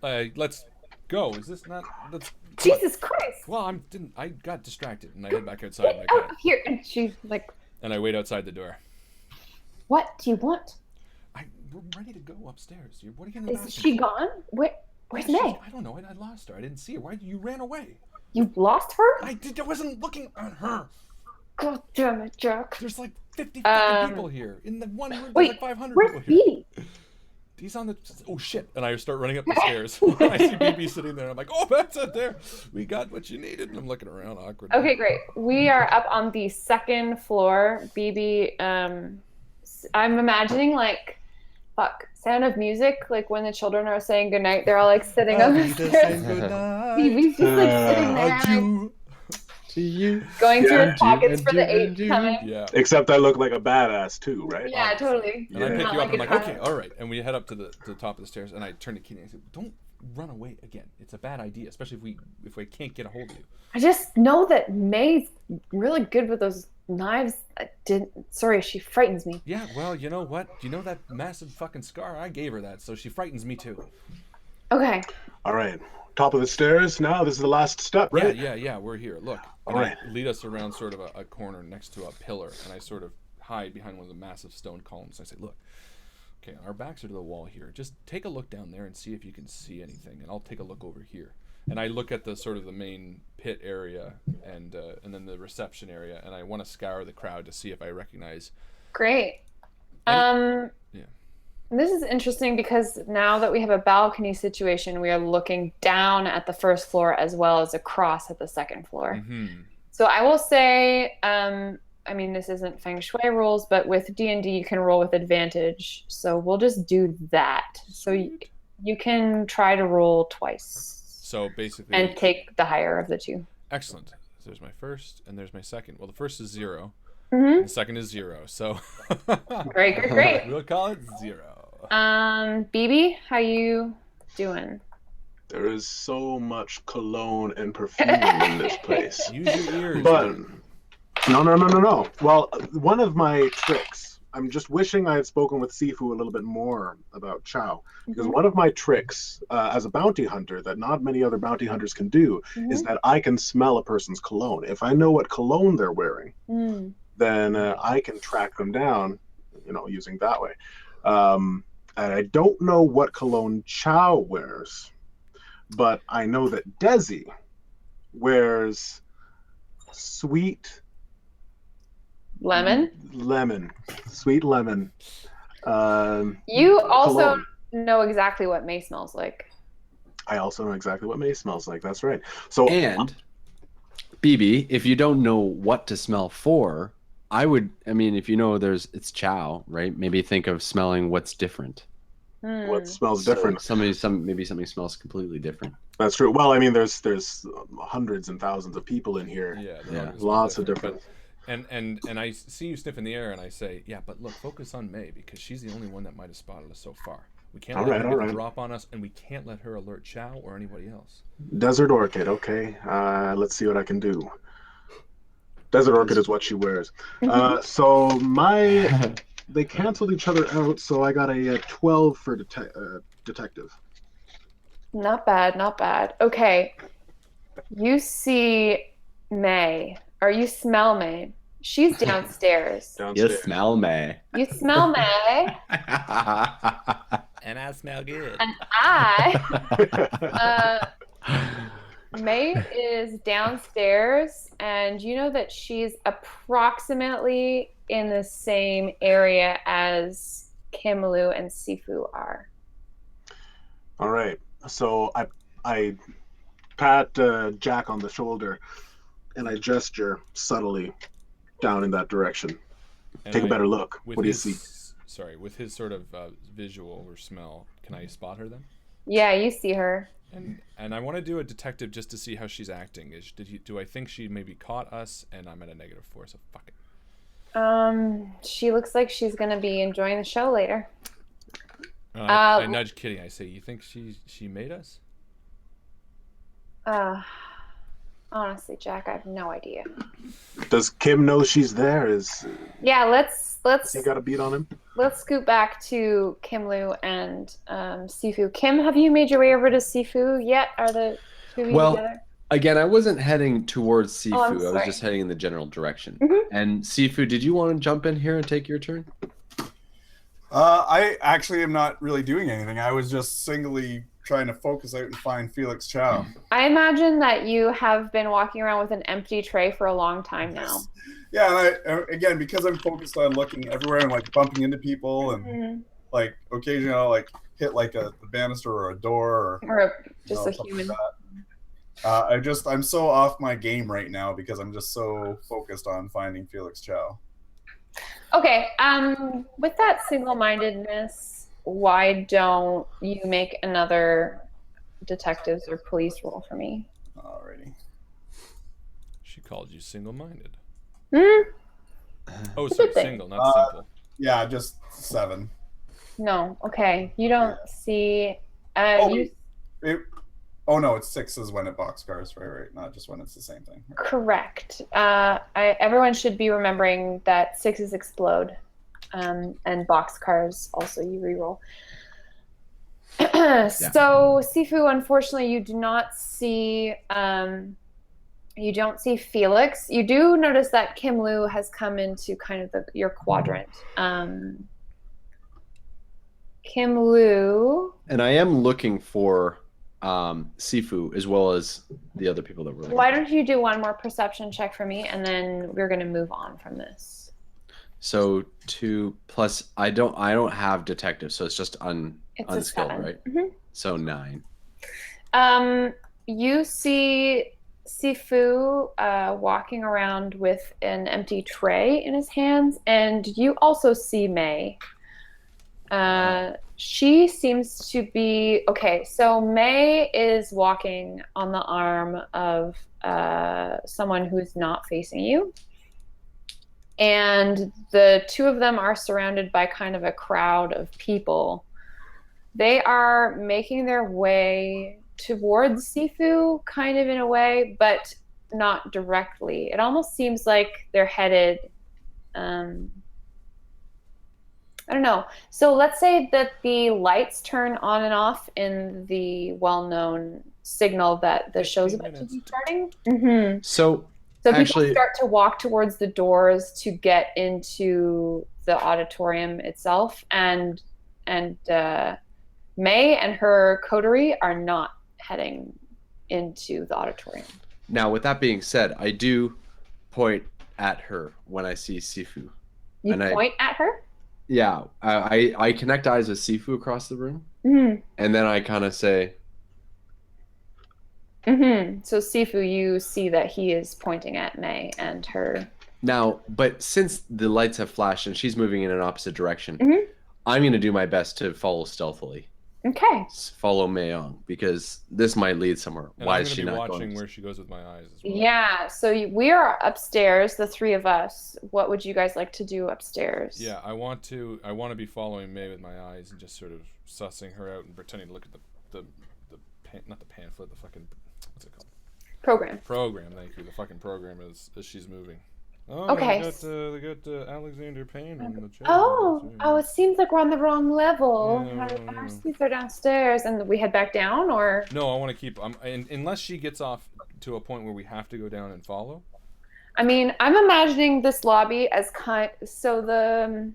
Let's go. Is this not... Let's... Jesus Christ! Well, I got distracted, and I head back outside, and Oh, here. And she's like, and I wait outside the door. what do you want? We're ready to go upstairs. What are you going to Is she gone? Where's May? I don't know. I lost her. I didn't see her. Why? You ran away. You lost her? I wasn't looking at her. God damn it, Jack. There's like 50 fucking people here. In the one room, there's Wait, like 500 where's people here. BB? He's on the... Oh, shit. And I start running up the stairs. I see BB sitting there. I'm like, oh, that's it there. We got what you needed. And I'm looking around awkwardly. Okay, great. We are up on the second floor. BB, I'm imagining Sound of Music, like when the children are saying goodnight, they're all like sitting on the stairs. BB's just like sitting there, Adieu. To you. going through his Adieu, pockets for the adieu, eighth adieu. coming. Yeah. Except I look like a badass too, right? Yeah, totally. And I pick Not you up. like I'm like, a okay, child. all right. And we head up to the top of the stairs. And I turn to Kitty and I say, don't run away again. It's a bad idea, especially if we can't get a hold of you. I just know that May's really good with those knives. Sorry, she frightens me. Yeah, well, you know what? You know that massive fucking scar? I gave her that, so she frightens me too. Okay. All right. Top of the stairs now. This is the last step, right? Yeah, we're here. Look. All And right. I lead us around sort of a corner next to a pillar, and I sort of hide behind one of the massive stone columns. I say, look, okay, our backs are to the wall here. Just take a look down there and see if you can see anything, and I'll take a look over here. And I look at the sort of the main pit area and then the reception area, and I want to scour the crowd to see if I recognize Great. Um, Yeah. this is interesting because now that we have a balcony situation, we are looking down at the first floor as well as across at the second floor. Mm-hmm. So I will say, I mean, this isn't Feng Shui rules, but with D&D, you can roll with advantage. So we'll just do that. So you can try to roll twice So basically, and take the higher of the two. excellent. So there's my first, and there's my second. Well, the first is 0. Mm-hmm. The second is 0. So Great. we'll call it 0. BB, how you doing? There is so much cologne and perfume in this place. Use your ears. But no. Well, one of my tricks, I'm just wishing I had spoken with Sifu a little bit more about Chow. Because one of my tricks as a bounty hunter that not many other bounty hunters can do is that I can smell a person's cologne. If I know what cologne they're wearing, then I can track them down, using that way. And I don't know what cologne Chow wears, but I know that Desi wears sweet Lemon? Sweet lemon. You also cologne. know exactly what May smells like. I also know exactly what May smells like. That's right. So And BB, if you don't know what to smell for, if you know it's Chow, right? Maybe think of smelling what's different. what smells different? Maybe something smells completely different. That's true. Well, I mean, there's hundreds and thousands of people in here. Yeah. Lots of different. And I see you sniff in the air, and I say, yeah, but look, focus on May, because she's the only one that might have spotted us so far. We can't let her get the drop on us, and we can't let her alert Chow or anybody else. Desert Orchid, okay. Let's see what I can do. Desert Orchid is what she wears. So they canceled each other out, so I got a 12 for detective. Not bad. Okay. You see May, or you smell May. She's downstairs. You smell me. You smell May. And I smell good. And May is downstairs, and you know that she's approximately in the same area as Kim Lu and Sifu are. All right. So I pat Jack on the shoulder, and I gesture subtly down in that direction. And Take a better look. What do you see? Sorry, with his sort of visual or smell, can I spot her then? Yeah, you see her. And I want to do a detective just to see how she's acting. Do I think she maybe caught us and I'm at a -4, so fuck it. She looks like she's gonna be enjoying the show later. I nudge Kitty. I say, you think she made us? Honestly, Jack, I have no idea. Does Kim know she's there? Yeah, let's you got a beat on him? Let's scoot back to Kim Lu and Sifu. Kim, have you made your way over to Sifu yet? Are the two of you together? Again, I wasn't heading towards Sifu. I was just heading in the general direction. Mm-hmm. And Sifu, did you want to jump in here and take your turn? I actually am not really doing anything. I was just singly trying to focus out and find Felix Chow. I imagine that you have been walking around with an empty tray for a long time now. Yeah, and again, because I'm focused on looking everywhere and like bumping into people and like occasionally I'll like hit like a banister or a door or just a human. Like I'm so off my game right now because I'm just so focused on finding Felix Chow. Okay, with that single-mindedness, why don't you make another detectives or police roll for me? Alrighty. She called you single-minded. Hmm? Oh, sorry, single, not simple. Yeah, just 7. No, okay. You don't see... Oh no, it's 6 is when it boxcars, right? Not just when it's the same thing. Correct. Everyone should be remembering that 6s explode, and boxcars also you reroll. So Sifu, unfortunately, you do not see. You don't see Felix. You do notice that Kim Lu has come into kind of your quadrant. Kim Lu. And I am looking for Sifu as well as the other people that were looking. Why don't you do one more perception check for me, and then we're going to move on from this. So 2 plus I don't have detective, so it's just It's a unskilled, 7. right? Mhm. So 9. You see Sifu walking around with an empty tray in his hands, and you also see May. She seems to be okay. So May is walking on the arm of someone who's not facing you. And the two of them are surrounded by kind of a crowd of people. They are making their way towards Sifu, kind of in a way, but not directly. It almost seems like they're headed. I don't know. So let's say that the lights turn on and off in the well-known signal that the show's 15 about to be minutes. starting. Mm-hmm. So So people actually, start to walk towards the doors to get into the auditorium itself, and May and her coterie are not heading into the auditorium. now with that being said, I do point at her when I see Sifu. You And point at her? Yeah, I connect eyes with Sifu across the room, Mm-hmm. and then I kind of say, Mm-hmm. So Sifu, you see that he is pointing at May and her. now, but since the lights have flashed and she's moving in an opposite direction, Mhm. I'm going to do my best to follow stealthily. Okay. Follow Mayong, because this might lead somewhere. And Why I'm is going she to be not watching going? where she goes with my eyes as well. Yeah, so we are upstairs, the three of us. What would you guys like to do upstairs? Yeah, I want to be following May with my eyes and just sort of sussing her out and pretending to look at not the pamphlet, the fucking, what's it called? Program. Program, thank you. The fucking program as she's moving. Oh, Okay. They got Alexander Payne on the chair. Oh, it seems like we're on the wrong level. Yeah. Our seats are downstairs, and we head back down, or? No, I want to keep. Unless she gets off to a point where we have to go down and follow. I mean, I'm imagining this lobby as so the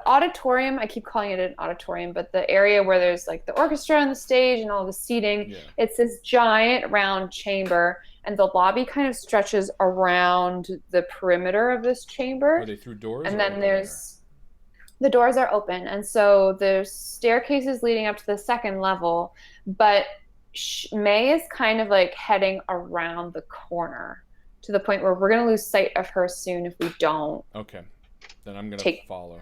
auditorium, I keep calling it an auditorium, but the area where there's like the orchestra and the stage and all the seating, Yeah. it's this giant round chamber, and the lobby kind of stretches around the perimeter of this chamber. Are they through doors? And or then open there's the doors are open, and so there's staircases leading up to the second level, but May is kind of like heading around the corner to the point where we're going to lose sight of her soon if we don't. Okay, then I'm gonna follow.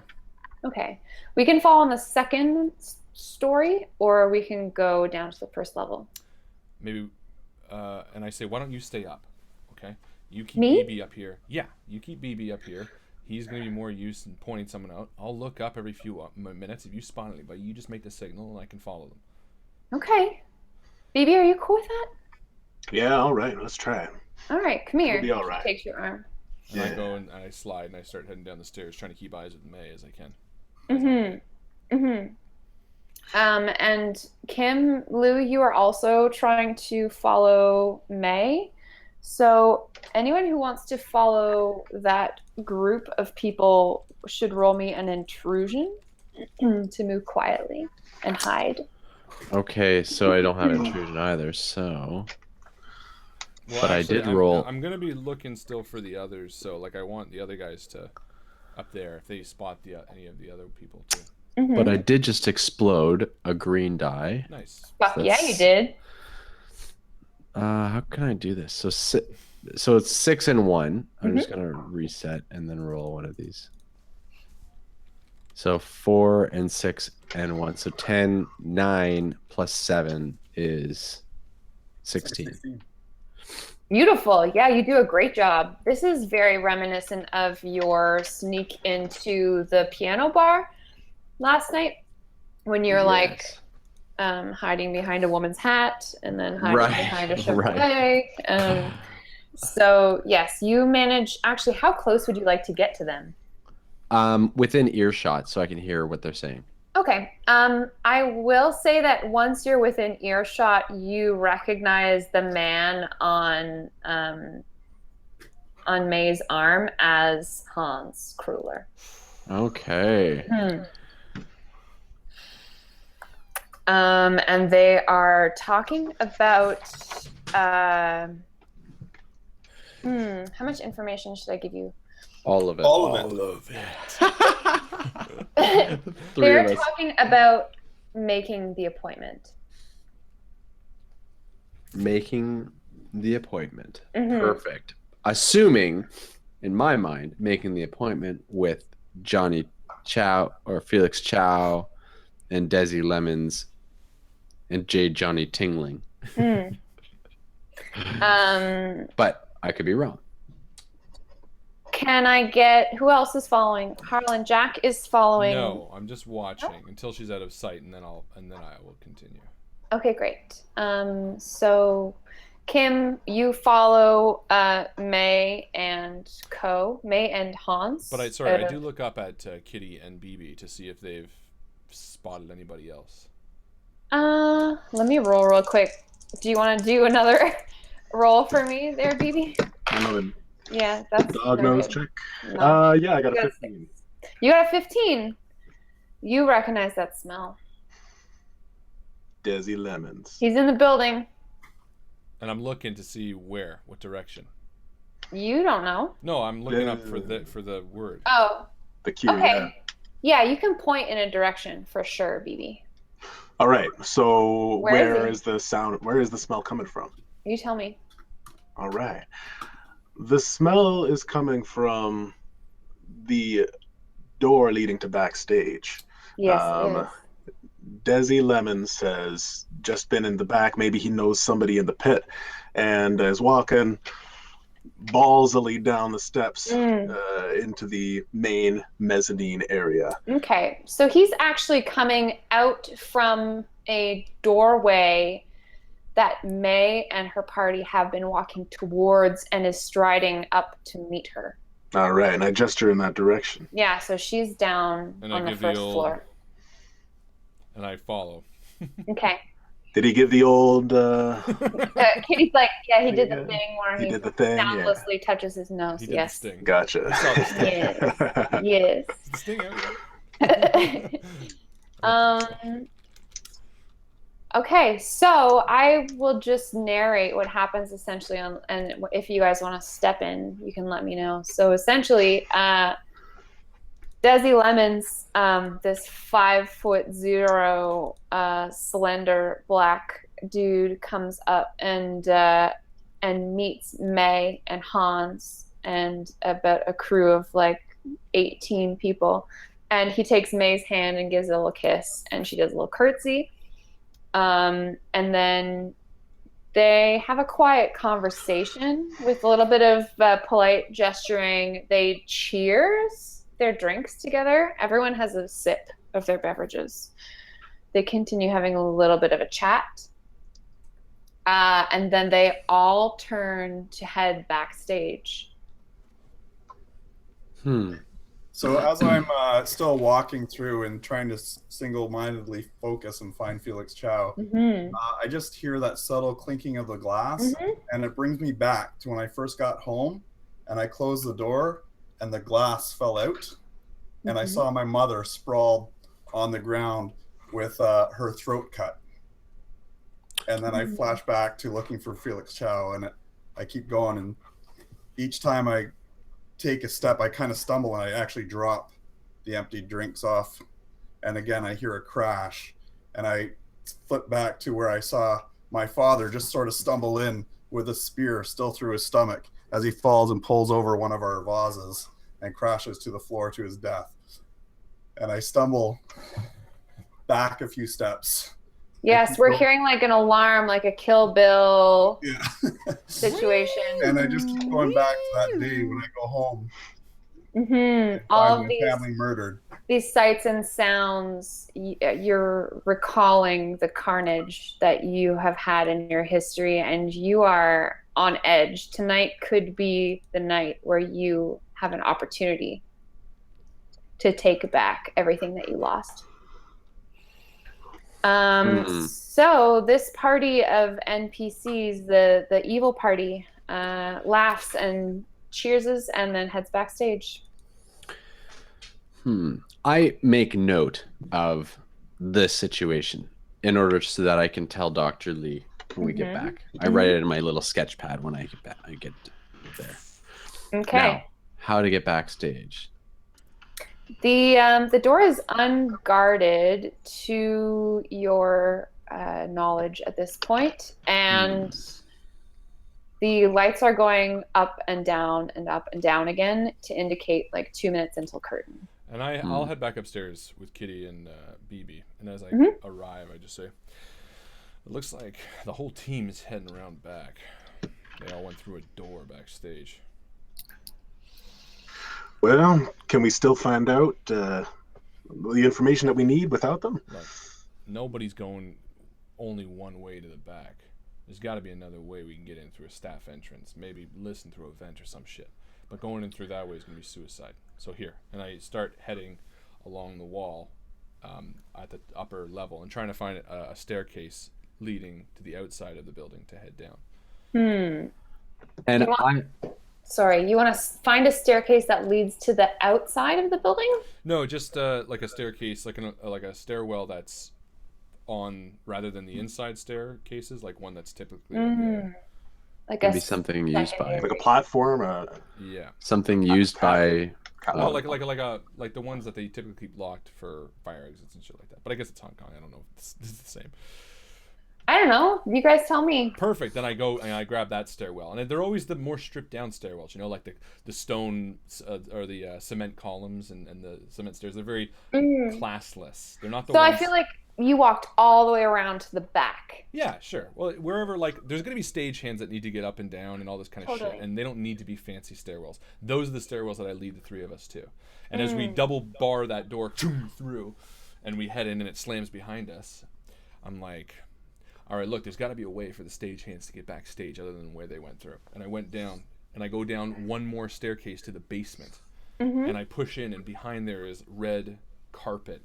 Okay, we can fall on the second story, or we can go down to the first level. Maybe, and I say, why don't you stay up? Okay, you keep Me? BB up here. Yeah, you keep BB up here. He's gonna be more used in pointing someone out. I'll look up every few minutes if you spot anybody. You just make the signal, and I can follow them. Okay, BB, are you cool with that? Yeah, all right, let's try it. All right, come here. We'll be all right. Takes your arm. And Yeah. I go and I slide and I start heading down the stairs, trying to keep eyes with May as I can. And Kim, Lou, you are also trying to follow May. So anyone who wants to follow that group of people should roll me an intrusion to move quietly and hide. Okay, so I don't have intrusion either, so. Well, But actually, I did roll. I'm gonna be looking still for the others, so like I want the other guys to up there if they spot any of the other people too. But I did just explode a green die. Nice. Fuck yeah, you did. How can I do this? So it's 6 and 1. I'm just gonna reset and then roll one of these. So 4 and 6 and 1. So 10, 9 plus 7 is 16. Beautiful. Yeah, you do a great job. This is very reminiscent of your sneak into the piano bar last night when you're like hiding behind a woman's hat and then hiding behind a Chevrolet. So yes, you manage. Actually, how close would you like to get to them? Within earshot, so I can hear what they're saying. Okay. I will say that once you're within earshot, you recognize the man on May's arm as Hans Kruller. Okay. And they are talking about how much information should I give you? All of it. All of it. of it. Three They're of us. talking about making the appointment. Making the appointment. Mhm. Perfect. Assuming, in my mind, making the appointment with Johnny Chow or Felix Chow and Desi Lemons and J. Johnny Tingling. Mm. But I could be wrong. Can I get who else is following? Harlan, Jack is following. No, I'm just watching until she's out of sight, and then I will continue. Okay, great. So Kim, you follow May and May and Hans. But I do look up at Kitty and BB to see if they've spotted anybody else. Let me roll real quick. Do you want to do another roll for me there, BB? Another Yeah, that's dog no nose good. check. No. Yeah, I got You a got 15. You got a 15. You recognize that smell. Desi Lemons. He's in the building. And I'm looking to see what direction. You don't know. No, I'm looking up for the word. Oh, The cue. okay. Yeah, you can point in a direction for sure, BB. All right. So Where where is the sound? Where is the smell coming from? You tell me. All right. The smell is coming from the door leading to backstage. Yes, it is. Desi Lemon says, just been in the back. Maybe he knows somebody in the pit and is walking ballsily down the steps into the main mezzanine area. Okay, so he's actually coming out from a doorway that May and her party have been walking towards and is striding up to meet her. All right, and I gesture in that direction. Yeah, so she's down And on I the give first the old- floor. And I follow. Okay. Did he give the old... Kitty's like, yeah, he did the Yeah, thing where he he did the thing, yeah. soundlessly touches his nose. He did Yes. the sting. Gotcha. I saw the sting. Yes. The sting out. Okay, so I will just narrate what happens essentially and if you guys want to step in, you can let me know. So essentially, Desi Lemons, this 5'0" slender black dude comes up and meets May and Hans and about a crew of like 18 people. And he takes May's hand and gives it a little kiss, and she does a little curtsy. And then they have a quiet conversation with a little bit of polite gesturing. They cheers their drinks together. Everyone has a sip of their beverages. They continue having a little bit of a chat. And then they all turn to head backstage. So as I'm still walking through and trying to single-mindedly focus and find Felix Chow, I just hear that subtle clinking of the glass, and it brings me back to when I first got home, and I closed the door, and the glass fell out, and I saw my mother sprawled on the ground with her throat cut. And then I flash back to looking for Felix Chow, and I keep going, and each time I take a step, I kind of stumble and I actually drop the empty drinks off, and again I hear a crash, and I flip back to where I saw my father just sort of stumble in with a spear still through his stomach as he falls and pulls over one of our vases and crashes to the floor to his death. And I stumble back a few steps. Yes, we're hearing like an alarm, like a Kill Bill situation. And I just keep going back to that day when I go home. All Find of my family murdered. these sights and sounds, you're recalling the carnage that you have had in your history, and you are on edge. Tonight could be the night where you have an opportunity to take back everything that you lost. So this party of NPCs, the evil party, laughs and cheerses and then heads backstage. I make note of this situation in order so that I can tell Dr. Lee when we get back. I write it in my little sketch pad when I get back. I get there. Okay. Now, how to get backstage. The door is unguarded to your knowledge at this point, and the lights are going up and down and up and down again to indicate like 2 minutes until curtain. And I'll head back upstairs with Kitty and BB. And as I arrive, I just say, it looks like the whole team is heading around back. They all went through a door backstage. Well, can we still find out the information that we need without them? Look, nobody's going only one way to the back. There's got to be another way we can get in through a staff entrance. Maybe listen through a vent or some shit. But going in through that way is going to be suicide. So here. And I start heading along the wall at the upper level and trying to find a staircase leading to the outside of the building to head down. And Sorry, you want to find a staircase that leads to the outside of the building? No, just like a staircase, like a stairwell that's on rather than the inside staircases, like one that's typically Like maybe something used by like a platform. yeah, something used by. No, like the ones that they typically locked for fire exits and shit like that. But I guess it's Hong Kong. I don't know if it's the same. I don't know. You guys tell me. Perfect. Then I go and I grab that stairwell, and they're always the more stripped down stairwells. You know, like the stone or the cement columns and the cement stairs. They're very classless. They're not the. So ones... I feel like you walked all the way around to the back. Yeah, sure. Well, wherever there's gonna be stagehands that need to get up and down and all this kind of shit, and they don't need to be fancy stairwells. Those are the stairwells that I lead the three of us to. And as we double bar that door through, and we head in and it slams behind us, I'm like, all right, look, there's got to be a way for the stagehands to get backstage other than where they went through. And I went down, and I go down one more staircase to the basement, and I push in, and behind there is red carpet,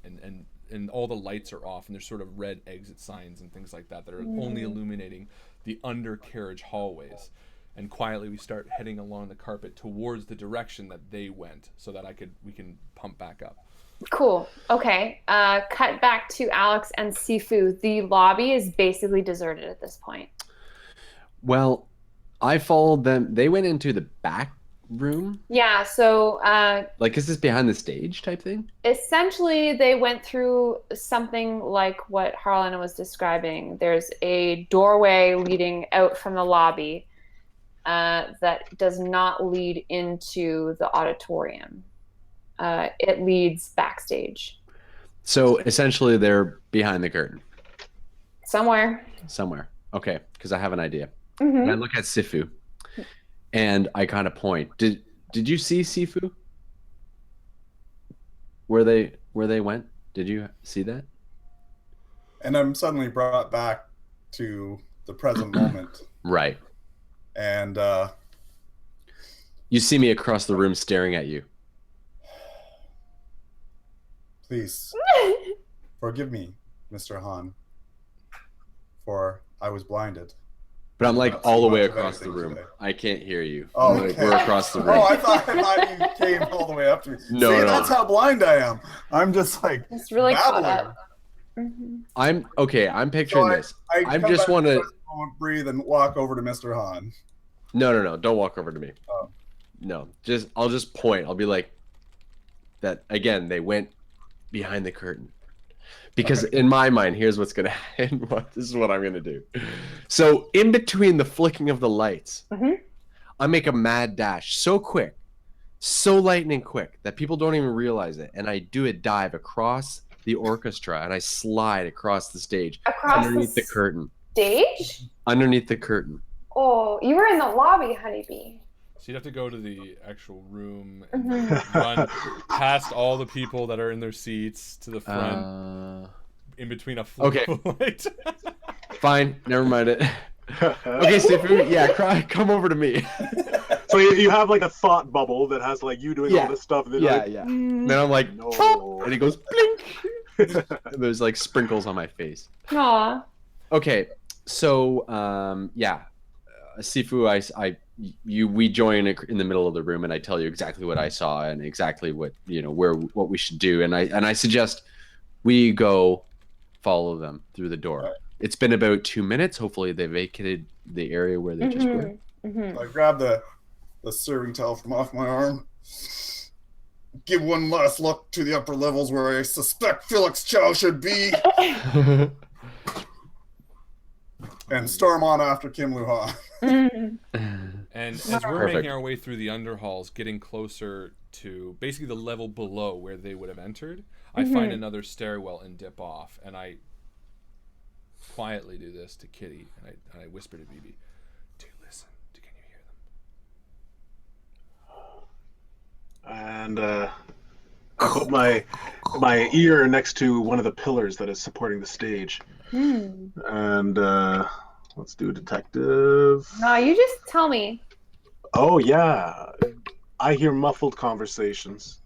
and all the lights are off, and there's sort of red exit signs and things like that that are only illuminating the undercarriage hallways. And quietly we start heading along the carpet towards the direction that they went, so that we can pump back up. Cool. Okay. Cut back to Alex and Sifu. The lobby is basically deserted at this point. Well, I followed them. They went into the back room. Yeah. So. Like, is this behind the stage type thing? Essentially, they went through something like what Harlan was describing. There's a doorway leading out from the lobby that does not lead into the auditorium. It leads backstage. So essentially, they're behind the curtain. Somewhere. Okay, because I have an idea. And I look at Sifu, and I kind of point. Did you see Sifu? Where they went? Did you see that? And I'm suddenly brought back to the present moment. Right. And you see me across the room staring at you. Please forgive me, Mr. Han, for I was blinded. But I'm like all the way across the room. Today. I can't hear you. Oh, like, okay. We're across the room. Oh, I thought you came all the way up to me. No, See, no. That's how blind I am. I'm just like it's really caught babbling. up. I'm picturing this. I come just back want to breathe and walk over to Mr. Han. No. Don't walk over to me. Oh. No, I'll just point. I'll be like, that again. They went behind the curtain. Because in my mind, here's what's going to happen. This is what I'm going to do. So in between the flicking of the lights, I make a mad dash so quick, so lightning quick that people don't even realize it. And I do a dive across the orchestra and I slide across the stage underneath the curtain. Stage? Underneath the curtain. Oh, you were in the lobby, honeybee. So you'd have to go to the actual room and run past all the people that are in their seats to the front, in between a flick of light. Fine, never mind it. Okay, Sifu, yeah, come over to me. So you have like a thought bubble that has like you doing all this stuff. And then Then I'm like, no. And he goes, blink. And there's like sprinkles on my face. Aw. Okay, so Sifu, we join in the middle of the room, and I tell you exactly what I saw and exactly what what we should do, and I suggest we go follow them through the door. Right. It's been about 2 minutes. Hopefully, they vacated the area where they just were. I grab the serving towel from off my arm, give one last look to the upper levels where I suspect Felix Chow should be, and storm on after Kim Luha. And as we're making our way through the underhalls, getting closer to basically the level below where they would have entered, I find another stairwell and dip off, and I quietly do this to Kitty, and I whisper to BB, "Do you listen? Can you hear them?" And I put my ear next to one of the pillars that is supporting the stage. And let's do detective. No, you just tell me. Oh yeah, I hear muffled conversations.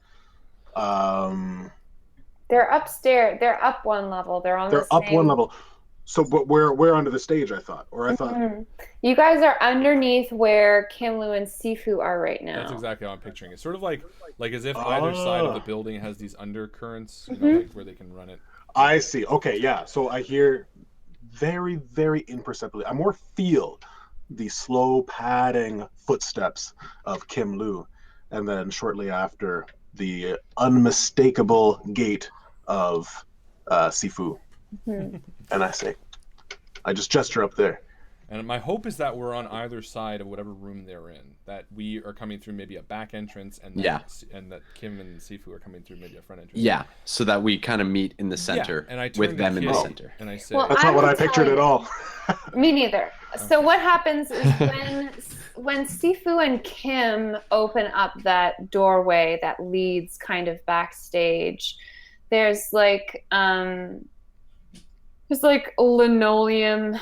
They're upstairs. They're up one level. They're on They're the up same... one level. So, but we're under the stage, I thought, or I thought. You guys are underneath where Kimlu and Sifu are right now. That's exactly how I'm picturing it. Sort of like as if either side of the building has these undercurrents, you know, like where they can run it. I see. Okay, yeah. So I hear very, very imperceptibly. I more feel the slow padding footsteps of Kim Lu, and then shortly after the unmistakable gait of Sifu. And I say, I just gesture up there. And my hope is that we're on either side of whatever room they're in. That we are coming through maybe a back entrance, and that Kim and Sifu are coming through maybe a front entrance. Yeah, so that we kind of meet in the center, and I turn with them to in the Kitty, center. And I say, Well, That's not what I pictured at all. Me neither. So what happens is when Sifu and Kim open up that doorway that leads kind of backstage, there's like linoleum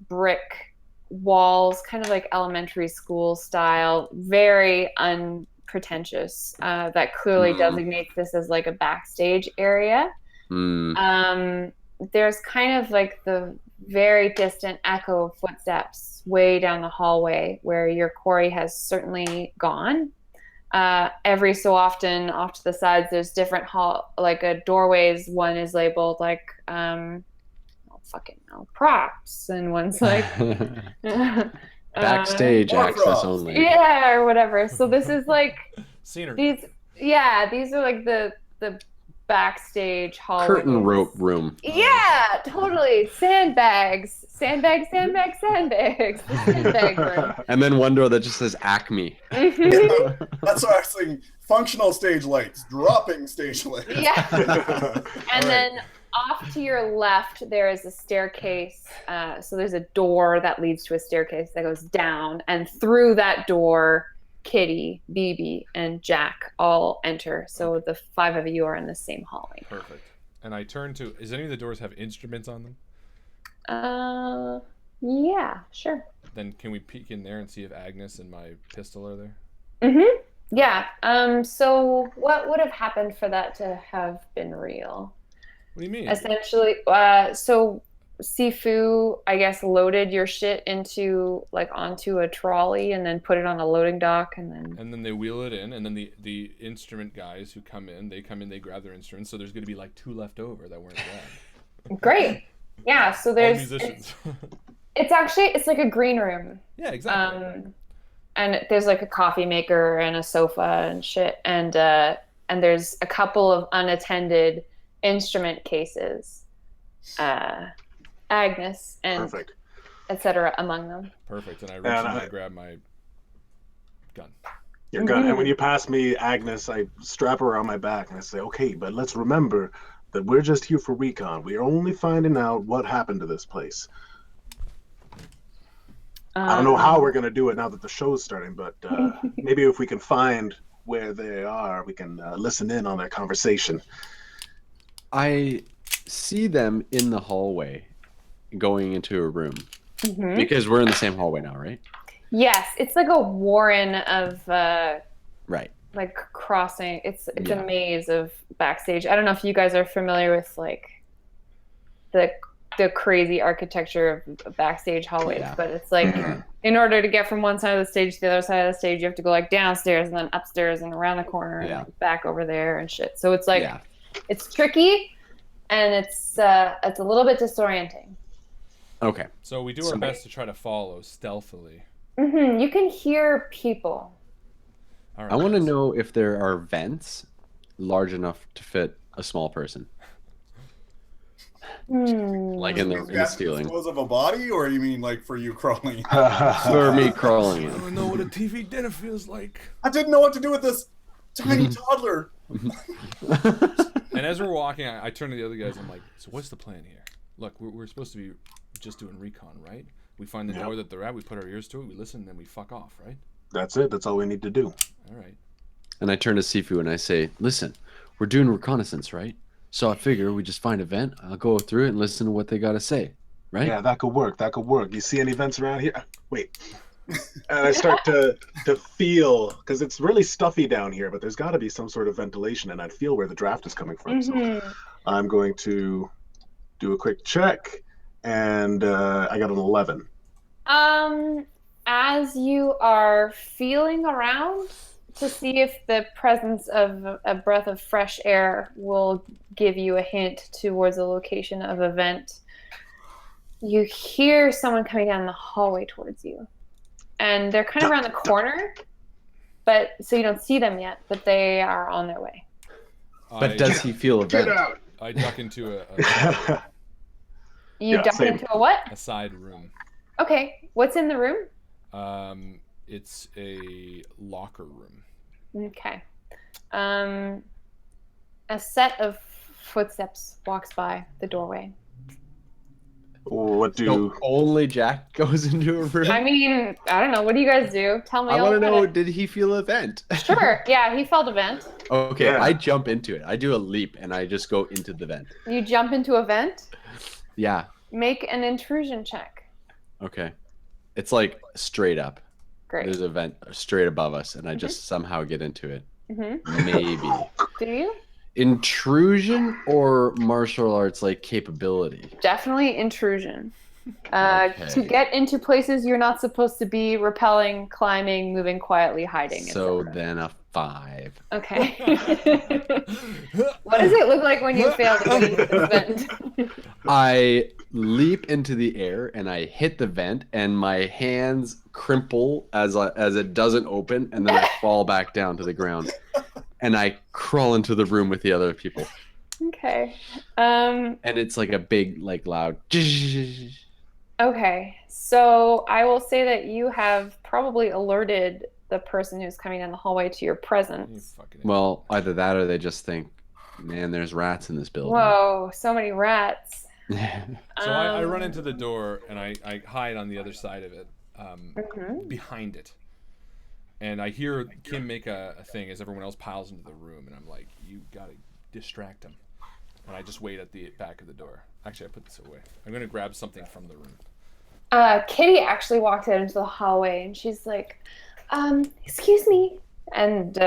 brick walls, kind of like elementary school style, very unpretentious, that clearly designates this as like a backstage area. There's kind of like the very distant echo of footsteps way down the hallway where your quarry has certainly gone. Every so often off to the sides there's different doorways. One is labeled like props, and one's like backstage access only. Yeah, or whatever. So this is like scenery. These are like the backstage hallway. Curtain rope room. Yeah, totally. Sandbags. The sandbag room. And then one door that just says Acme. That's actually functional stage lights, dropping stage lights. Yeah. And then off to your left, there is a staircase. So there's a door that leads to a staircase that goes down. And through that door, Kitty, BB, and Jack all enter. So the 5 of you are in the same hallway. Perfect. And I turn to, does any of the doors have instruments on them? Yeah, sure. Then can we peek in there and see if Agnes and my pistol are there? Yeah. So what would have happened for that to have been real? What do you mean? Essentially, so Sifu, I guess, loaded your shit onto a trolley and then put it on a loading dock, and then they wheel it in, and then the instrument guys who come in, they grab their instruments. So there's going to be like 2 left over that weren't grabbed. Great. Yeah. So there's musicians. It's like a green room. Yeah, exactly. And there's like a coffee maker and a sofa and shit, and there's a couple of unattended instrument cases. Agnes and etc. among them. Perfect. And I reach in and grab my gun. Your gun. And when you pass me Agnes, I strap her around my back and I say, okay, but let's remember that we're just here for recon. We're only finding out what happened to this place. I don't know how we're going to do it now that the show's starting, but maybe if we can find where they are, we can listen in on their conversation. I see them in the hallway going into a room because we're in the same hallway now, right? Yes, it's like a warren of right, like crossing. It's a maze of backstage. I don't know if you guys are familiar with like the crazy architecture of backstage hallways, but it's like in order to get from one side of the stage to the other side of the stage, you have to go like downstairs and then upstairs and around the corner and like back over there and shit. So it's like it's tricky. And it's a little bit disorienting. Okay. So we do our best to try to follow stealthily. You can hear people. All right. I want to know if there are vents large enough to fit a small person, like in the ceiling. Dispose of a body, or you mean like for you crawling? For me crawling I in. don't know what a TV dinner feels like. I didn't know what to do with this tiny toddler. And as we're walking, I turn to the other guys. I'm like, so what's the plan here? Look, we're supposed to be just doing recon, right? We find the door that they're at, we put our ears to it, we listen, and then we fuck off, right? That's it. That's all we need to do. All right. And I turn to Sifu and I say, listen, we're doing reconnaissance, right? So I figure we just find a vent, I'll go through it and listen to what they got to say, right? Yeah, that could work. That could work. You see any vents around here? Wait. And I start to feel, because it's really stuffy down here, but there's got to be some sort of ventilation, and I'd feel where the draft is coming from. So I'm going to do a quick check, and I got an 11. As you are feeling around to see if the presence of a breath of fresh air will give you a hint towards the location of a vent, you hear someone coming down the hallway towards you. And they're kind of around the corner, but so you don't see them yet, but they are on their way. But does he feel a vent? I duck into You duck into a what? a side room. Okay. What's in the room? It's a locker room. Okay. A set of footsteps walks by the doorway. What do So only Jack goes into a room? I mean, I don't know. What do you guys do? Tell me I all want to about know, it. did he feel a vent? Sure. Yeah, he felt a vent. Okay, Yeah. I jump into it. I do a leap and I just go into the vent. You jump into a vent. Yeah. Make an intrusion check. Okay. It's like straight up. Great. There's a vent straight above us, and I just somehow get into it. Mm-hmm. Maybe. Do you? Intrusion or martial arts like capability? Definitely intrusion. Okay. To get into places you're not supposed to be, repelling, climbing, moving quietly, hiding. So etc. then a 5. Okay. What does it look like when you fail to get into this vent? I leap into the air and I hit the vent, and my hands crimple as it doesn't open, and then I fall back down to the ground, and I crawl into the room with the other people. Okay. And it's like a big, like loud. Okay. So I will say that you have probably alerted the person who's coming down the hallway to your You presence. fucking Well, either that or they just think, man, there's rats in this building. Whoa, so many rats. So I run into the door and I hide on the other side of it, behind it. And I hear Kim make a thing as everyone else piles into the room, and I'm like, you gotta distract him. And I just wait at the back of the door. Actually, I put this away. I'm gonna grab something from the room. Kitty actually walked out into the hallway, and she's like, excuse me. And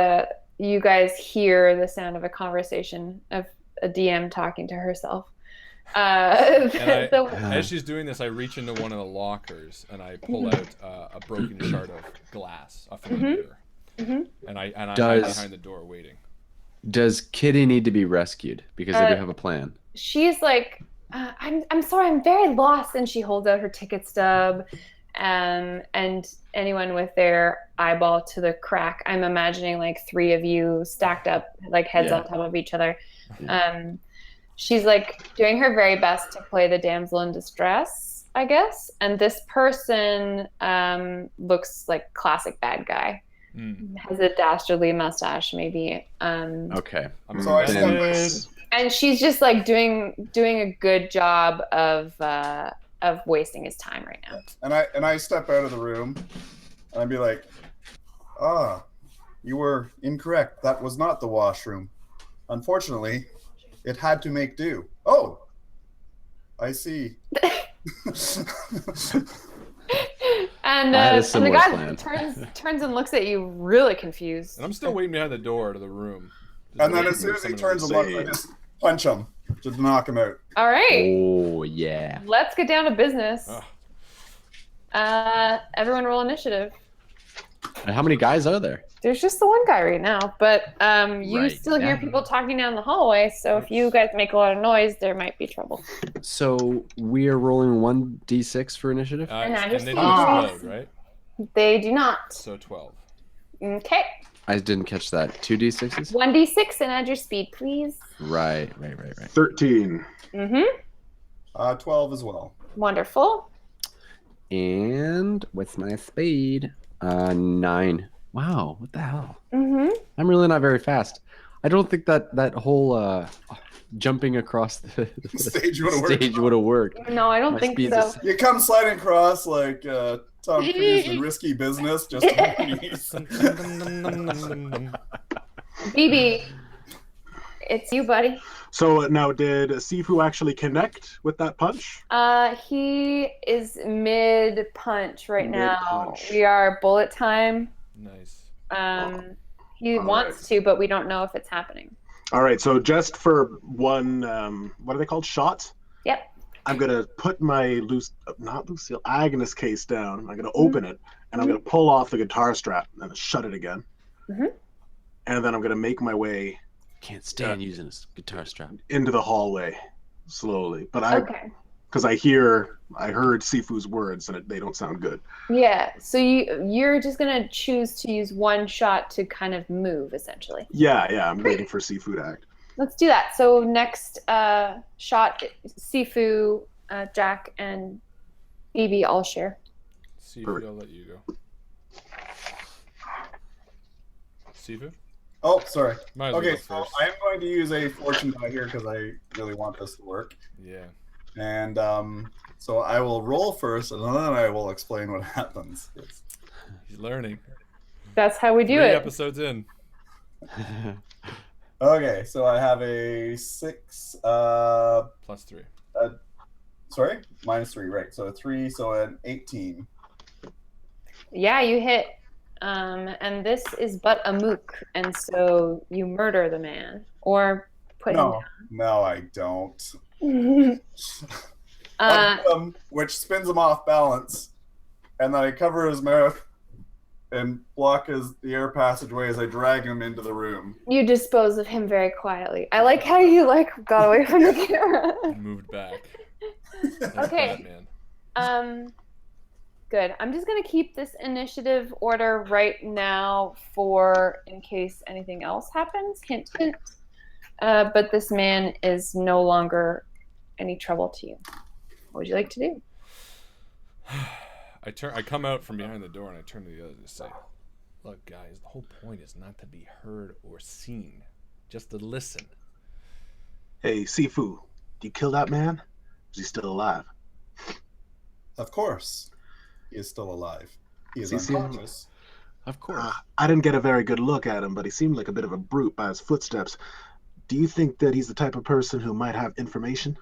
you guys hear the sound of a conversation of a DM talking to herself. As she's doing this, I reach into one of the lockers and I pull out a broken shard of glass off of the mirror. And I hide behind the door waiting. Does Kitty need to be rescued? Because I do have a plan. She's like, I'm sorry, I'm very lost. And she holds out her ticket stub. And anyone with their eyeball to the crack, I'm imagining like 3 of you stacked up, like heads on top of each other. She's like doing her very best to play the damsel in distress, I guess. And this person looks like classic bad guy. Has a dastardly mustache, maybe. Okay. So I And she's just like doing a good job of wasting his time right now. and I step out of the room, and I'd be like, you were incorrect. That was not the washroom. Unfortunately, it had to make do. Oh, I see. And I had a the similar guy plan. turns and looks at you really confused. And I'm still waiting behind the door to the room. And then as soon as he turns and looks, I just punch him to knock him out. All right. Oh, yeah. Let's get down to business. Ugh. Everyone roll initiative. And how many guys are there? There's just the one guy right now, but you Right still hear now. people talking down the hallway, so if you guys make a lot of noise, there might be trouble. So we are rolling 1d6 for initiative? And I And just they see don't you. explode, right? They do not. So 12. Okay. I didn't catch that. 2d6s? 1d6 and add your speed, please. Right. 13. Mm-hmm. 12 as well. Wonderful. And what's my speed? 9. Wow, what the hell? Mm-hmm. I'm really not very fast. I don't think that whole jumping across the Stage would've worked. stage would have worked. No, I don't My think speed's so. You come sliding across like Tom Cruise in Risky Business, just underneath. BB, it's you, buddy. So now, did Sifu actually connect with that punch? He is mid-punch right now. Mid-punch. We are bullet time. Nice. He All wants to, but we don't know if it's happening. All right, so just for one, what are they called? Shots? Yep. I'm going to put my Agnes case down. I'm going to open it, and I'm going to pull off the guitar strap and shut it again. Mm-hmm. And then I'm going to make my way Can't stand using a guitar strap. into the hallway slowly. But Okay. because I heard Sifu's words, and they don't sound good. Yeah. So you're just gonna choose to use one shot to kind of move, essentially. Yeah, I'm waiting for Sifu to act. Let's do that. So next shot, Sifu, Jack, and BB all share. Sifu, I'll let you go. Sifu? Oh, sorry. Might as well Okay, go so first. I am going to use a fortune die here because I really want this to work. Yeah. And so I will roll first, and then I will explain what happens. He's learning. That's how we do 3 it. episodes in. Okay, so I have a 6. +3. Sorry, -3, right? So a 3, so an 18. Yeah, you hit. And this is but a mook, and so you murder the man or put No, I don't. him down. Which spins him off balance, and then I cover his mouth and block the air passageway as I drag him into the room. You dispose of him very quietly. I like how you got away from the camera. Moved back. Okay. Batman. Good. I'm just gonna keep this initiative order right now for in case anything else happens. Hint, hint. But this man is no longer any trouble to you. What would you like to do? I come out from behind the door and I turn to the others and say, "Look, guys, the whole point is not to be heard or seen, just to listen." Hey, Sifu, did you kill that man? Is he still alive? Of course, he is still alive. He is Does he seem- unconscious. Of course. I didn't get a very good look at him, but he seemed like a bit of a brute by his footsteps. Do you think that he's the type of person who might have information?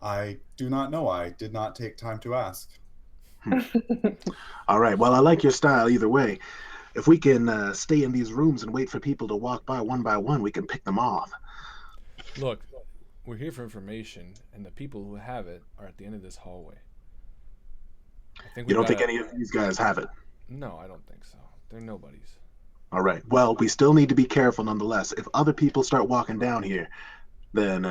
I do not know. I did not take time to ask. All right, well, I like your style either way. If we can stay in these rooms and wait for people to walk by one, we can pick them off. Look, we're here for information, and the people who have it are at the end of this hallway. I think You don't gotta- think any of these guys have it? No, I don't think so. They're nobodies. All right, well, we still need to be careful nonetheless. If other people start walking down here, then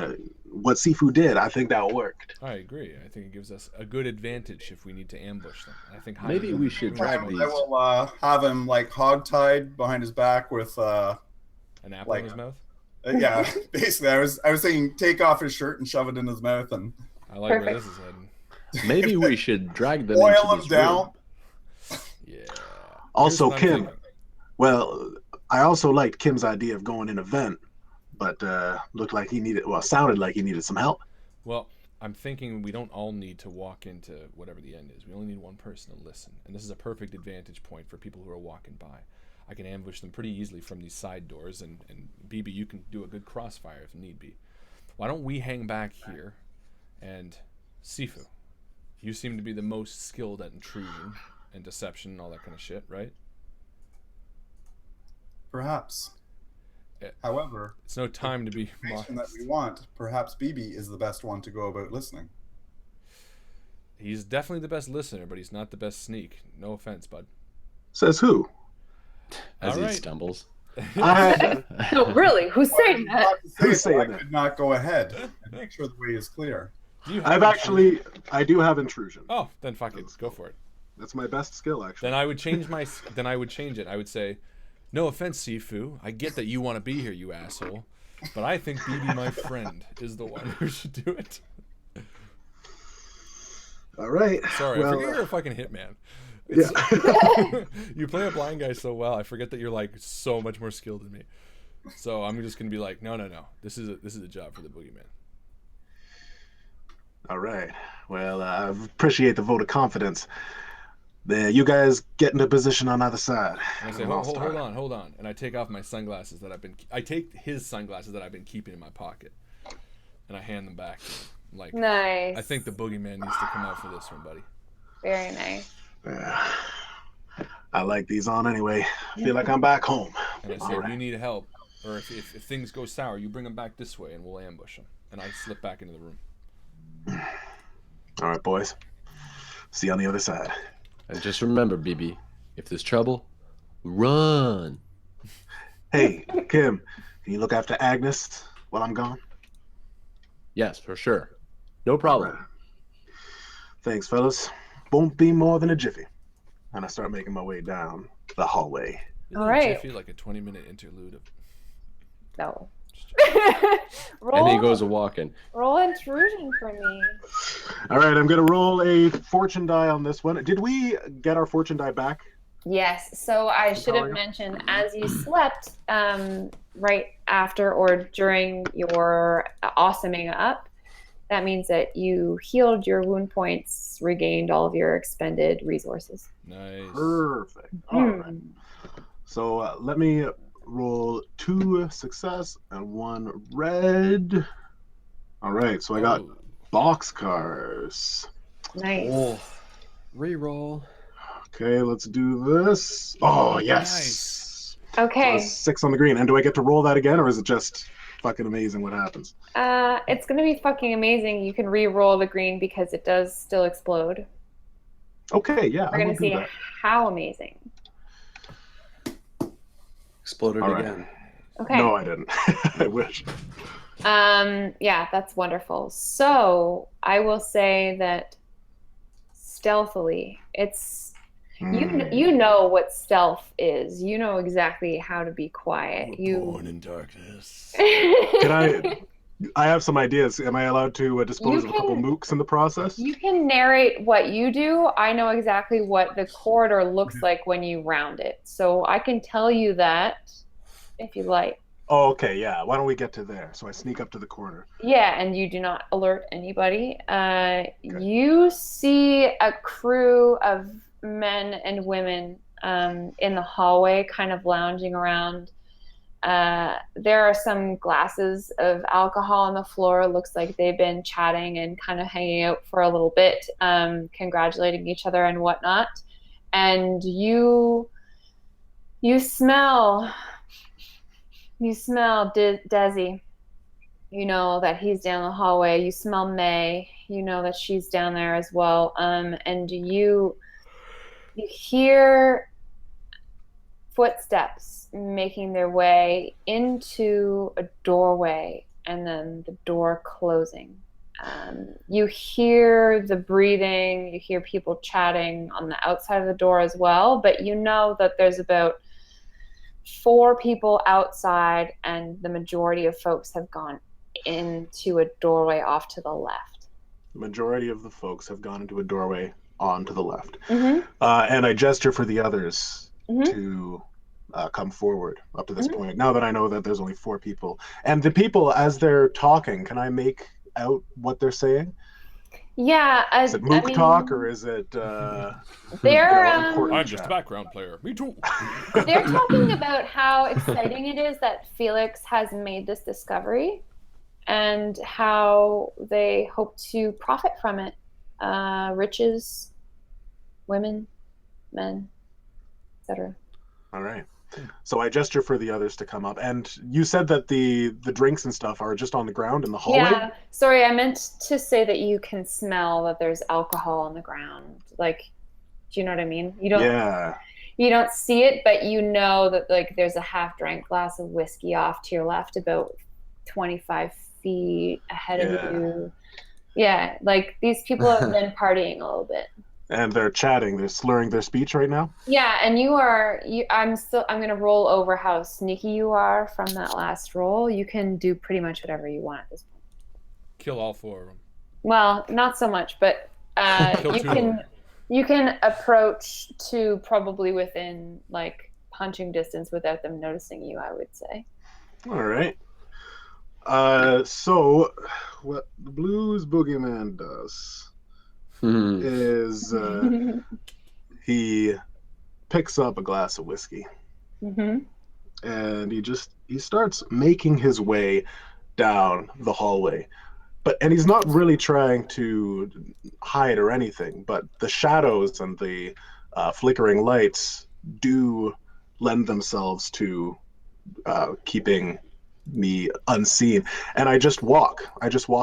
what Sifu did, I think that worked. I agree. I think it gives us a good advantage if we need to ambush them. I think Maybe we should I drag these. will have him like hogtied behind his back with an apple like- in his mouth. yeah. Basically, I was thinking take off his shirt and shove it in his mouth and I like where Perfect. this is heading. Maybe we should drag them oil into him this down. room. Yeah. Also, Here's what I'm Kim, thinking. well, I also liked Kim's idea of going in a vent, but sounded like he needed some help. Well, I'm thinking we don't all need to walk into whatever the end is. We only need one person to listen. And this is a perfect advantage point for people who are walking by. I can ambush them pretty easily from these side doors, and BB, you can do a good crossfire if need be. Why don't we hang back here, and Sifu, you seem to be the most skilled at intrusion and deception and all that kind of shit, right? Perhaps. Yeah. However, It's no time to be information that modest. we want, perhaps BB is the best one to go about listening. He's definitely the best listener, but he's not the best sneak. No offense, bud. Says who? As All he right. stumbles. No, really? Who's saying that? Not to say Who's so I saying that? could not go ahead and make sure the way is clear. Do you have I do have intrusion. Oh, then fuck it. Go for it. That's my best skill, actually. Then I would change it. I would say, no offense, Sifu. I get that you want to be here, you asshole. But I think BB, my friend, is the one who should do it. All right. Sorry, well, I forget you're a fucking hitman. Yeah. You play a blind guy so well. I forget that you're like so much more skilled than me. So I'm just gonna be like, no. This is a job for the boogeyman. All right. Well, I appreciate the vote of confidence. There, you guys get into position on either side. And I say, hold on, and I take off my sunglasses I take his sunglasses that I've been keeping in my pocket, and I hand them back to him. Like, Nice. I think the boogeyman needs to come out for this one, buddy. Very nice. I like these on anyway. I feel like I'm back home. And I say, if you need help, or if things go sour, you bring them back this way, and we'll ambush them. And I slip back into the room. All right, boys. See you on the other side. And just remember, BB, if there's trouble, run. Hey, Kim, can you look after Agnes while I'm gone? Yes, for sure. No problem. Right. Thanks, fellas. Won't be more than a jiffy. And I start making my way down the hallway. Isn't All right. Jiffy like a 20-minute interlude of... No. And he goes a walking. Roll intrusion for me. All right, I'm going to roll a fortune die on this one. Did we get our fortune die back? Yes. So I should have mentioned, as you slept, right after or during your awesoming up, that means that you healed your wound points, regained all of your expended resources. Nice. Perfect. All right. So let me roll 2 success and 1 red. All right, so I got boxcars. Nice. Oh, reroll. Okay, let's do this. Oh, yes. Nice. Okay. So 6 on the green. And do I get to roll that again, or is it just fucking amazing what happens? It's going to be fucking amazing. You can re-roll the green because it does still explode. Okay, yeah. We're going to see how amazing. Exploded All right. again. Okay. No, I didn't. I wish. Yeah, that's wonderful. So I will say that stealthily, it's you know what stealth is. You know exactly how to be quiet. Born in darkness. Can I have some ideas. Am I allowed to dispose of a couple mooks in the process? You can narrate what you do. I know exactly what the corridor looks like when you round it. So I can tell you that if you like. Oh, okay, yeah. Why don't we get to there? So I sneak up to the corner. Yeah, and you do not alert anybody. You see a crew of men and women in the hallway kind of lounging around. There are some glasses of alcohol on the floor. It looks like they've been chatting and kind of hanging out for a little bit, congratulating each other and whatnot. And you smell Desi. You know that he's down the hallway. You smell May. You know that she's down there as well. And you hear footsteps making their way into a doorway and then the door closing. You hear the breathing, you hear people chatting on the outside of the door as well, but you know that there's about 4 people outside and the majority of folks have gone into a doorway off to the left. The majority of the folks have gone into a doorway on to the left. Mm-hmm. And I gesture for the others to come forward up to this point. Now that I know that there's only 4 people. And the people, as they're talking, can I make out what they're saying? Yeah. Is it mook talk, or is it they're I'm just a background player. Me too. They're talking about how exciting it is that Felix has made this discovery and how they hope to profit from it. Riches, women, men, etc. All right. So I gesture for the others to come up. And you said that the drinks and stuff are just on the ground in the hallway? Yeah. Sorry, I meant to say that you can smell that there's alcohol on the ground. Like, do you know what I mean? You don't see it, but you know that like there's a half-drank glass of whiskey off to your left about 25 feet ahead of you. Yeah, like these people have been partying a little bit. And they're chatting. They're slurring their speech right now. Yeah, and I'm gonna roll over how sneaky you are from that last roll. You can do pretty much whatever you want at this point. Kill all 4 of them. Well, not so much, but Kill you 2 of can them. you can approach to probably within like punching distance without them noticing you, I would say. All right. So what the Blues Boogeyman does is he picks up a glass of whiskey Mm-hmm. and he starts making his way down the hallway. And he's not really trying to hide or anything, but the shadows and the flickering lights do lend themselves to keeping me unseen. And I just walk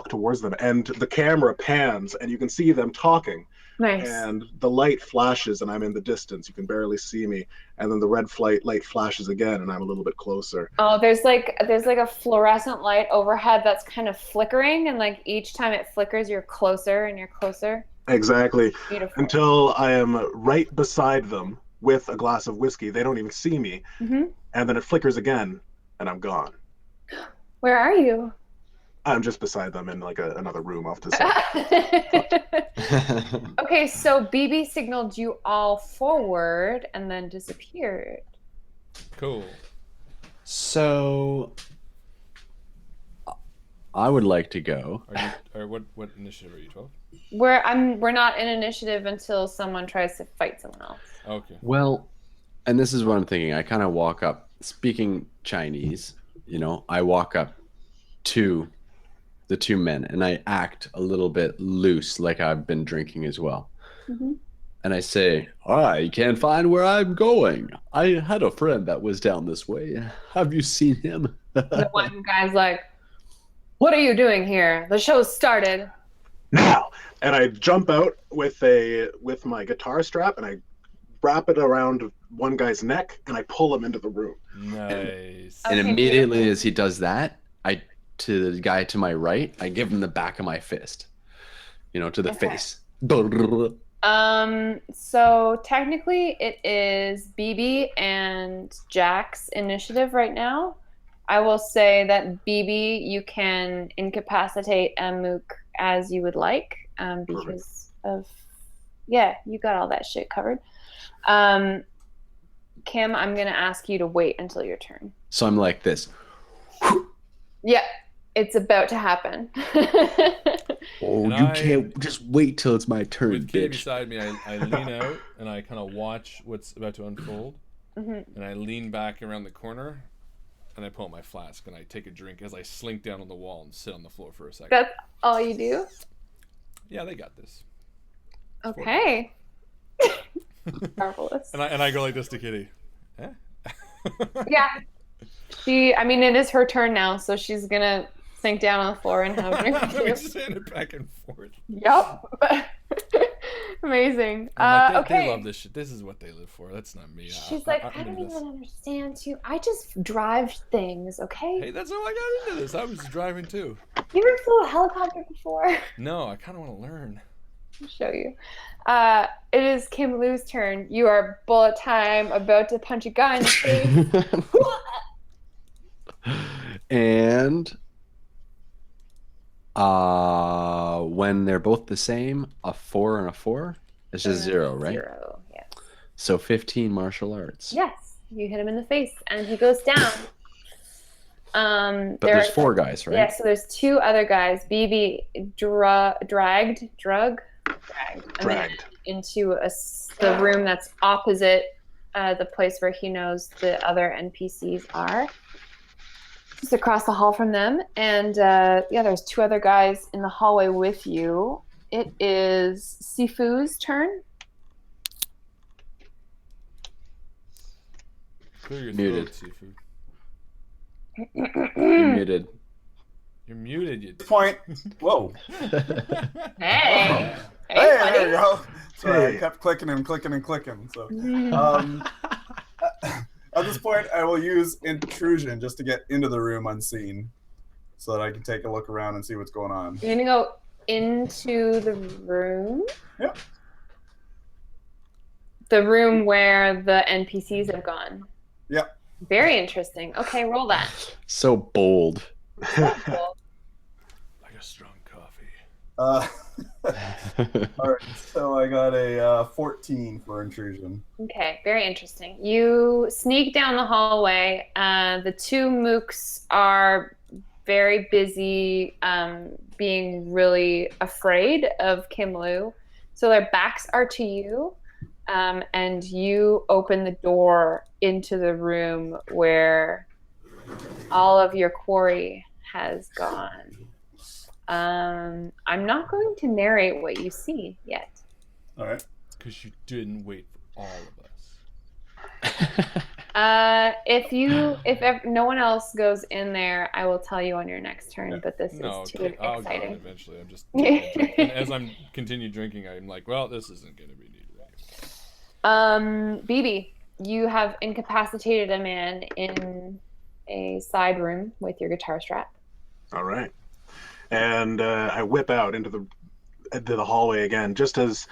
towards them, and the camera pans and you can see them talking. Nice. And the light flashes and I'm in the distance. You can barely see me. And then the red light flashes again and I'm a little bit closer. Oh, there's like a fluorescent light overhead that's kind of flickering, and like each time it flickers, you're closer and you're closer. Exactly. Beautiful. Until I am right beside them with a glass of whiskey. They don't even see me. Mm-hmm. And then it flickers again and I'm gone. Where are you? I'm just beside them in like another room off to the side. Okay, so BB signaled you all forward and then disappeared. Cool. So I would like to go. What initiative are you, 12? We're not in initiative until someone tries to fight someone else. Okay. Well, and this is what I'm thinking. I kind of walk up, speaking Chinese, I walk up to the 2 men and I act a little bit loose, like I've been drinking as well. Mm-hmm. And I say, I can't find where I'm going. I had a friend that was down this way. Have you seen him? The one guy's like, "What are you doing here? The show's started." Now, and I jump out with my guitar strap and I wrap it around one guy's neck and I pull him into the room. Nice. And Okay, immediately beautiful. as he does that, to the guy to my right, I give him the back of my fist, to the Okay. face. So technically it is BB and Jack's initiative right now. I will say that BB, you can incapacitate a mook as you would like, because of, you got all that shit covered. Kim, I'm going to ask you to wait until your turn. So I'm like this. Yeah, it's about to happen. Oh, And you I- can't just wait till it's my turn, With Katie bitch. beside me, I lean out and I kind of watch what's about to unfold. Mhm. And I lean back around the corner and I pull out my flask and I take a drink as I slink down on the wall and sit on the floor for a second. That's all you do? Yeah, they got this. Okay. Marvelous. And I go like this to Kitty. Eh? Yeah. It is her turn now, so she's gonna sink down on the floor and have a drink with We you. stand it back and forth. Yep. Amazing. I'm like, they Okay. love this shit. This is what they live for. That's not me. She's like, I I'm don't into this. even understand you. I just drive things, okay? Hey, that's how I got into this. I was driving too. You ever flew a helicopter before? No, I kind of want to learn. I'll show you. It is Kim Lou's turn. You are bullet time, about to punch a guy in the face. And when they're both the same, a 4 and a 4, it's just 0, right? 0, yes. So 15 martial arts. Yes, you hit him in the face, and he goes down. But there's 4 guys, right? Yeah, so there's 2 other guys. BB dragged into the room that's opposite the place where he knows the other NPCs are. Just across the hall from them. And there's 2 other guys in the hallway with you. It is Sifu's turn. Clear your Muted. throat, Seafood. You're muted. You're muted, you. Point. Whoa. Hey! Hey, Hey, there you buddy! go. Sorry, Hey. I kept clicking and clicking and clicking. So, at this point, I will use intrusion just to get into the room unseen, so that I can take a look around and see what's going on. You're gonna go into the room? Yep. the room where the NPCs have gone. Yep. Very interesting. Okay, roll that. So bold. Cool. Like a strong coffee. All right. So I got a 14 for intrusion. Okay, very interesting. You sneak down the hallway. The two mooks are very busy being really afraid of Kim Lu. So their backs are to you, and you open the door into the room where all of your quarry has gone. I'm not going to narrate what you see yet. All right. Because you didn't wait for all of us. If no one else goes in there, I will tell you on your next turn. But this No, is too okay. I'll go in exciting. eventually. I'm just taking a drink. And as I'm continue drinking, I'm like, well, this isn't going to be needed anymore. BB, you have incapacitated a man in a side room with your guitar strap. All right. And I whip out into the hallway again, just as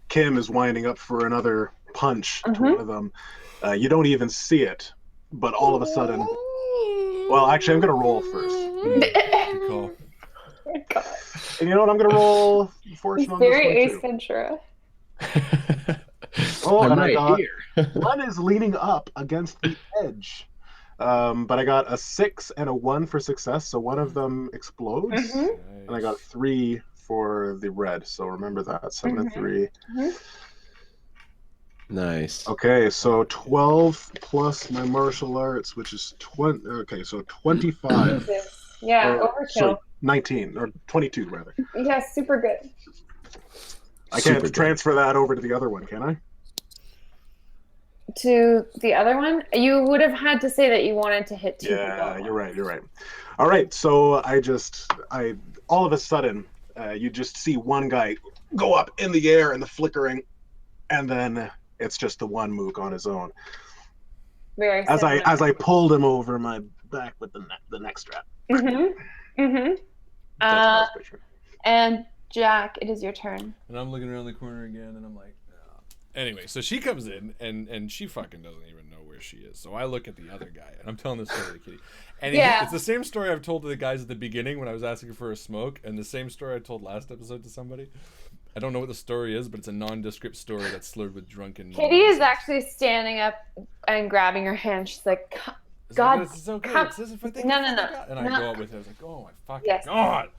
Kim is winding up for another punch to one of them. You don't even see it, but all of a sudden... Well, actually, I'm going to roll first. Good call. Oh, God. And you know what? I'm going to roll fortune on Very this Ace one, too. Ventura. Oh, I'm and I right got here. one is leaning up against the edge. But I got a 6 and a 1 for success, so one of them explodes. Mhm. And I got 3 for the red, so remember that. 7 and 3. Nice. Okay, so 12 plus my martial arts, which is 20. Okay, so 25. Jesus. Yeah, overkill. So 19, or 22, rather. Yeah, super good. I Super can't good. transfer that over to the other one, can I? To the other one, you would have had to say that you wanted to hit 2 people. Yeah, you're right. All right, so I all of a sudden, you just see one guy go up in the air and the flickering, and then it's just the one mook on his own. Very As cinematic. I pulled him over my back with the neck strap. Mm-hmm. Mm-hmm. That's what I was picturing. And Jack, it is your turn. And I'm looking around the corner again, and I'm like, no. Anyway, so she comes in, and she fucking doesn't even know where she is. So I look at the other guy, and I'm telling this story to Kitty. And it's the same story I've told to the guys at the beginning when I was asking for a smoke, and the same story I told last episode to somebody. I don't know what the story is, but it's a nondescript story that's slurred with drunken. Kitty is actually standing up and grabbing her hand. She's like, God, this is okay. come. It's as if I think No. And I go up with her. I was like, oh my fucking Yes. God.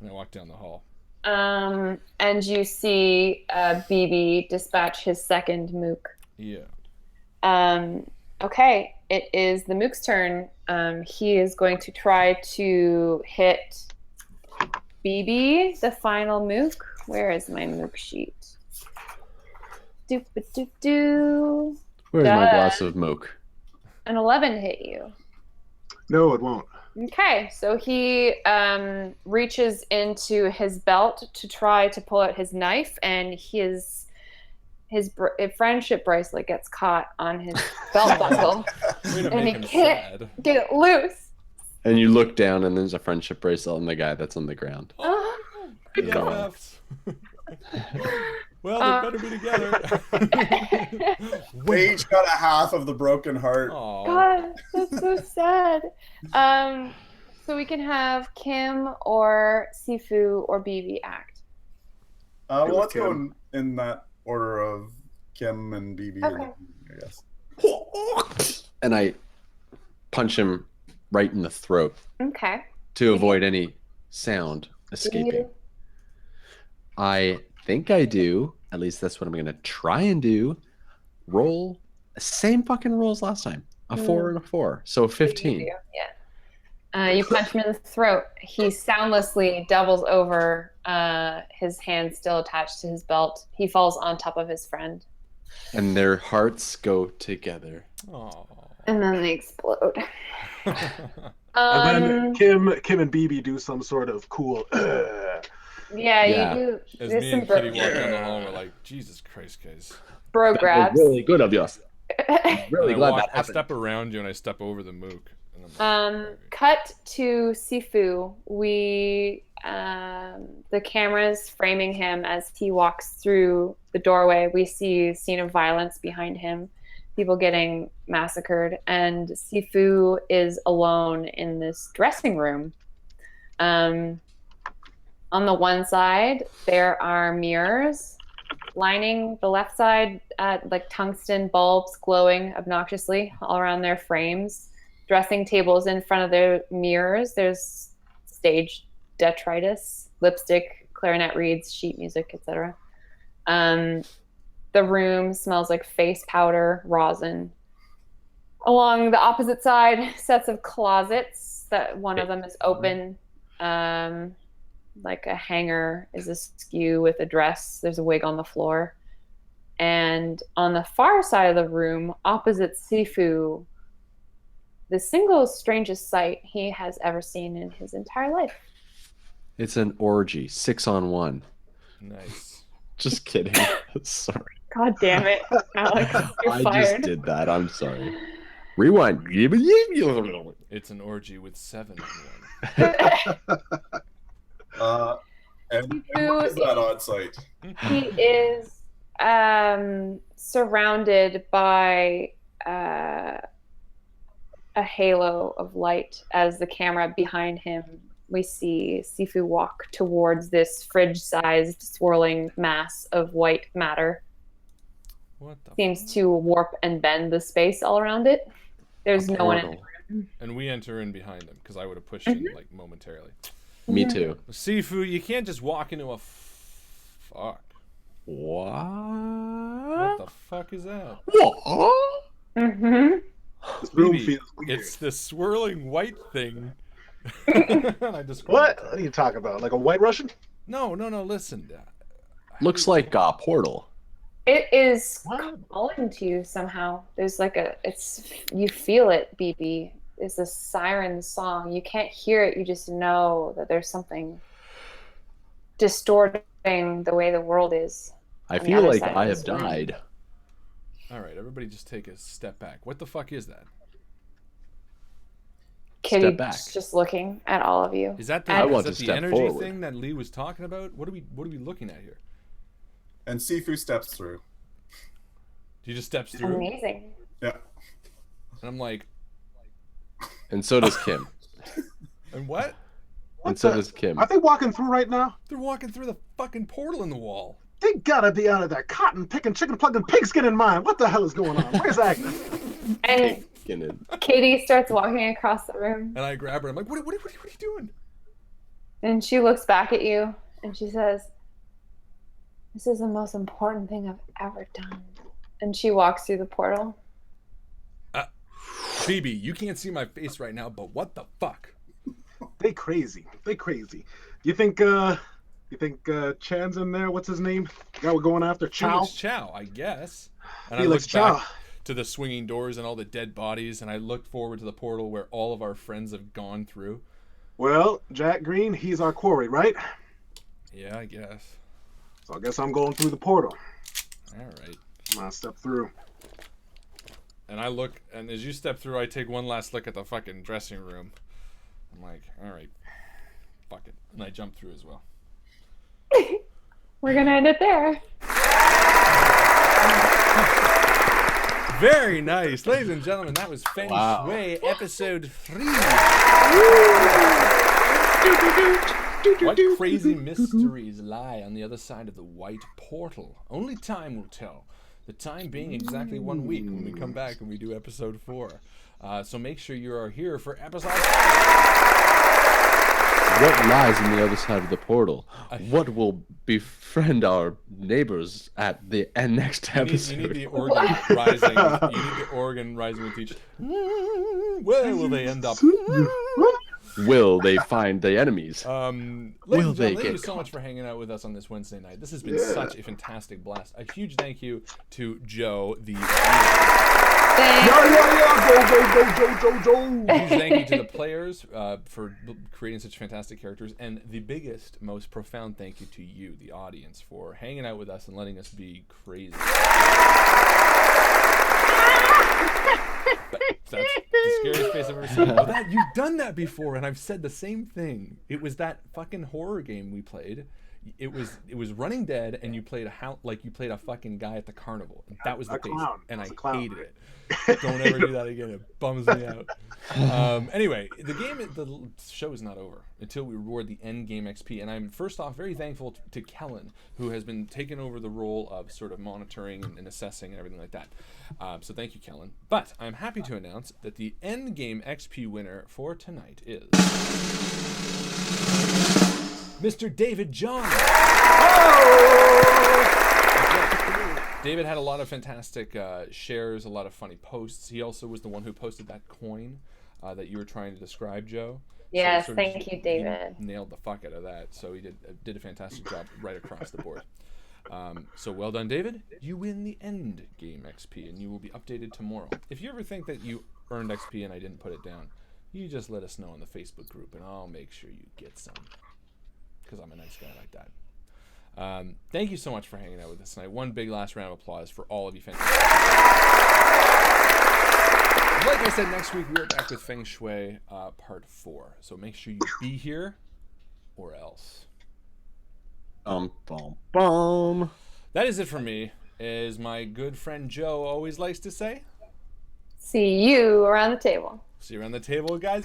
And I walk down the hall. And you see BB dispatch his second mook. Yeah. Okay, it is the mook's turn. He is going to try to hit BB, the final mook. Where is my mook sheet? Doop-a-doop-doo. Where's my glass of moke? An 11 hit you. No, it won't. Okay, so he reaches into his belt to try to pull out his knife, and his friendship bracelet gets caught on his belt buckle, Way to and make he him can't sad. get it loose. And you look down, and there's a friendship bracelet on the guy that's on the ground. BFFs. Well, they better be together. They each got a half of the broken heart. Aw. God, that's so sad. So we can have Kim or Sifu or BB act. Well, let's Kim. go in that order of Kim and BB. Okay. I guess. And I punch him right in the throat Okay. to avoid any sound escaping. I think I do. At least that's what I'm going to try and do. Roll the same fucking rolls last time. A 4 and a 4. So 15. Yeah. You punch him in the throat. He soundlessly doubles over, his hand still attached to his belt. He falls on top of his friend. And their hearts go together. Aw. And then they explode. And then Kim and BB do some sort of cool. Yeah, Yeah. you do. As There's me some and Kitty walk down the hall, we're like, Jesus Christ, guys. bro grabs. Really good of yours. Really And glad I that happened. step around you and I step over the mook. And I'm like, Cut to Sifu. We the camera's framing him as he walks through the doorway, we see a scene of violence behind him, people getting massacred, and Sifu is alone in this dressing room. On the one side, there are mirrors lining the left side, like tungsten bulbs glowing obnoxiously all around their frames. Dressing tables in front of their mirrors. There's stage detritus, lipstick, clarinet reeds, sheet music, etc. The room smells like face powder, rosin. Along the opposite side, sets of closets that one of them is open. Like a hanger is askew with a dress. There's a wig on the floor. And on the far side of the room, opposite Sifu, the single strangest sight he has ever seen in his entire life. It's an orgy, 6-on-1. Nice. Just kidding. Sorry. God damn it, Alex, you're I fired. just did that. I'm sorry. Rewind. It's an orgy with 7 in one. And what is that on site? He is surrounded by a halo of light. As the camera behind him, we see Sifu walk towards this fridge-sized swirling mass of white matter. What the Seems to warp and bend the space all around it. There's no one in the room. And we enter in behind them because I would have pushed in like momentarily. Me too. Sifu, you can't just walk into a fuck. What? What the fuck is that? What? Mm-hmm. This room Phoebe, feels weird. it's the swirling white thing. And I described What? it. What are you talking about? Like a white Russian? No, listen. Looks like a portal. It is What? calling to you somehow. There's like you feel it, BB. It's a siren song. You can't hear it. You just know that there's something distorting the way the world is. I on the feel other like side of I this have room. died. All right, everybody just take a step back. What the fuck is that? Kitty back. just looking at all of you. Is that the, I is want that to the step energy forward. thing that Lee was talking about? What are we looking at here? And Sifu steps through. He just steps through, Amazing. Yeah. and I'm like, And so does Kim. and what? And so does Kim. Are they walking through right now? They're walking through the fucking portal in the wall. They gotta be out of their cotton picking, chicken plugging, pigskin in mind. What the hell is going on? Where's Agnes? And Katie starts walking across the room, And I grab her. I'm like, what are you doing? and she looks back at you, and she says, "This is the most important thing I've ever done." And she walks through the portal. Phoebe, you can't see my face right now, but what the fuck? They crazy. They crazy. You think Chan's in there? What's his name? The guy we're going after? Chow? Felix Chow, I guess. And Felix I looked Chow. back to the swinging doors and all the dead bodies, and I looked forward to the portal where all of our friends have gone through. Well, Jack Green, he's our quarry, right? Yeah, I guess. So I guess I'm going through the portal. All right. I'm gonna step through. And I look, and as you step through, I take one last look at the fucking dressing room. I'm like, all right, fuck it. And I jump through as well. We're gonna end it there. Very nice. Ladies and gentlemen, that was Feng Wow. Shui episode 3. What crazy mysteries lie on the other side of the white portal? Only time will tell. The time being exactly 1 week when we come back and we do episode 4. So make sure you are here for episode. What lies on the other side of the portal? What will befriend our neighbors at the next episode? You need the organ rising. You need the organ rising with each. Where will they end up? Will they find the enemies? Ladies and Will gentlemen, they thank you get so much for hanging out with us on this Wednesday night. This has been such a fantastic blast. A huge thank you to Joe, the Thanks. Go. huge thank you to the players for creating such fantastic characters, and the biggest, most profound thank you to you, the audience, for hanging out with us and letting us be crazy. That's the scariest face I've ever seen. Oh, you've done that before, and I've said the same thing. It was that fucking horror game we played. It was Running Dead, and you played a fucking guy at the carnival. And that was the pace, clown. and I A clown, hated it. Don't ever do that again. It bums me out. Anyway, the show is not over until we reward the end game XP. And I'm first off very thankful to Kellen, who has been taking over the role of sort of monitoring and assessing and everything like that. So thank you, Kellen. But I'm happy to announce that the end game XP winner for tonight is Mr. David John. David had a lot of fantastic shares, a lot of funny posts. He also was the one who posted that coin that you were trying to describe, Joe. Yes, So thank you, David. He nailed the fuck out of that. So he did a fantastic job right across the board. So well done, David. You win the end game XP, and you will be updated tomorrow. If you ever think that you earned XP and I didn't put it down, you just let us know in the Facebook group, and I'll make sure you get some. Because I'm a nice guy like that. Thank you so much for hanging out with us tonight. One big last round of applause for all of you. Fantastic. Like I said, next week we are back with Feng Shui part 4. So make sure you be here or else. That is it for me. As my good friend Joe always likes to say, See you around the table. see you around the table, guys.